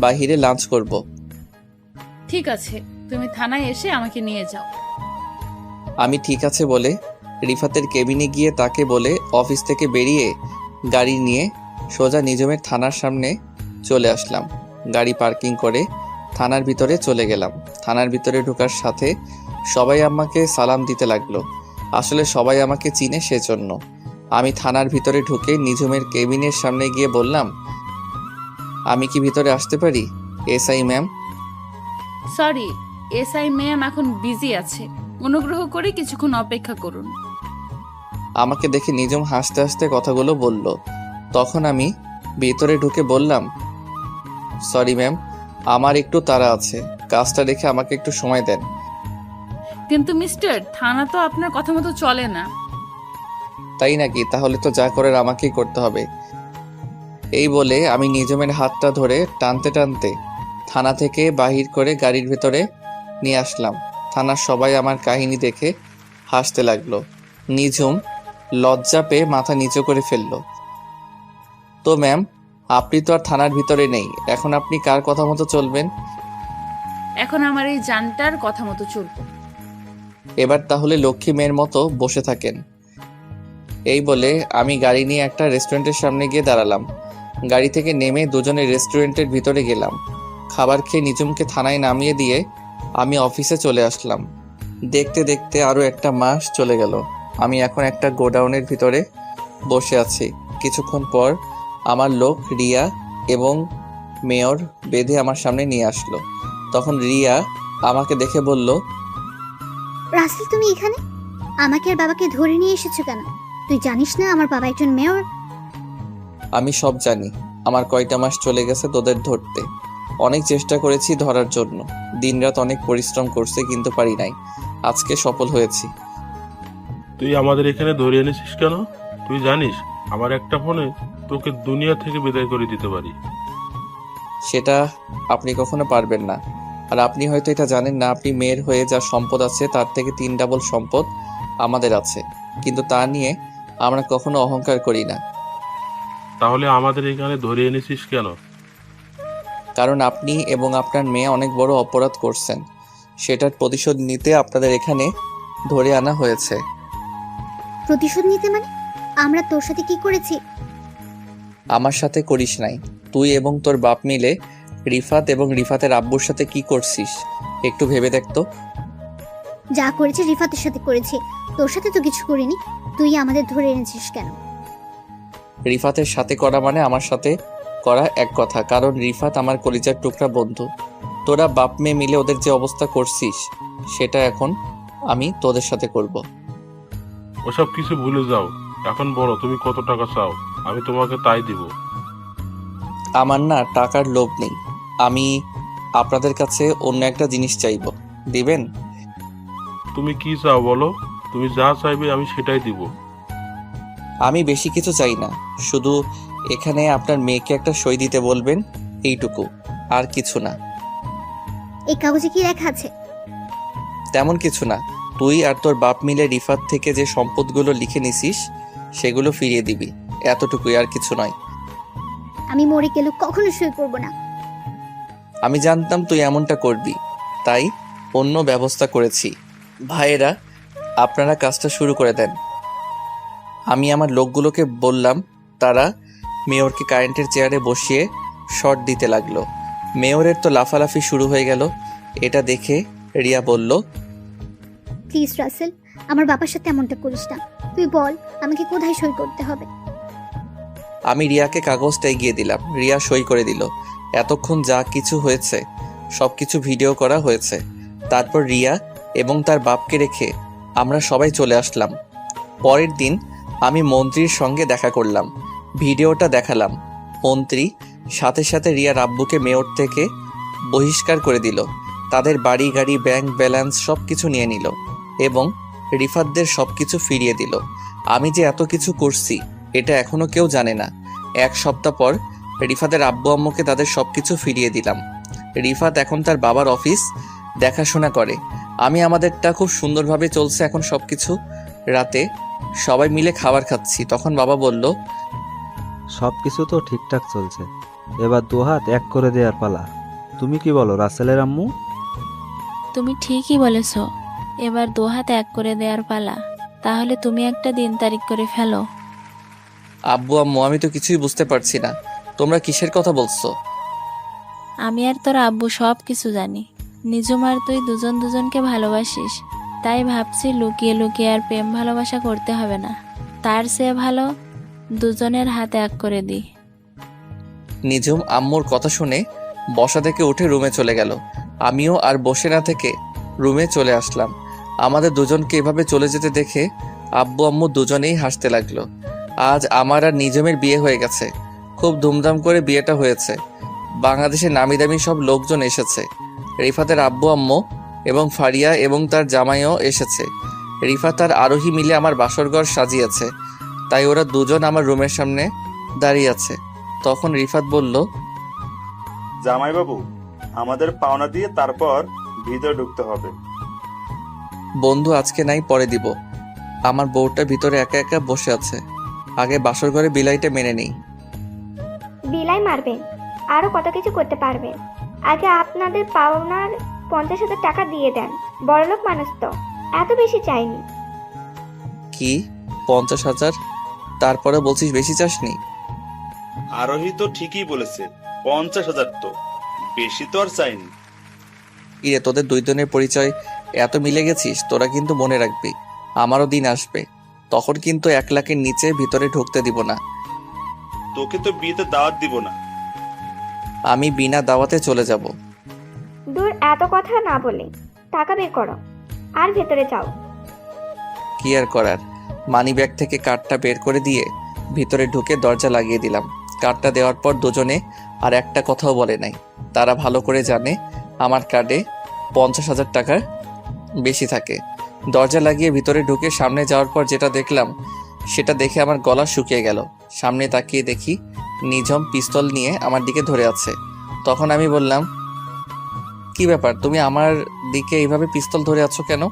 বাইরে লাঞ্চ করব। ঠিক আছে, তুমি থানায় এসে আমাকে নিয়ে যাও। আমি ঠিক আছে বলে রিফাতের কেবিনে গিয়ে তাকে বলে অফিস থেকে বেরিয়ে গাড়ি নিয়ে সোজা নিঝুমের থানার সামনে চলে আসলাম। গাড়ি পার্কিং করে থানার ভিতরে চলে গেলাম। থানার ভিতরে ঢোকার সাথে সবাই আমাকে সালাম দিতে লাগলো। আসলে সবাই আমাকে চিনে, সেজন্য। আমি থানার ভিতরে ঢুকে নিঝুমের কেবিনের সামনে গিয়ে বললাম, আমি কি ভিতরে আসতে পারি SI ma'am? Sorry, SI ma'am এখন বিজি আছে, অনুগ্রহ করে কিছুক্ষণ অপেক্ষা করুন। আমাকে দেখে নিঝুম হাসতে হাসতে কথাগুলো বলল। তখন আমি ভিতরে ঢুকে বললাম, সরি ম্যাম, আমার একটু তাড়া আছে, কাজটা রেখে আমাকে একটু সময় দেন। কিন্তু মিস্টার, থানা তো আপনার কথা মতো চলে না। তাই নাকি? তাহলে তো যা করার আমাকেই করতে হবে। এই বলে আমি নিঝুমের হাতটা ধরে টানতে টানতে থানা থেকে বাহির করে গাড়ির ভেতরে নিয়ে আসলাম। থানার সবাই আমার কাহিনী দেখে হাসতে লাগলো। নিঝুম লজ্জা পেয়ে মাথা নিচু করে ফেলল। তো ম্যাম, আপনি তো আর থানার ভিতরে নেই, এখন আপনি কার কথা মতো চলবেন? এখন আমার এই জানটার কথা মতো চলবো। এবার তাহলে লক্ষ্মী মেয়ের মতো বসে থাকেন। এই বলে আমি গাড়ি নিয়ে একটা রেস্টুরেন্টের সামনে গিয়ে দাঁড়ালাম। গাড়ি থেকে নেমে দুজনে রেস্টুরেন্টের ভিতরে গেলাম। খাবার খেয়ে নিঝুমকে থানায় নামিয়ে দিয়ে আমি অফিসে চলে আসলাম। দেখতে দেখতে আরও 1 মাস চলে গেল। আমি এখন একটা গোডাউনের ভিতরে বসে আছি। কিছুক্ষণ পর আমার লোক রিয়া এবং মেয়র বেঁধে আমার সামনে নিয়ে আসলো। তখন রিয়া আমাকে দেখে বলল, রাসেল তুমি এখানে? আমাকে আর বাবাকে ধরে নিয়ে এসেছো কেন? তুই জানিস না আমার বাবা একজন মেয়র? আমি সব জানি। আমার কয়টা মাস চলে গেছে তোদের ধরতে। অনেক চেষ্টা করেছি ধরার জন্য, দিনরাত অনেক পরিশ্রম করছে, কিন্তু পারি নাই। আজকে সফল হয়েছি। তুই আমাদের এখানে ধরে এনেছিস কেন? তুই জানিস আমার একটা ফোনে তোকে দুনিয়া থেকে বিদায় করে দিতে পারি। সেটা আপনি কখনো পারবেন না। আর আপনি হয়তো এটা জানেন না, আপনি মেয়ের হয়ে যা সম্পদ আছে তার থেকে 3 ডাবল সম্পদ আমাদের আছে, কিন্তু তা নিয়ে আমরা কখনো অহংকার করি না। তাহলে আমাদের এখানে ধরে এনেছিস কেন? কারণ আপনি এবং আপনার মেয়ে অনেক বড় অপরাধ করছেন, সেটার প্রতিশোধ নিতে আপনাদের এখানে ধরে আনা হয়েছে। প্রতিশোধ নিতে মানে? আমরা তোর সাথে কি করেছি? আমার সাথে করিস নাই, তুই এবং তোর বাপ মিলে রিফাত এবং রিফাতের আব্বুর সাথে কি করছিস একটু ভেবে দেখতো। যা করেছি রিফাতের সাথে করেছি, তোর সাথে তো কিছু করিনি। তুই আমাদের ধরে এনেছিস কেন? রিফাতের সাথে করা মানে আমার সাথে করা এক কথা, কারণ রিফাত আমার কলিজার টুকরা বন্ধু। তোরা বাপ মেয়ে মিলে ওদের যে অবস্থা করছিস, সেটা এখন আমি তোদের সাথে করব। ওসব কিছু ভুলে যাও, এখন বলো তুমি কত টাকা চাও, আমি তোমাকে তাই দিব। আমার না টাকার লোভ নেই, আমি আপনাদের কাছে অন্য একটা জিনিস চাইবো, দিবেন? তুমি কি চাও বলো, তুমি যা চাইবে আমি সেটাই দিব। আমি বেশি কিছু চাই না, শুধু এখানে আপনার মেয়েকে একটা সই দিতে বলবেন, এইটুকু, আর কিছু না। এই কাগজে কি লেখা আছে? তেমন কিছু না, তুই আর তোর বাপ মিলে রিফাত থেকে যে সম্পদগুলো লিখে নিছিস সেগুলো ফিরিয়ে দিবি, এতটুকুই, আর কিছু নয়। আমি মরে গেলেও কখনো সই করব না। আমি জানতাম তুই এমনটা করবি, তাই অন্য ব্যবস্থা করেছি। ভাইয়েরা, আপনারা কাজটা শুরু করে দেন। আমি আমার লোকগুলোকে বললাম, তারা মেয়রকে কারেন্টের চেয়ারে বসিয়ে শট দিতে লাগলো। মেয়রের তো লাফালাফি শুরু হয়ে গেল। এটা দেখে রিয়া বলল, প্লিজ রাসেল, আমার বাবার সাথে এমনটা করিস না। তুই বল আমাকে কোথায় সই করতে হবে। আমি রিয়াকে কাগজটা এগিয়ে দিলাম। রিয়া সই করে দিল। এতক্ষণ যা কিছু হয়েছে সব কিছু ভিডিও করা হয়েছে। তারপর রিয়া এবং তার বাপকে রেখে আমরা সবাই চলে আসলাম। পরের দিন আমি মন্ত্রীর সঙ্গে দেখা করলাম, ভিডিওটা দেখালাম। মন্ত্রী সাথে সাথে রিয়ার আব্বুকে মেয়র থেকে বহিষ্কার করে দিল। তাদের বাড়ি গাড়ি ব্যাংক ব্যালেন্স সব কিছু নিয়ে নিল এবং রিফাতদের সব কিছু ফিরিয়ে দিল। আমি যে এত কিছু করছি এটা এখনো কেউ জানে না। 1 সপ্তাহ পর রিফাতের আব্বু আম্মুকে তাদের সব কিছু ফিরিয়ে দিলাম। রিফাত এখন তার বাবার অফিস দেখাশোনা করে। আমি আমাদেরটা খুব সুন্দরভাবে চলছে এখন সব কিছু। রাতে সবাই মিলে খাবার খাচ্ছি, তখন বাবা বলল, সব কিছু তো ঠিকঠাক চলছে, এবার 2 হাত এক করে দেওয়ার পালা। তুমি কি বলো রাসেলের আম্মু? তুমি ঠিকই বলেছ, এবার 2 হাত এক করে দেওয়ার পালা। তাহলে তুমি একটা দিন তারিখ করে ফেলো। আব্বু আম্মু, আমি তো কিছুই বুঝতে পারছি না, তোমরা কিসের কথা বলছো? আমি আর তোর আব্বু সব কিছু জানি। নিজুম আর তুই দুজন দুজনকে ভালোবাসিস, তাই ভাবছি লুকিয়ে লুকিয়ে আর প্রেম ভালোবাসা করতে হবে না। তার চেয়ে ভালো দুজনের হাত এক করে দিই। নিজুম আম্মুর কথা শুনে বসা থেকে উঠে রুমে চলে গেল। আমিও আর বসে না থেকে রুমে চলে আসলাম। আমাদের দুজনকে এভাবে চলে যেতে দেখে আব্বু আম্মু দুজনেই হাসতে লাগলো। আজ আমার আর নিজুমের বিয়ে হয়ে গেছে। খুব ধুমধাম করে বিয়েটা হয়েছে। বাংলাদেশের নামি দামি সব লোকজন এসেছে। রিফাতের আব্বু আম্মু এবং ফারিয়া এবং তার জামাইও এসেছে। রিফাত আর আরোহী মিলে আমার বাসরঘর সাজিয়েছে, তাই ওরা দুজন আমার রুমের সামনে দাঁড়িয়ে আছে। তখন রিফাত বলল, জামাইবাবু, আমাদের পাওনা দিয়ে তারপর ভিতরে ঢুকতে হবে। বন্ধু আজকে নাই, পরে দিব। আমার বউটা ভিতরে একা একা বসে আছে, আগে বাসর ঘরে বিলাইটা মেনে নেই। বিলাই মারবেন, আরো কত কিছু করতে পারবেন। আগে আপনাদের পাওনার 50,000 টাকা দিয়ে দেন। বড়লোক মানুষ তো, এত বেশি চাইনি। কি 50,000? তারপরে বলছিস বেশি চাসনি? আরোহী তো ঠিকই বলেছে, 50,000 তো বেশি তো আর চাইনি। ইরে, তোদের দুই জনের পরিচয় এত মিলে গেছিস, তোরা কিন্তু মনে রাখবি আমারও দিন আসবে, তখন কিন্তু 1 লাখের নিচে ভিতরে ঢুকতে দিব না। তোকে তো বিয়েতে দাওয়াত দিব না। আমি বিনা দাওয়াতে চলে যাব। দূর, এত কথা না বলে টাকা বের করো আর ভেতরে যাও। কি আর করার, মানি ব্যাগ থেকে কার্ডটা বের করে দিয়ে ভিতরে ঢুকে দরজা লাগিয়ে দিলাম। কার্ডটা দেওয়ার পর দুজনে আর একটা কথাও বলে নাই। তারা ভালো করে জানে আমার কার্ডে 50,000 টাকার বেশি থাকে। দরজা লাগিয়ে ভিতরে ঢুকে সামনে যাওয়ার পর যেটা দেখলাম সেটা দেখে আমার গলা শুকিয়ে গেল। সামনে তাকিয়ে দেখি নিঝুম পিস্তল নিয়ে আমার দিকে ধরে আছে। তখন আমি বললাম, কি ব্যাপার, তুমি আমার দিকে এইভাবে পিস্তল ধরে আছো কেন?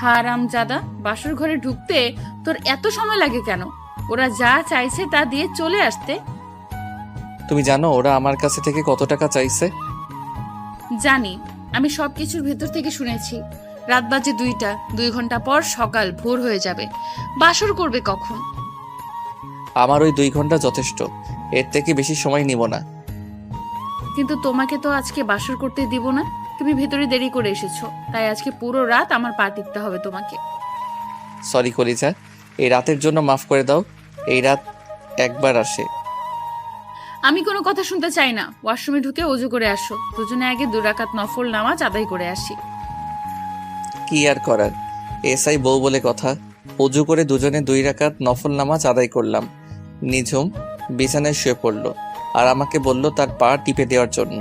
হারামজাদা, বাসর ঘরে ঢুকতে তোর এত সময় লাগে কেন? ওরা যা চাইছে তা দিয়ে চলে আসতে। তুমি জানো ওরা আমার কাছে থেকে কত টাকা চাইছে? জানি, আমি সবকিছুর ভেতর থেকে শুনেছি। রাত বাজে 2টা, 2 ঘন্টা পর সকাল ভোর হয়ে যাবে। বাসর করবে কখন? আমার ওই 2 ঘন্টা যথেষ্ট, এর থেকে বেশি সময় নিব না। কিন্তু তোমাকে তো আজকে বাসর করতে দিব না। তুমি ভেতরে দেরি করে এসেছো, তাই আজকে পুরো রাত আমার পা টিপতে হবে তোমাকে। সরি কলিজা, এই রাতের জন্য মাফ করে দাও। এই রাত একবার আসে। আমি কোনো কথা শুনতে চাই না। ওয়াশরুমে ঢুকে অজু করে আসো। দুজনে আগে 2 রাকাত নফল নামাজ আদায় করে আসি। কি আর করার, এসআই বউ বলে কথা। অজু করে দুজনে 2 রাকাত নফল নামাজ আদায় করলাম। নিঝুম বিছানায় শুয়ে পড়ল আর আমাকে বলল তার পা টিপে দেওয়ার জন্য।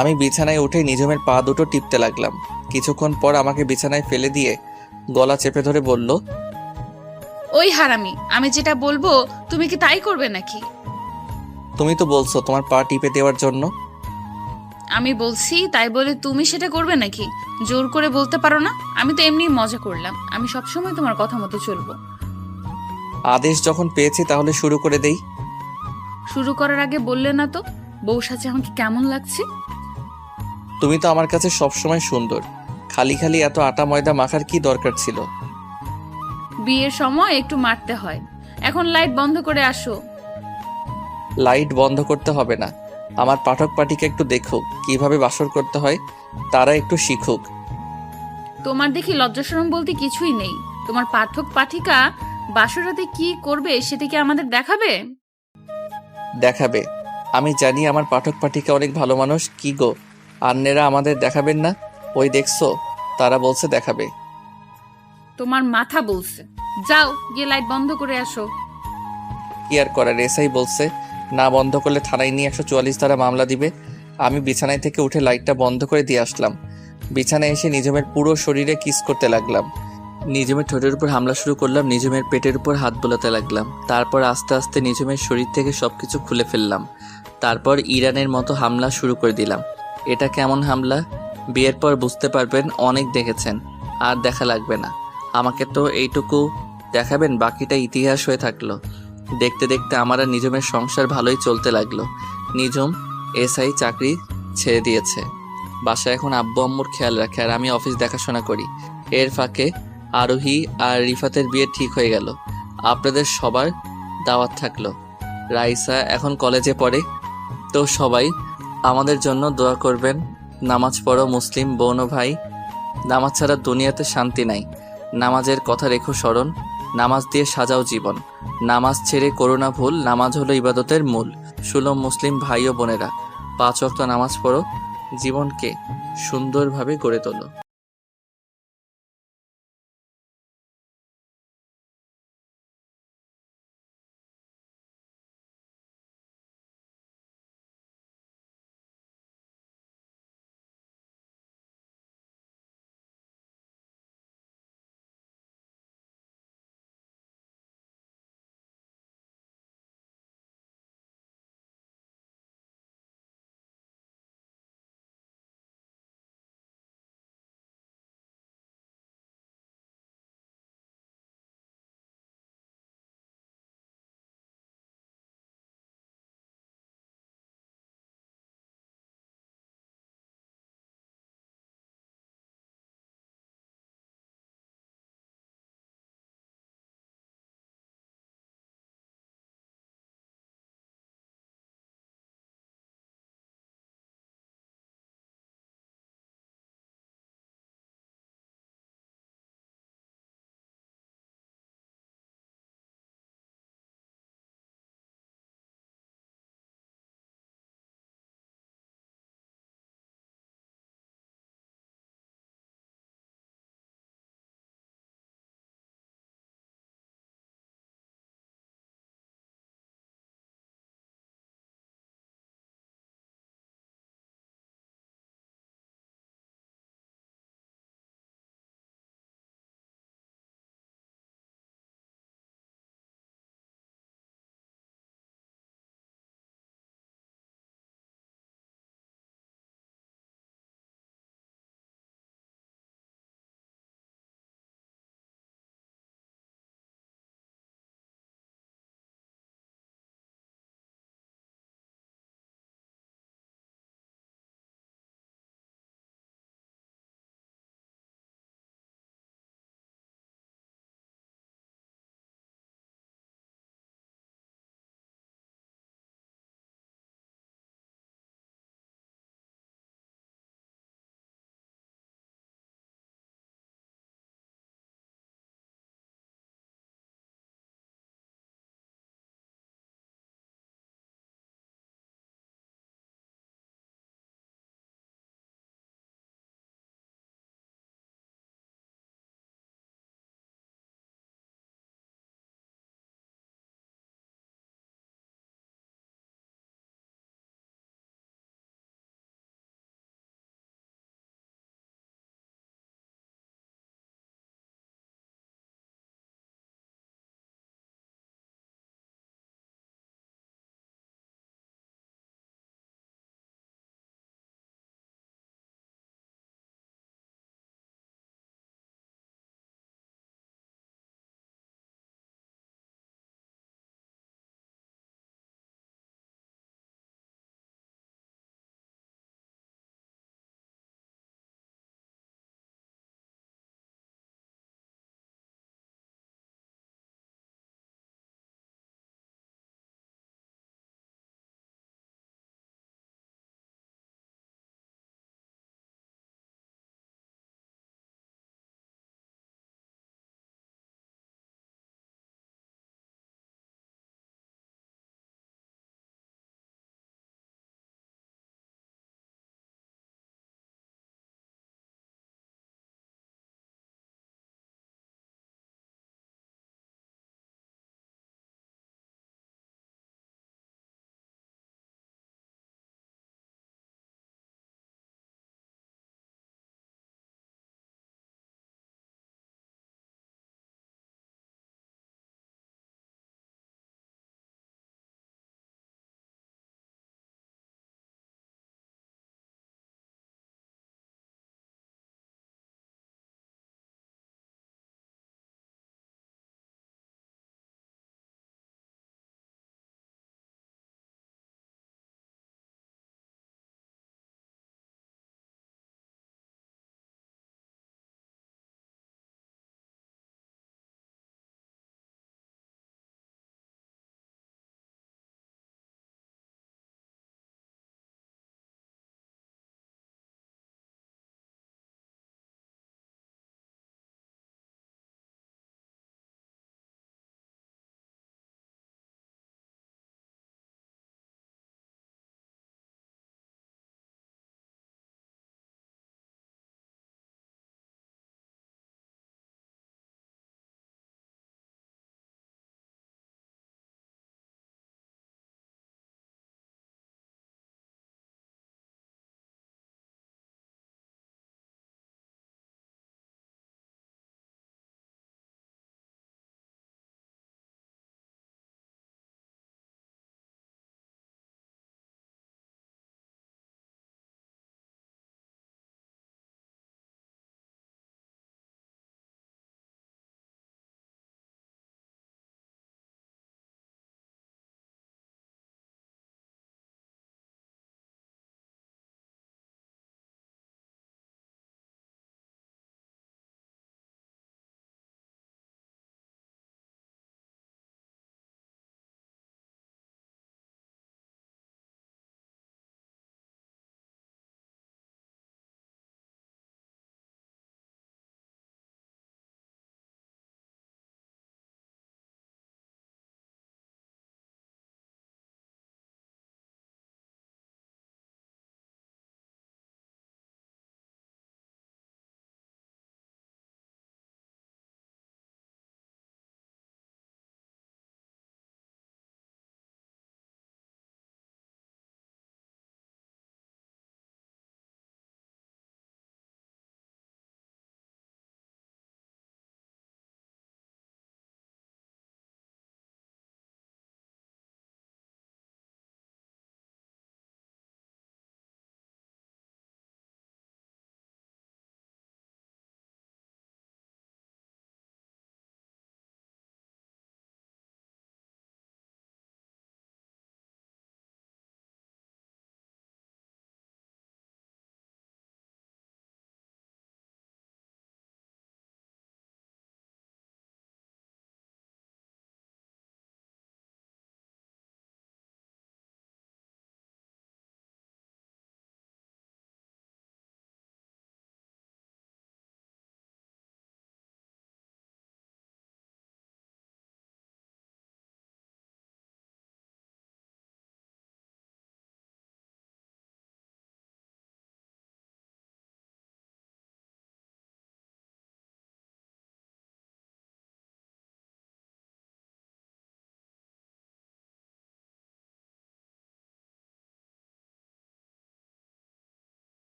আমি বিছানায় উঠে নিজমের পা দুটো টিপতে লাগলাম। কিছুক্ষণ পর আমাকে বিছানায় ফেলে দিয়ে গলা চেপে ধরে বলল, ওই হারামি, আমি যেটা বলবো তুমি কি তাই করবে নাকি? তুমি তো বলছো তোমার পা টিপে দেওয়ার জন্য। আমি বলছি তাই বলে তুমি সেটা করবে নাকি? জোর করে বলতে পারো না? আমি তো এমনি মজা করলাম, আমি সবসময় তোমার কথা মতো চলবো। আদেশ যখন পেয়েছি তাহলে শুরু করে দেই। শুরু করার আগে বললে না তো বউ সাজে আমাকে কেমন লাগছে? তুমি তো আমার কাছে সবসময় সুন্দর, খালি খালি এত আটা ময়দা মাখার কি দরকার ছিল? বিয়ের সময় একটু মারতে হয়। এখন লাইট বন্ধ করে আসো। লাইট বন্ধ করতে হবে না, আমার পাঠক পাঠিকা একটু দেখুক কিভাবে বাসর করতে হয়, তারা একটু শিখুক। তোমার দেখি লজ্জাশরম বলতে কিছুই নেই। তোমার পাঠক পাঠিকা বাসরাতে কি করবে সেটা কি আমাদের দেখাবে? দেখাবে। আমি জানি আমার পাঠক পাঠিকা অনেক ভালো মানুষ। কি গো, আন্নেরা আমাদের দেখাবেন না? ওই দেখছো, তারা বলছে দেখাবে। তোমার মাথা বলছে। যাও গিয়ে লাইট বন্ধ করে আসো। কি আর করার, এসআই বলছে না বন্ধ করলে থানায় নিয়ে 144 ধারা মামলা দিবে। আমি বিছানায় থেকে উঠে লাইটটা বন্ধ করে দিয়ে আসলাম। বিছানায় এসে নিজমের পুরো শরীরে কিস করতে লাগলাম। নিজমের ঠোঁটের উপর হামলা শুরু করলাম, নিজমের পেটের উপর হাত বোলাতে লাগলাম। তারপর আস্তে আস্তে নিজমের শরীর থেকে সবকিছু খুলে ফেললাম। তারপর ইরানের মতো হামলা শুরু করে দিলাম। এটা কেমন হামলা? বিয়ের পর বুঝতে পারবেন, অনেক দেখেছেন, আর দেখা লাগবে না। আমাকে তো এইটুকু দেখাবেন, বাকিটা ইতিহাস হয়ে থাকলো। দেখতে দেখতে আমার আর নিজমের সংসার ভালোই চলতে লাগলো। নিজম এসআই চাকরি ছেড়ে দিয়েছে, বাসায় এখন আব্বু আম্মুর খেয়াল রাখে, আর আমি অফিস দেখাশোনা করি। এর ফাঁকে আরোহী আর রিফাতের বিয়ে ঠিক হয়ে গেল। আপনাদের সবার দাওয়াত থাকলো। রাইসা এখন কলেজে পড়ে, তো সবাই আমাদের জন্য দোয়া করবেন। নামাজ পড়ো মুসলিম বোন ও ভাই, নামাজ ছাড়া দুনিয়াতে শান্তি নাই। নামাজের কথা রেখো স্মরণ, নামাজ দিয়ে সাজাও জীবন। নামাজ ছেড়ে করো না ভুল, নামাজ হলো ইবাদতের মূল। সুলভ মুসলিম ভাই ও বোনেরা, 5 ওয়াক্ত নামাজ পড়ো, জীবনকে সুন্দরভাবে গড়ে তোলো।